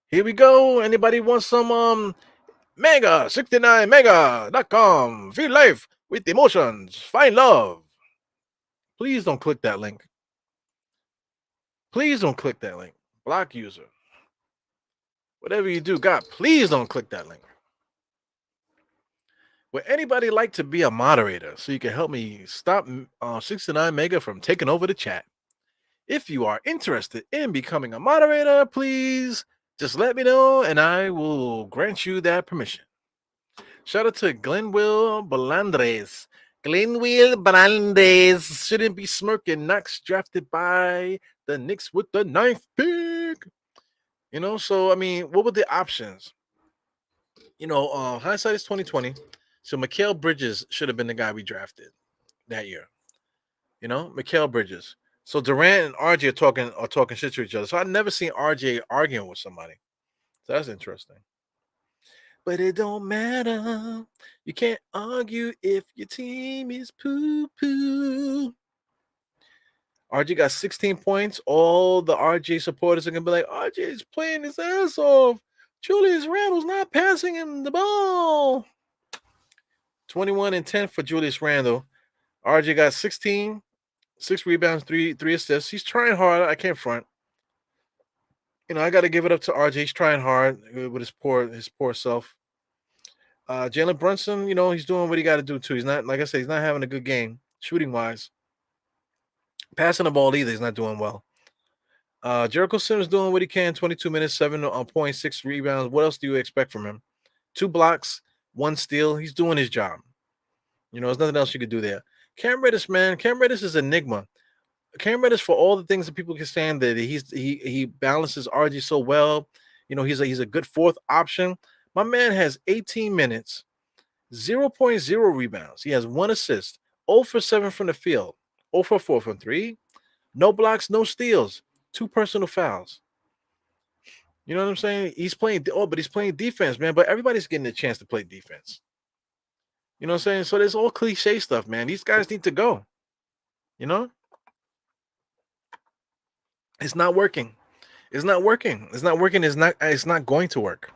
Here we go. Anybody want some Mega 69 Mega.com? Feel life with emotions. Find love. Please don't click that link. Please don't click that link. Block user. Whatever you do, God, please don't click that link. Would anybody like to be a moderator so you can help me stop 69 Mega from taking over the chat? If you are interested in becoming a moderator, please just let me know and I will grant you that permission. Shout out to Glenwill Belandres. Glenwill Belandres shouldn't be smirking. Knox drafted by the Knicks with the 9th pick. You know, so I mean, what were the options? You know, hindsight is 2020. So Mikal Bridges should have been the guy we drafted that year. You know, Mikal Bridges. So Durant and RJ are talking shit to each other. So I've never seen RJ arguing with somebody. So that's interesting. But it don't matter. You can't argue if your team is poo-poo. RJ got 16 points. All the RJ supporters are gonna be like, RJ is playing his ass off. Julius Randle's not passing him the ball. 21 and 10 for Julius Randle. RJ got 16, 6 rebounds, three assists. He's trying hard. I can't front. You know, I got to give it up to RJ. He's trying hard with his poor self. Jalen Brunson, you know, he's doing what he got to do too. He's not, like I said, he's not having a good game shooting wise. Passing the ball either, he's not doing well. Jericho Sims doing what he can. 22 minutes, 7 points, 6 rebounds. What else do you expect from him? 2 blocks, 1 steal. He's doing his job. You know, there's nothing else you could do there. Cam Reddish, man. Cam Reddish is an enigma. Cam Reddish, for all the things that people can stand, that he balances RG so well. You know, he's a good 4th option. My man has 18 minutes, 0.0 rebounds. He has 1 assist, 0 for 7 from the field, 0 for 4 from 3, no blocks, no steals, 2 personal fouls. You know what I'm saying? He's playing defense, man. But everybody's getting a chance to play defense. You know what I'm saying? So there's all cliche stuff, man. These guys need to go. You know? It's not working. It's not working. It's not working. It's not going to work.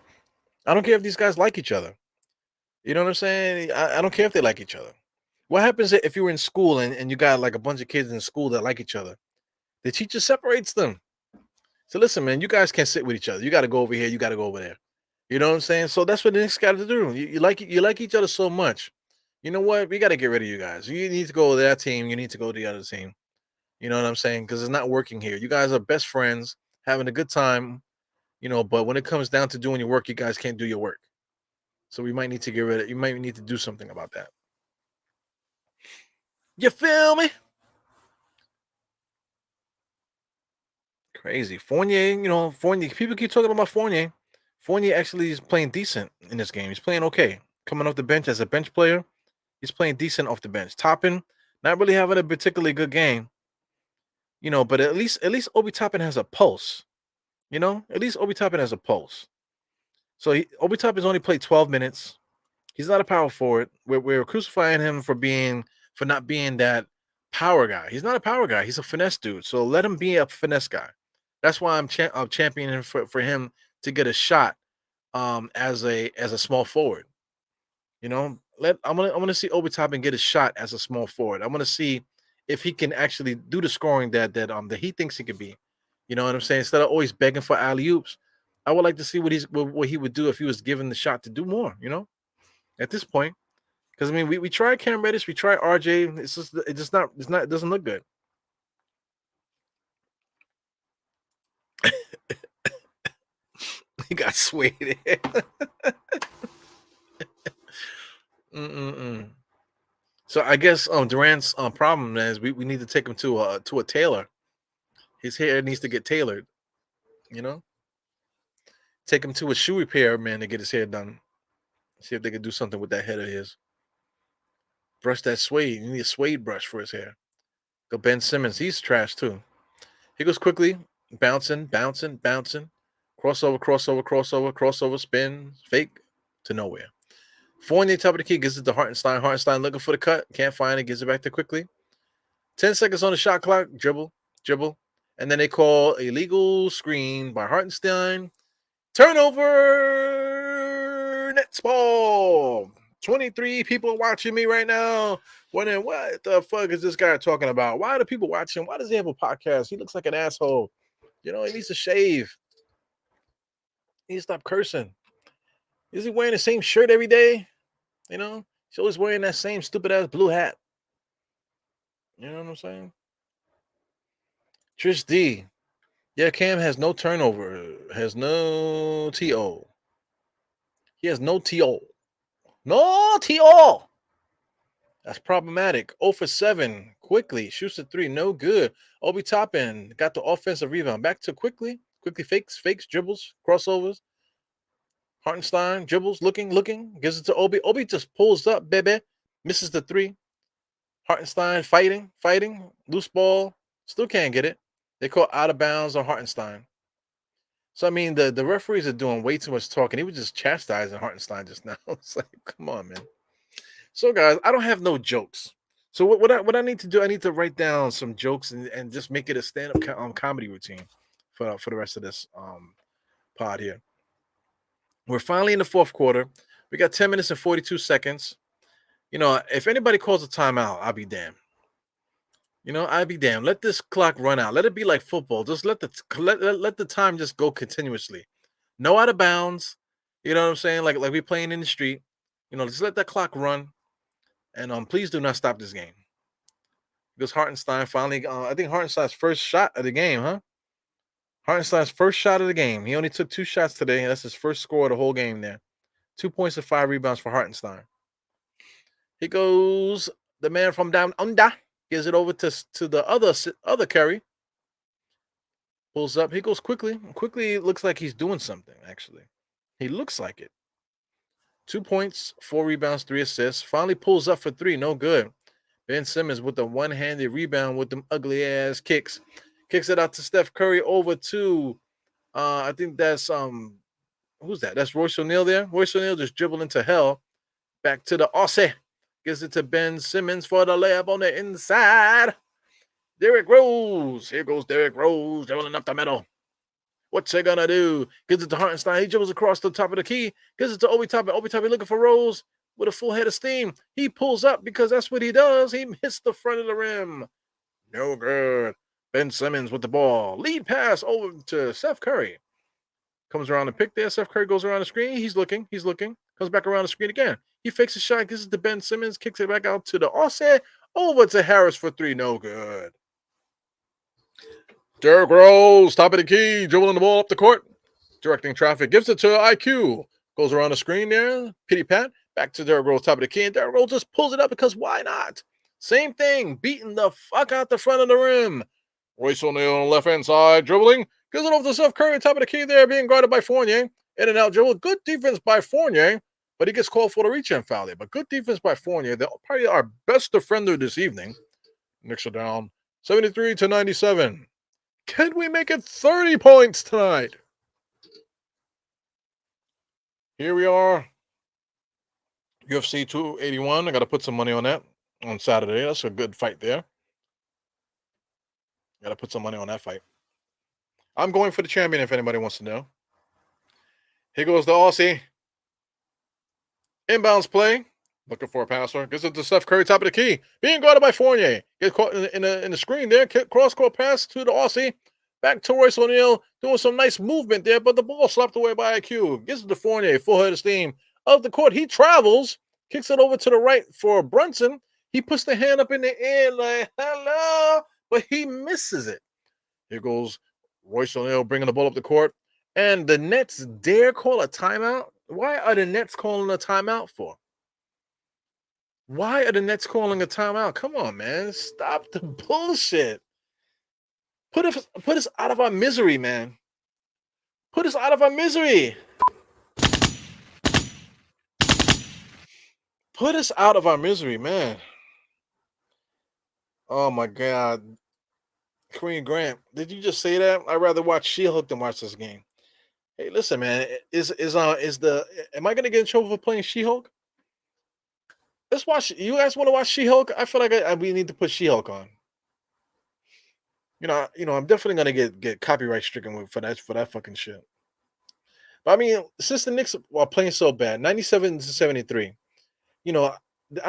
I don't care if these guys like each other. You know what I'm saying? I don't care if they like each other. What happens if you were in school and you got like a bunch of kids in school that like each other? The teacher separates them. So listen, man, you guys can't sit with each other. You got to go over here. You got to go over there. You know what I'm saying? So that's what the Knicks got to do. You like each other so much. You know what? We got to get rid of you guys. You need to go to that team. You need to go to the other team. You know what I'm saying? Because it's not working here. You guys are best friends, having a good time. You know, but when it comes down to doing your work, you guys can't do your work. So we might need to get rid of it. You might need to do something about that. You feel me? Crazy. Fournier, you know, Fournier. People keep talking about Fournier. Fournier actually is playing decent in this game. He's playing okay. Coming off the bench as a bench player, he's playing decent off the bench. Toppin, not really having a particularly good game. You know, but at least Obi Toppin has a pulse. You know, at least Obi Toppin has a pulse. So Obi Toppin's only played 12 minutes. He's not a power forward. We're crucifying him for not being that power guy. He's not a power guy. He's a finesse dude. So let him be a finesse guy. That's why I'm championing for him to get a shot as a small forward. You know, I'm gonna see Obi Toppin get a shot as a small forward. I'm gonna see if he can actually do the scoring that he thinks he could be. You know what I'm saying? Instead of always begging for alley oops, I would like to see what he would do if he was given the shot to do more. You know, at this point, because I mean, we tried Cam Reddish, we tried RJ. It doesn't look good. He got swayed. Mm-mm-mm. So I guess Durant's problem is we need to take him to a tailor. His hair needs to get tailored. You know, take him to a shoe repair man to get his hair done. See if they can do something with that head of his. Brush that suede. You need a suede brush for his hair. Go Ben Simmons. He's trash too. He goes quickly, bouncing, bouncing, bouncing. Crossover, crossover, crossover, crossover, spin, fake to nowhere. Fournier, top of the key, gives it to Hartenstein. Hartenstein looking for the cut. Can't find it. Gives it back there quickly. 10 seconds on the shot clock. Dribble, dribble. And then they call a legal screen by Hartenstein. Turnover. Nets ball. 23 people watching me right now. Wondering what the fuck is this guy talking about? Why do people watch him? Why does he have a podcast? He looks like an asshole. You know, he needs to shave. He needs to stop cursing. Is he wearing the same shirt every day? You know, he's always wearing that same stupid ass blue hat. You know what I'm saying? Trish D. Yeah, Cam has no turnover, has no TO. He has no TO. No TO. That's problematic. 0 for 7. Quickly. Shoots a 3. No good. Obi Toppin got the offensive rebound. Back to quickly. Quickly fakes, dribbles, crossovers. Hartenstein dribbles, looking. Gives it to Obi. Obi just pulls up, baby. Misses the 3. Hartenstein fighting. Loose ball. Still can't get it. They call out of bounds on Hartenstein. So, I mean, the referees are doing way too much talking. He was just chastising Hartenstein just now. It's like, come on, man. So, guys, I don't have no jokes. So, what I need to do, I need to write down some jokes and just make it a stand-up comedy routine for the rest of this pod here. We're finally in the fourth quarter. We got 10 minutes and 42 seconds. You know, if anybody calls a timeout, I'll be damned. You know, I'd be damned. Let this clock run out. Let it be like football. Just let the time just go continuously. No out of bounds. You know what I'm saying? Like we playing in the street. You know, just let that clock run. And please do not stop this game. Because Hartenstein finally, I think Hartenstein's first shot of the game, huh? Hartenstein's first shot of the game. He only took 2 shots today. That's his first score of the whole game there. 2 points and 5 rebounds for Hartenstein. He goes, the man from down under, gives it over to the other Curry. Pulls up. He goes quickly. Quickly looks like he's doing something, actually. He looks like it. 2 points, 4 rebounds, 3 assists. Finally pulls up for 3. No good. Ben Simmons with the one-handed rebound with them ugly-ass kicks. Kicks it out to Steph Curry over to, I think that's, who's that? That's Royce O'Neal there. Royce O'Neal just dribbling to hell. Back to the Aussie. Gives it to Ben Simmons for the layup on the inside. Derrick Rose. Here goes Derrick Rose dribbling up the middle. What's he gonna do? Gives it to Hartenstein. He dribbles across the top of the key. Gives it to Obi Toppin. Obi Toppin looking for Rose with a full head of steam. He pulls up because that's what he does. He hits the front of the rim. No good. Ben Simmons with the ball. Lead pass over to Steph Curry. Comes around the pick there. Steph Curry goes around the screen. He's looking. Comes back around the screen again. He fakes a shot. Gives it to Ben Simmons. Kicks it back out to the offset. Over to Harris for 3. No good. Derrick Rose, top of the key, dribbling the ball up the court, directing traffic, gives it to IQ, goes around the screen there, pity pat, back to Derrick Rose, top of the key, and Derrick Rose just pulls it up because why not? Same thing, beating the fuck out the front of the rim. Royce O'Neal on the left-hand side, dribbling, gives it over to Steph Curry, top of the key there, being guarded by Fournier, in and out dribble, good defense by Fournier, but he gets called for the reach-in foul there, but good defense by Fournier, they're probably our best defender this evening. Knicks are down 73-97. Can we make it 30 points tonight? Here we are. UFC 281. I got to put some money on that on Saturday. That's a good fight there. Got to put some money on that fight. I'm going for the champion if anybody wants to know. Here goes the Aussie. Inbounds play. Looking for a passer. Gives it to Steph Curry, top of the key. Being guarded by Fournier. Gets caught in the screen there. Cross-court pass to the Aussie. Back to Royce O'Neal doing some nice movement there, but the ball slapped away by IQ. Gets it to Fournier, full head of steam of the court. He travels, kicks it over to the right for Brunson. He puts the hand up in the air like, hello, but he misses it. Here goes Royce O'Neal bringing the ball up the court. And the Nets dare call a timeout? Why are the Nets calling a timeout for? Why are the Nets calling a timeout? Come on, man. Stop the bullshit. Put us out of our misery, man. Put us out of our misery. Put us out of our misery, man. Oh my God. Kareem Grant, did you just say that? I'd rather watch She-Hulk than watch this game. Hey, listen, man. Am I gonna get in trouble for playing She-Hulk? Let's watch. You guys want to watch She-Hulk? I feel like we need to put She-Hulk on. I'm definitely gonna get copyright stricken for that fucking shit. But I mean, since the Knicks are playing so bad, 97-73, I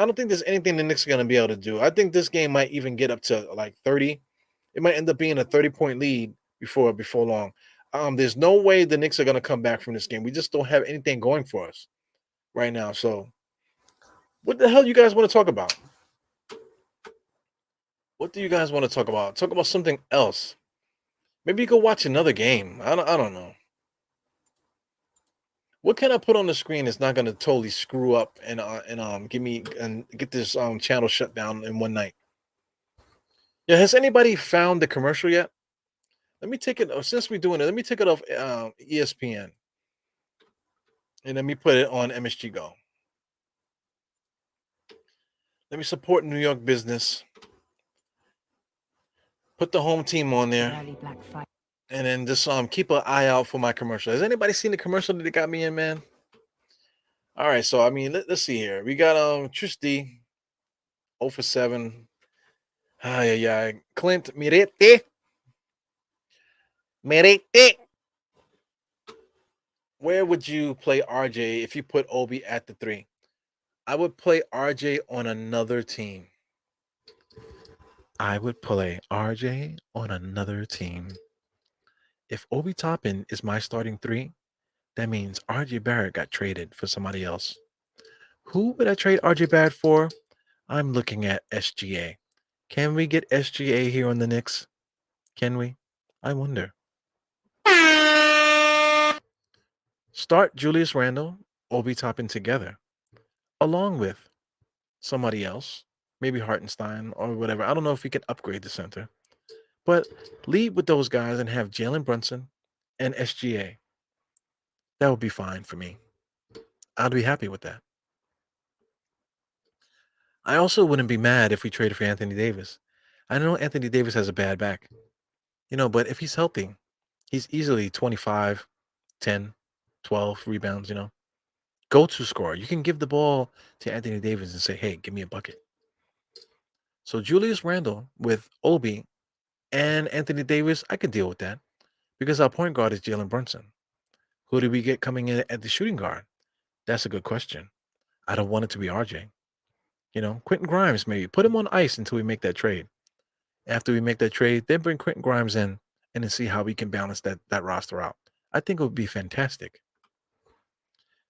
don't think there's anything the Knicks are gonna be able to do. I think this game might even get up to like 30. It might end up being a 30-point lead before long. There's no way the Knicks are gonna come back from this game. We just don't have anything going for us right now. So, what the hell do you guys want to talk about? What do you guys want to talk about? Talk about something else. Maybe you could watch another game. I don't know. What can I put on the screen that's not going to totally screw up and get this channel shut down in one night? Yeah, has anybody found the commercial yet? Let me take it since we're doing it. Let me take it off ESPN and let me put it on MSG Go. Let me support New York business. Put the home team on there. And then just keep an eye out for my commercial. Has anybody seen the commercial that they got me in, man? All right, so I mean, let's see here. We got Trish D, 0 for 7. Yeah. Clint Mirete. Where would you play RJ if you put Obi at the 3? I would play RJ on another team. If Obi Toppin is my starting 3, that means RJ Barrett got traded for somebody else. Who would I trade RJ Barrett for? I'm looking at SGA. Can we get SGA here on the Knicks? Can we? I wonder. Start Julius Randle, Obi Toppin together, along with somebody else, maybe Hartenstein or whatever. I don't know if we can upgrade the center, but lead with those guys and have Jalen Brunson and SGA. That would be fine for me. I'd be happy with that. I also wouldn't be mad if we traded for Anthony Davis. I know Anthony Davis has a bad back, but if he's healthy, he's easily 25, 10, 12 rebounds, Go-to scorer. You can give the ball to Anthony Davis and say, hey, give me a bucket. So Julius Randle with Obi and Anthony Davis, I could deal with that because our point guard is Jalen Brunson. Who do we get coming in at the shooting guard? That's a good question. I don't want it to be RJ. Quentin Grimes, maybe. Put him on ice until we make that trade. After we make that trade, then bring Quentin Grimes in and then see how we can balance that roster out. I think it would be fantastic.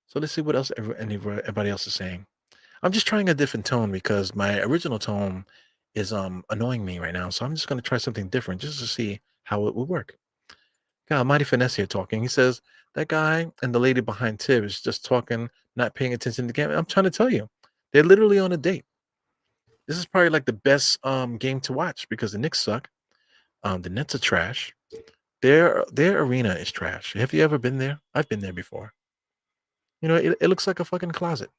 So let's see what else everybody else is saying. I'm just trying a different tone because my original tone is annoying me right now. So I'm just going to try something different just to see how it would work. Got Mighty Finesse here talking. He says, that guy and the lady behind Tibbs just talking, not paying attention to the game. I'm trying to tell you, they're literally on a date. This is probably like the best game to watch because the Knicks suck. The Nets are trash. Their arena is trash. Have you ever been there? I've been there before. It looks like a fucking closet.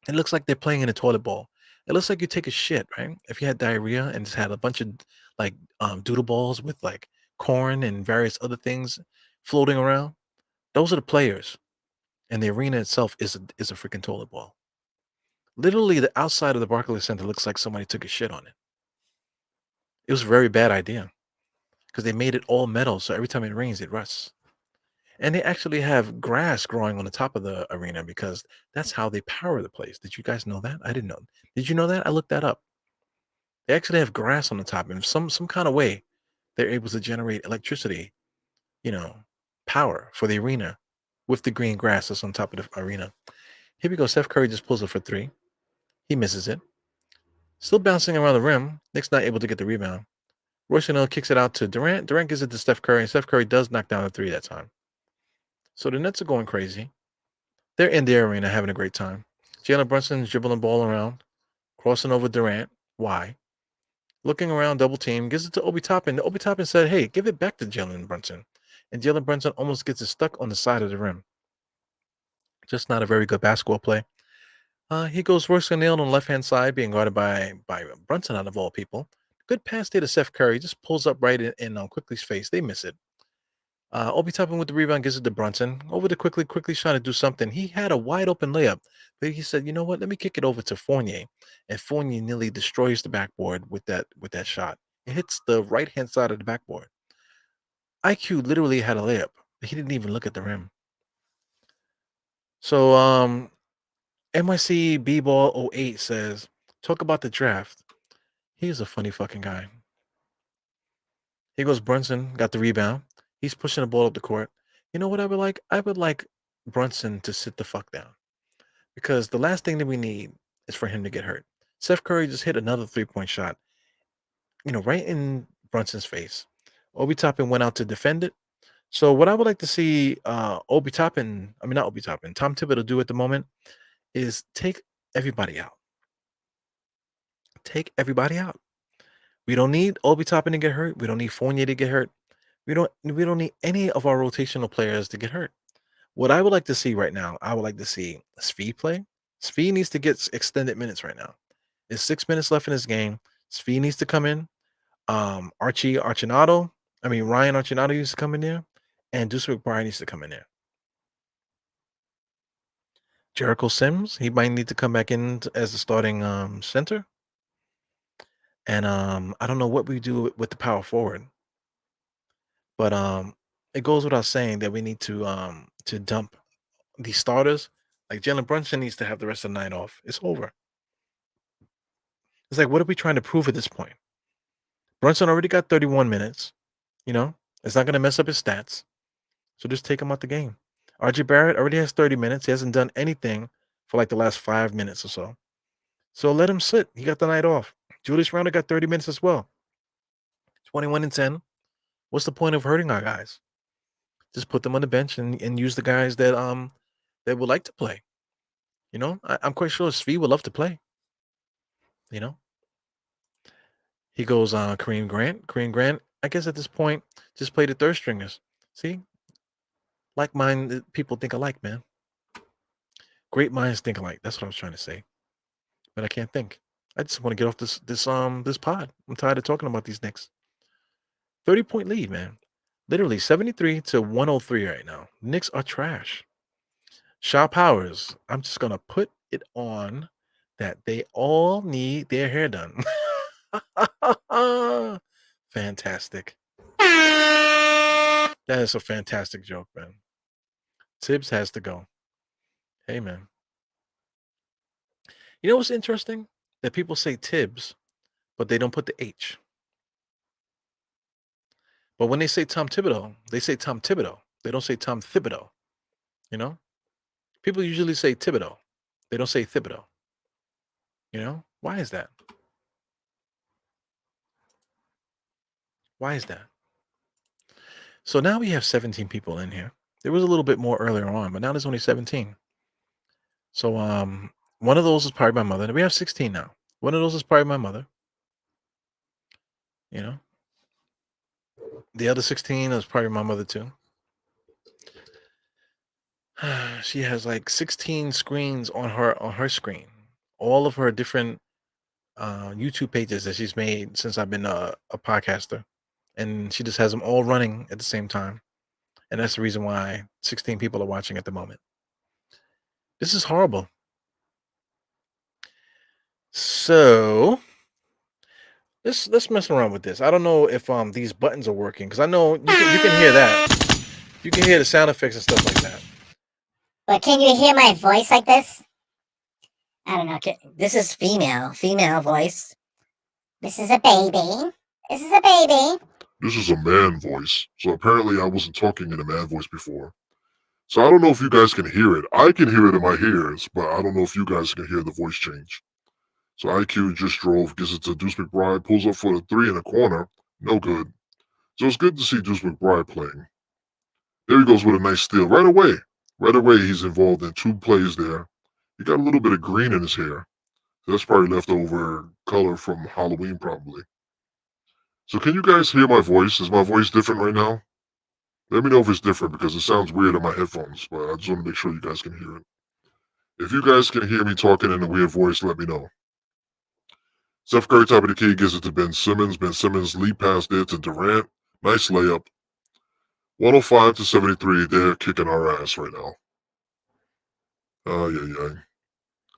It looks like they're playing in a toilet bowl. It looks like you take a shit, right? If you had diarrhea and just had a bunch of like doodle balls with like corn and various other things floating around, those are the players. And the arena itself is a freaking toilet bowl. Literally, the outside of the Barclays Center looks like somebody took a shit on it. It was a very bad idea because they made it all metal, so every time it rains, it rusts. And they actually have grass growing on the top of the arena because that's how they power the place. Did you guys know that? I didn't know. Did you know that? I looked that up. They actually have grass on the top in some kind of way. they're able to generate electricity, power for the arena with the green grass that's on top of the arena. Here we go. Steph Curry just pulls up for three. He misses it. Still bouncing around the rim. Knicks not able to get the rebound. Royce O'Neal kicks it out to Durant. Durant gives it to Steph Curry, and Steph Curry does knock down a three that time. So the Nets are going crazy. They're in the arena having a great time. Jalen Brunson's dribbling the ball around, crossing over Durant. Why? Looking around, double team, gives it to Obi Toppin. Obi Toppin said, hey, give it back to Jalen Brunson. And Jalen Brunson almost gets it stuck on the side of the rim. Just not a very good basketball play. He goes Royce O'Neal on the left-hand side, being guarded by Brunson out of all people. Good pass there to Steph Curry. Just pulls up right in Quickly's face. They miss it. Obi Toppin with the rebound gives it to Brunson. Over to Quickly. Quickly's trying to do something. He had a wide open layup, but he said, "You know what? Let me kick it over to Fournier." And Fournier nearly destroys the backboard with that shot. It hits the right hand side of the backboard. IQ literally had a layup, but he didn't even look at the rim. So NYC B-Ball 08 says, talk about the draft. He is a funny fucking guy. Here goes Brunson, got the rebound. He's pushing the ball up the court. You know what I would like? I would like Brunson to sit the fuck down. Because the last thing that we need is for him to get hurt. Steph Curry just hit another three-point shot, right in Brunson's face. Obi Toppin went out to defend it. So what I would like to see Tom Thibodeau do at the moment is take everybody out. Take everybody out. We don't need Obi Toppin to get hurt. We don't need Fournier to get hurt. We don't need any of our rotational players to get hurt. What I would like to see right now, I would like to see Svi play. Svi needs to get extended minutes right now. There's 6 minutes left in this game. Svi needs to come in. Ryan Archinato needs to come in there. And Deuce McBride needs to come in there. Jericho Sims, he might need to come back in as the starting center. And I don't know what we do with the power forward. But it goes without saying that we need to dump the starters. Like Jalen Brunson needs to have the rest of the night off. It's over. It's like, what are we trying to prove at this point? Brunson already got 31 minutes. It's not going to mess up his stats. So just take him out the game. RJ Barrett already has 30 minutes. He hasn't done anything for like the last 5 minutes or so. So let him sit. He got the night off. Julius Randle got 30 minutes as well. 21 and 10. What's the point of hurting our guys? Just put them on the bench and use the guys that would like to play. I'm quite sure Svi would love to play. He goes Kareem Grant. Kareem Grant, I guess at this point, just play the third stringers. See? Like-minded people think alike, man. Great minds think alike. That's what I was trying to say. But I can't think. I just want to get off this pod. I'm tired of talking about these Knicks. 30-point lead, man. Literally 73 to 103 right now. Knicks are trash. Shaw Powers, I'm just going to put it on that they all need their hair done. Fantastic. That is a fantastic joke, man. Tibbs has to go. Hey, man. You know what's interesting? That people say Tibbs, but they don't put the H. But when they say Tom Thibodeau, they say Tom Thibodeau. They don't say Tom Thibodeau. People usually say Thibodeau. They don't say Thibodeau. Why is that? Why is that? So now we have 17 people in here. There was a little bit more earlier on, but now there's only 17. So one of those is probably my mother. We have 16 now. One of those is probably my mother. The other 16 is probably my mother too. She has like 16 screens on her screen. All of her different YouTube pages that she's made since I've been a podcaster. And she just has them all running at the same time. And that's the reason why 16 people are watching at the moment. This is horrible. So let's mess around with this. I don't know if these buttons are working, because I know you can hear that. You can hear the sound effects and stuff like that. But can you hear my voice like this? I don't know. This is female voice. This is a baby. This is a baby. This is a man voice. So apparently I wasn't talking in a man voice before. So I don't know if you guys can hear it. I can hear it in my ears, but I don't know if you guys can hear the voice change. So IQ just drove, gets it to Deuce McBride, pulls up for the three in the corner. No good. So it's good to see Deuce McBride playing. There he goes with a nice steal right away. Right away, he's involved in 2 plays there. He got a little bit of green in his hair. That's probably leftover color from Halloween, probably. So can you guys hear my voice? Is my voice different right now? Let me know if it's different because it sounds weird in my headphones, but I just want to make sure you guys can hear it. If you guys can hear me talking in a weird voice, let me know. Steph Curry, top of the key, gives it to Ben Simmons. Ben Simmons lead pass there to Durant. Nice layup. 105-73. They're kicking our ass right now. Yeah.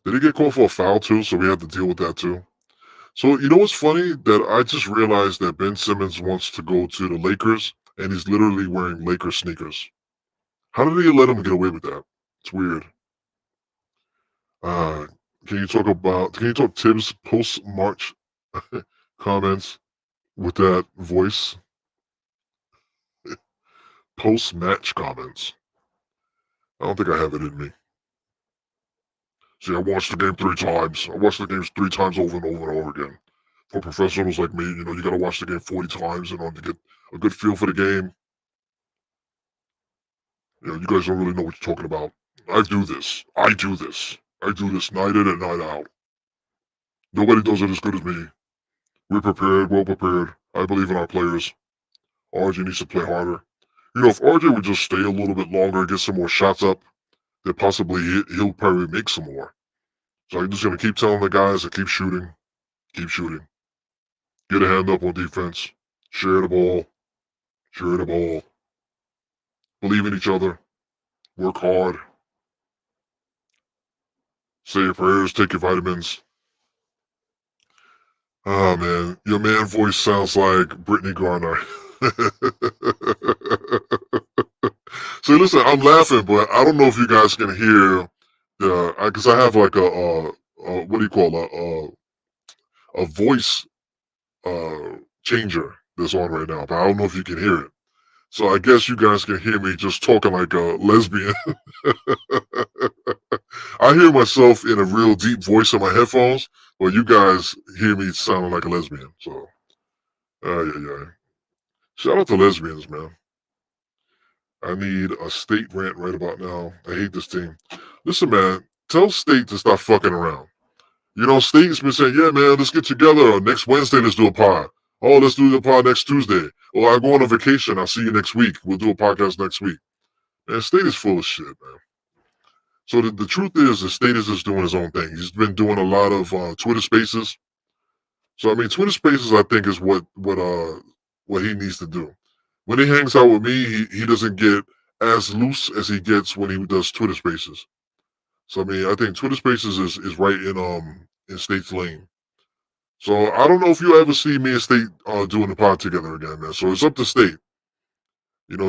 Did he get called for a foul too? So we have to deal with that too. So you know what's funny? That I just realized that Ben Simmons wants to go to the Lakers, and he's literally wearing Lakers sneakers. How did they let him get away with that? It's weird. Uh, can you talk Tibbs post-March comments with that voice? Post-match comments. I don't think I have it in me. See, I watched the game 3 times. I watched the games 3 times over and over and over again. For professionals like me, you gotta watch the game 40 times in order to get a good feel for the game. You guys don't really know what you're talking about. I do this. I do this night in and night out. Nobody does it as good as me. We're prepared, well prepared. I believe in our players. RJ needs to play harder. If RJ would just stay a little bit longer and get some more shots up, then possibly he'll probably make some more. So I'm just going to keep telling the guys to keep shooting. Keep shooting. Get a hand up on defense. Share the ball. Share the ball. Believe in each other. Work hard. Say your prayers. Take your vitamins. Oh, man. Your man voice sounds like Brittany Garner. So listen, I'm laughing, but I don't know if you guys can hear because I have like what do you call a voice changer that's on right now, but I don't know if you can hear it. So I guess you guys can hear me just talking like a lesbian. I hear myself in a real deep voice in my headphones, but you guys hear me sounding like a lesbian. So, yeah. Shout out to lesbians, man. I need a State rant right about now. I hate this team. Listen, man, tell State to stop fucking around. State's been saying, yeah, man, let's get together. Next Wednesday, let's do a pod. Oh, let's do the pod next Tuesday. Well, I go on a vacation. I'll see you next week. We'll do a podcast next week. Man, State is full of shit, man. So the truth is, the State is just doing his own thing. He's been doing a lot of Twitter Spaces. So I mean, Twitter Spaces, I think, is what he needs to do. When he hangs out with me, he doesn't get as loose as he gets when he does Twitter Spaces. So I mean, I think Twitter Spaces is right in State's lane. So I don't know if you'll ever see me and State doing the pod together again, man. So it's up to State.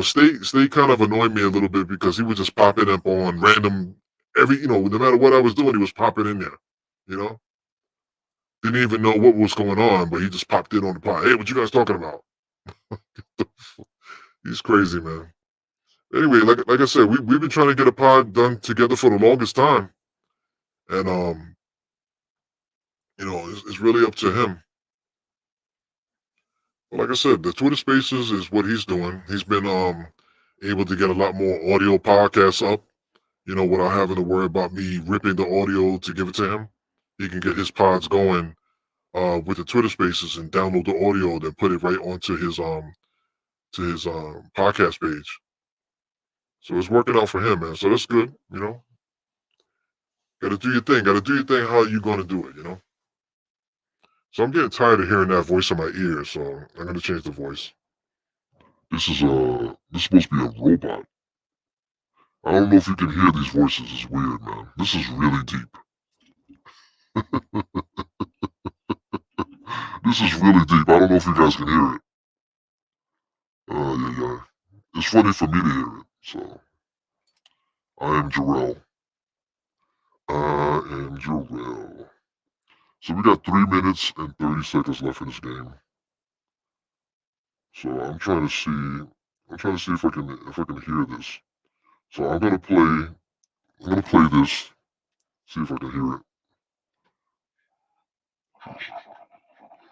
State kind of annoyed me a little bit because he was just popping up on random no matter what I was doing, he was popping in there. Didn't even know what was going on, but he just popped in on the pod. Hey, what you guys talking about? He's crazy, man. Anyway, like I said, we've been trying to get a pod done together for the longest time, and it's really up to him. But like I said, the Twitter Spaces is what he's doing. He's been able to get a lot more audio podcasts up. Without having to worry about me ripping the audio to give it to him. He can get his pods going with the Twitter Spaces and download the audio, then put it right onto his podcast page. So it's working out for him, man. So that's good. Got to do your thing. Got to do your thing. How you going to do it? So I'm getting tired of hearing that voice in my ear. So I'm going to change the voice. This is supposed to be a robot. I don't know if you can hear these voices. It's weird, man. This is really deep. This is really deep. I don't know if you guys can hear it. Yeah. It's funny for me to hear it. So I am Jarrell. So we got 3 minutes and 30 seconds left in this game. So I'm trying to see if I can hear this. So I'm gonna play this, see if I can hear it.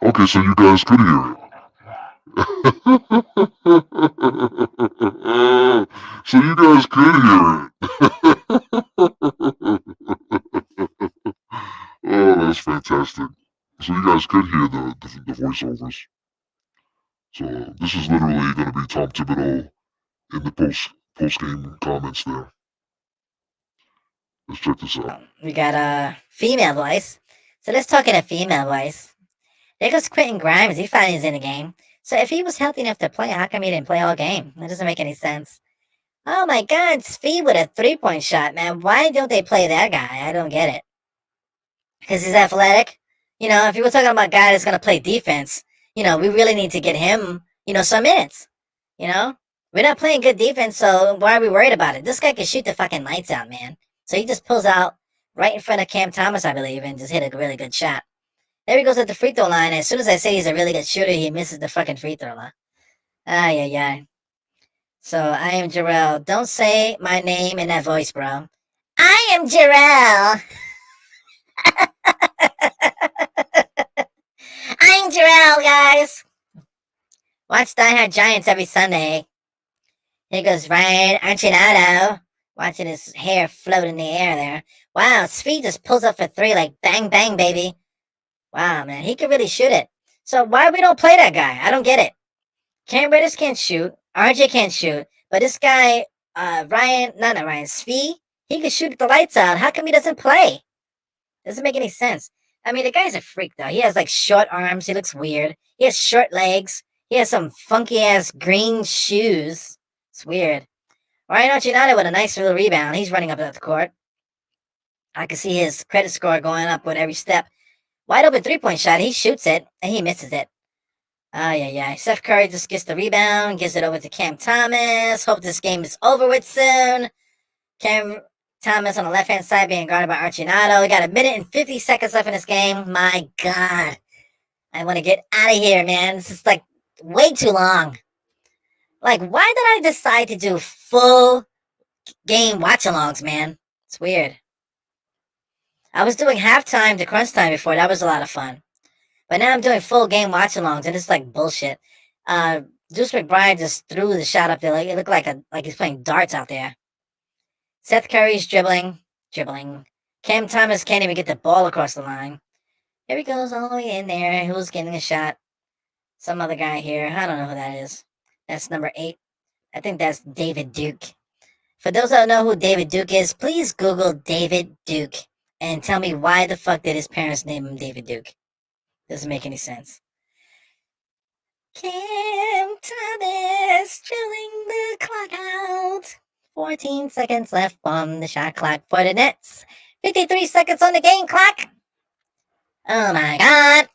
Okay, so you guys could hear it. So you guys could hear it. Oh, that's fantastic. So you guys could hear the voiceovers. So this is literally going to be Tom Thibodeau in the post game comments there. Let's check this out. We got a female voice. So let's talk in a female voice. There goes Quentin Grimes. He finally is in the game. So if he was healthy enough to play, how come he didn't play all game? That doesn't make any sense. Oh my God, Speed with a 3-point shot, man. Why don't they play that guy? I don't get it. Because he's athletic. You know, if you were talking about a guy that's going to play defense, you know, we really need to get him, you know, some minutes. You know? We're not playing good defense, so why are we worried about it? This guy can shoot the fucking lights out, man. So he just pulls out right in front of Cam Thomas, I believe, and just hit a really good shot. There he goes at the free throw line. As soon as I say he's a really good shooter, he misses the fucking free throw line. Ay, ay, ay. So I am Jarrell. Don't say my name in that voice, bro. I am Jarrell. I'm Jarrell, guys. Watch Die Hard Giants every Sunday. Here goes Ryan Archinato, watching his hair float in the air there. Wow, Svi just pulls up for 3 like bang, bang, baby. Wow, man, he could really shoot it. So why we don't play that guy? I don't get it. Cam Reddish can't shoot. RJ can't shoot. But this guy, Svi, he can shoot the lights out. How come he doesn't play? Doesn't make any sense. I mean, the guy's a freak, though. He has, like, short arms. He looks weird. He has short legs. He has some funky-ass green shoes. It's weird. Ryan Archinato with a nice little rebound. He's running up the court. I can see his credit score going up with every step. Wide open 3-point shot. He shoots it, and he misses it. Yeah. Steph Curry just gets the rebound, gives it over to Cam Thomas. Hope this game is over with soon. Cam Thomas on the left-hand side being guarded by Archinato. We got 1 minute and 50 seconds left in this game. My God. I want to get out of here, man. This is, like, way too long. Like, why did I decide to do full game watch-alongs, man? It's weird. I was doing halftime to crunch time before. That was a lot of fun. But now I'm doing full game watch-alongs, and it's like bullshit. Deuce McBride just threw the shot up there. Like, it looked like he's playing darts out there. Seth Curry's dribbling. Cam Thomas can't even get the ball across the line. Here he goes all the way in there. Who's getting a shot? Some other guy here. I don't know who that is. That's number 8. I think that's David Duke. For those that don't know who David Duke is, please Google David Duke and tell me why the fuck did his parents name him David Duke. Doesn't make any sense. Cam Thomas drilling the clock out. 14 seconds left on the shot clock for the Nets. 53 seconds on the game clock. Oh my God.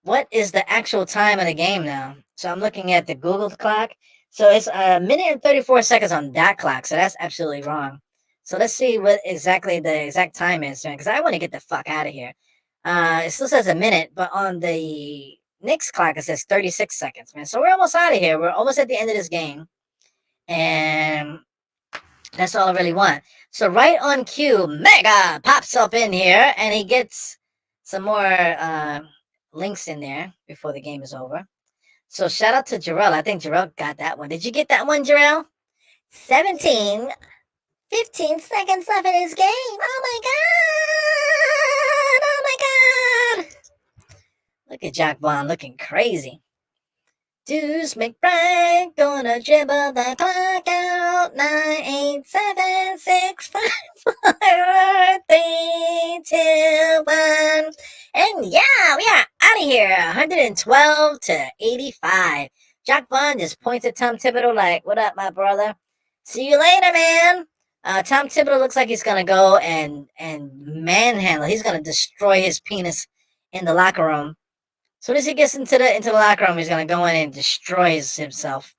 What is the actual time of the game now? So I'm looking at the Google clock. So it's 1 minute and 34 seconds on that clock. So that's absolutely wrong. So let's see what exactly the exact time is, man, because I want to get the fuck out of here. It still says 1 minute, but on the Knicks clock, it says 36 seconds, man. So we're almost out of here. We're almost at the end of this game. And that's all I really want. So right on cue, Mega pops up in here, and he gets some more links in there before the game is over. So shout out to Jarrell. I think Jarrell got that one. Did you get that one, Jarrell? 15 seconds left in his game. Oh my God. Look at Jack Vaughn looking crazy. Deuce McBride gonna dribble the clock out. 9, 8, 7, 6, 5, 4, 3, 2, 1. And yeah, we are out of here. 112 to 85. Jack Vaughn just points at Tom Thibodeau like, what up, my brother? See you later, man. Tom Thibodeau looks like he's gonna go and manhandle. He's gonna destroy his penis in the locker room. As soon as he gets into the locker room, he's gonna go in and destroys himself.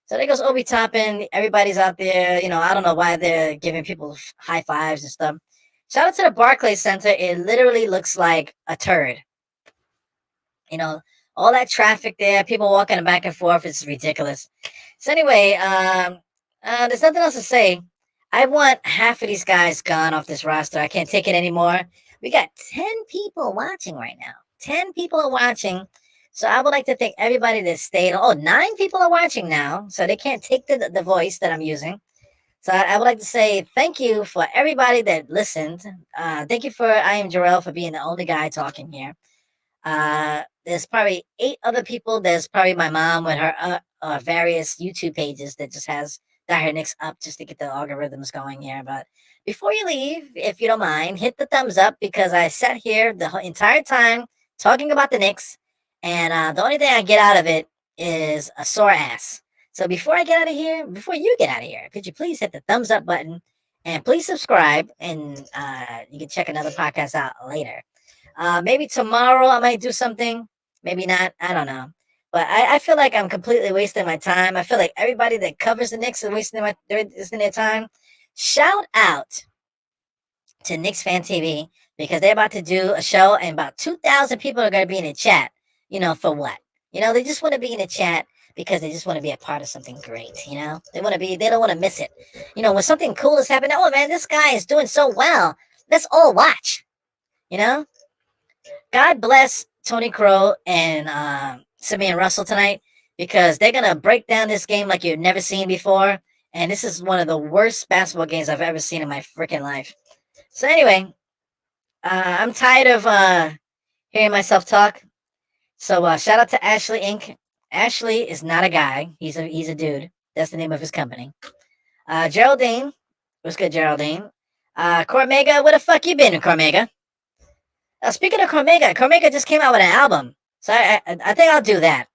So there goes Obi Toppin. Everybody's out there. You know, I don't know why they're giving people high fives and stuff. Shout out to the Barclays Center. It literally looks like a turd. You know, All that traffic there, people walking back and forth, it's ridiculous. So anyway, there's nothing else to say. I want half of these guys gone off this roster. I can't take it anymore. We got 10 people watching right now. 10 people are watching. So I would like to thank everybody that stayed. Oh, 9 people are watching now. So they can't take the voice that I'm using. So I would like to say thank you for everybody that listened. Thank you for I am Jarrell for being the only guy talking here. There's probably 8 other people. There's probably my mom with her various YouTube pages that just has Dire Knicks up just to get the algorithms going here. But before you leave, if you don't mind, hit the thumbs up because I sat here the entire time talking about the Knicks, and the only thing I get out of it is a sore ass. So before I get out of here, before you get out of here, could you please hit the thumbs up button and please subscribe, and you can check another podcast out later. Maybe tomorrow I might do something. Maybe not. I don't know. But I feel like I'm completely wasting my time. I feel like everybody that covers the Knicks is wasting their time. Shout out to Knicks Fan TV because they're about to do a show and about 2,000 people are going to be in the chat. For what? They just want to be in the chat because they just want to be a part of something great. They don't want to miss it. When something cool is happening, oh man, this guy is doing so well. Let's all watch. God bless Tony Crow and Simeon Russell tonight because they're going to break down this game like you've never seen before. And this is one of the worst basketball games I've ever seen in my freaking life. So anyway, I'm tired of hearing myself talk. So shout out to Ashley Inc. Ashley is not a guy. He's a dude. That's the name of his company. Geraldine. What's good, Geraldine? Cormega, where the fuck you been, Cormega? Speaking of Cormega just came out with an album. So I think I'll do that.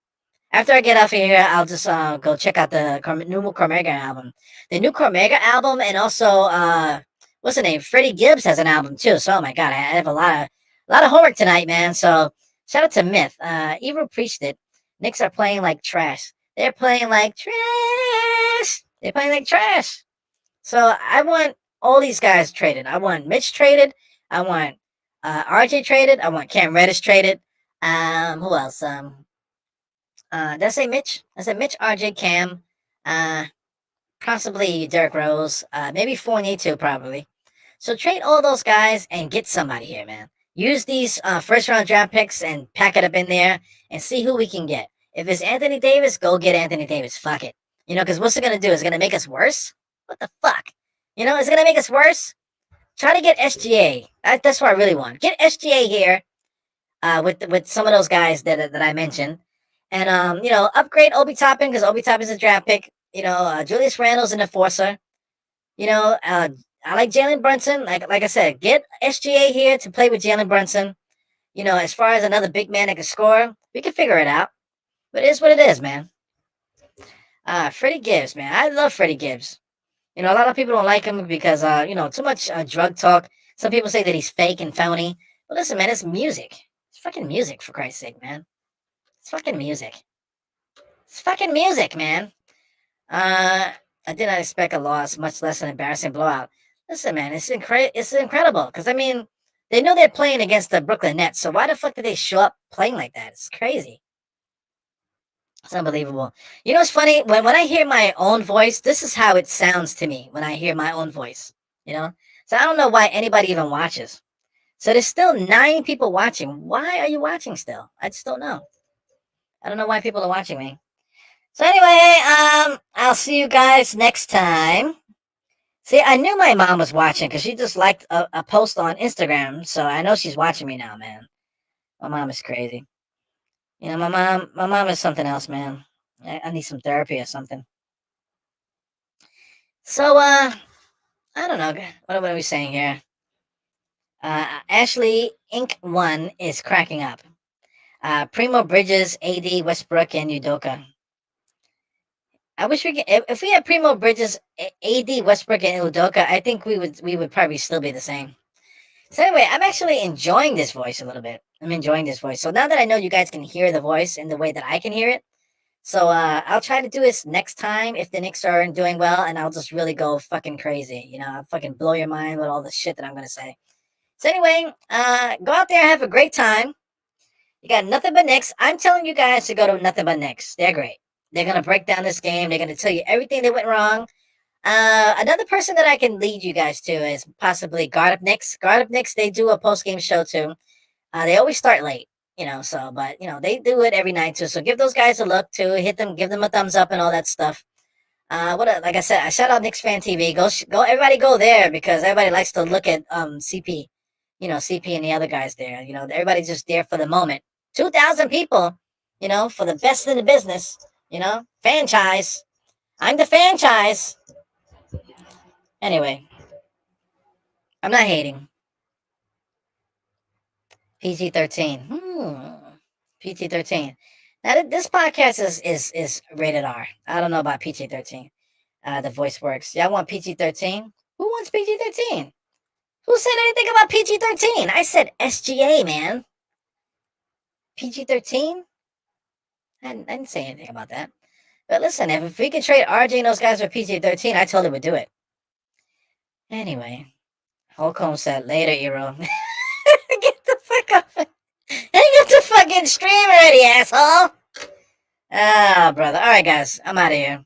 After I get off of here, I'll just go check out the new Cormega album. The new Cormega album, and also what's the name? Freddie Gibbs has an album too. So oh my god, I have a lot of homework tonight, man. So shout out to Myth. Ebro preached it. Knicks are playing like trash. They're playing like trash. They're playing like trash. So I want all these guys traded. I want Mitch traded. I want RJ traded. I want Cam Reddish traded. Who else? Did I say Mitch? I said Mitch, RJ, Cam, possibly Derrick Rose, maybe Fournier too, probably. So trade all those guys and get somebody here, man. Use these first round draft picks and pack it up in there and see who we can get. If it's Anthony Davis, go get Anthony Davis. Fuck it. Because what's it gonna do? Is it gonna make us worse? What the fuck? Is it gonna make us worse? Try to get SGA. That's what I really want. Get SGA here with some of those guys that I mentioned. And, upgrade Obi Toppin because Obi Toppin's a draft pick. Julius Randle's an enforcer. I like Jalen Brunson. Like I said, get SGA here to play with Jalen Brunson. As far as another big man that can score, we can figure it out. But it is what it is, man. Freddie Gibbs, man. I love Freddie Gibbs. A lot of people don't like him because, too much drug talk. Some people say that he's fake and phony. But listen, man, it's music. It's fucking music, for Christ's sake, man. It's fucking music. It's fucking music, man. I did not expect a loss, much less an embarrassing blowout. Listen, man, it's incredible. Because, they know they're playing against the Brooklyn Nets. So why the fuck did they show up playing like that? It's crazy. It's unbelievable. It's funny? When I hear my own voice, this is how it sounds to me when I hear my own voice. So I don't know why anybody even watches. So there's still 9 people watching. Why are you watching still? I just don't know. I don't know why people are watching me. So anyway, I'll see you guys next time. See, I knew my mom was watching because she just liked a post on Instagram. So I know she's watching me now, man. My mom is crazy. My mom is something else, man. I need some therapy or something. So, I don't know. What are we saying here? Ashley Inc. 1 is cracking up. Primo Bridges, AD, Westbrook, and Udoka. I wish we could. If we had Primo Bridges, AD, Westbrook, and Udoka, I think we would probably still be the same. So anyway, I'm actually enjoying this voice a little bit. I'm enjoying this voice. So now that I know you guys can hear the voice in the way that I can hear it, so I'll try to do this next time if the Knicks aren't doing well, and I'll just really go fucking crazy. I'll fucking blow your mind with all the shit that I'm gonna say. So anyway, go out there and have a great time. You got Nothing But Knicks. I'm telling you guys to go to Nothing But Knicks. They're great. They're going to break down this game. They're going to tell you everything that went wrong. Another person that I can lead you guys to is possibly Guard Up Knicks. Guard Up Knicks, they do a post-game show too. They always start late, but they do it every night too. So give those guys a look too. Hit them, give them a thumbs up and all that stuff. Like I said, I shout out Knicks Fan TV. Go, everybody go there because everybody likes to look at CP, CP and the other guys there. Everybody's just there for the moment. 2,000 people, for the best in the business. Franchise. I'm the franchise. Anyway, I'm not hating. PG-13. PG-13. Now this podcast is rated R. I don't know about PG-13. The voice works. Y'all want PG-13? Who wants PG-13? Who said anything about PG-13? I said SGA, man. PG-13? I didn't say anything about that. But listen, if we could trade RJ and those guys for PG-13, I totally would do it. Anyway, Hulk Holmes said, later, Hero. Get the fuck off. Hang up the fucking stream already, asshole. Ah, brother. All right, guys. I'm out of here.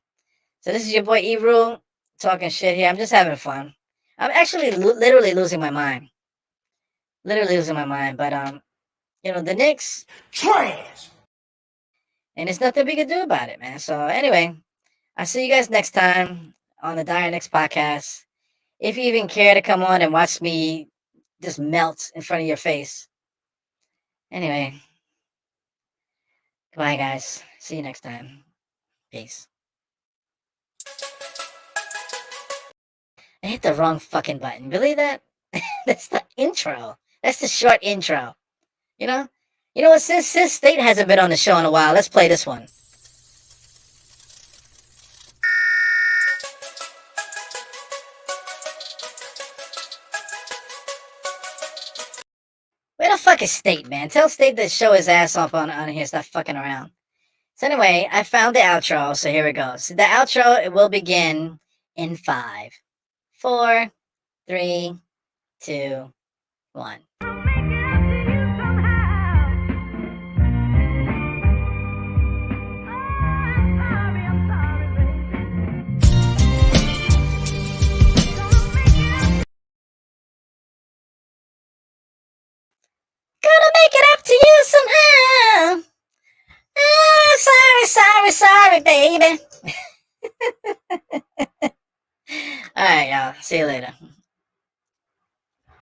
So this is your boy E-Rule talking shit here. I'm just having fun. I'm actually literally losing my mind. Literally losing my mind. But, the Knicks. Trash. And there's nothing we can do about it, man. So anyway, I'll see you guys next time on the Dire Knicks podcast. If you even care to come on and watch me just melt in front of your face. Anyway. Goodbye, guys. See you next time. Peace. I hit the wrong fucking button. Believe that? That's the intro. That's the short intro. You know what? Since State hasn't been on the show in a while, let's play this one. Where the fuck is State, man? Tell State to show his ass off on here. Stop fucking around. So anyway, I found the outro. So here it goes. The outro, it will begin in 5, 4, 3, 2, 1. Gonna make it up to you somehow. Oh, sorry, baby. All right, y'all. See you later.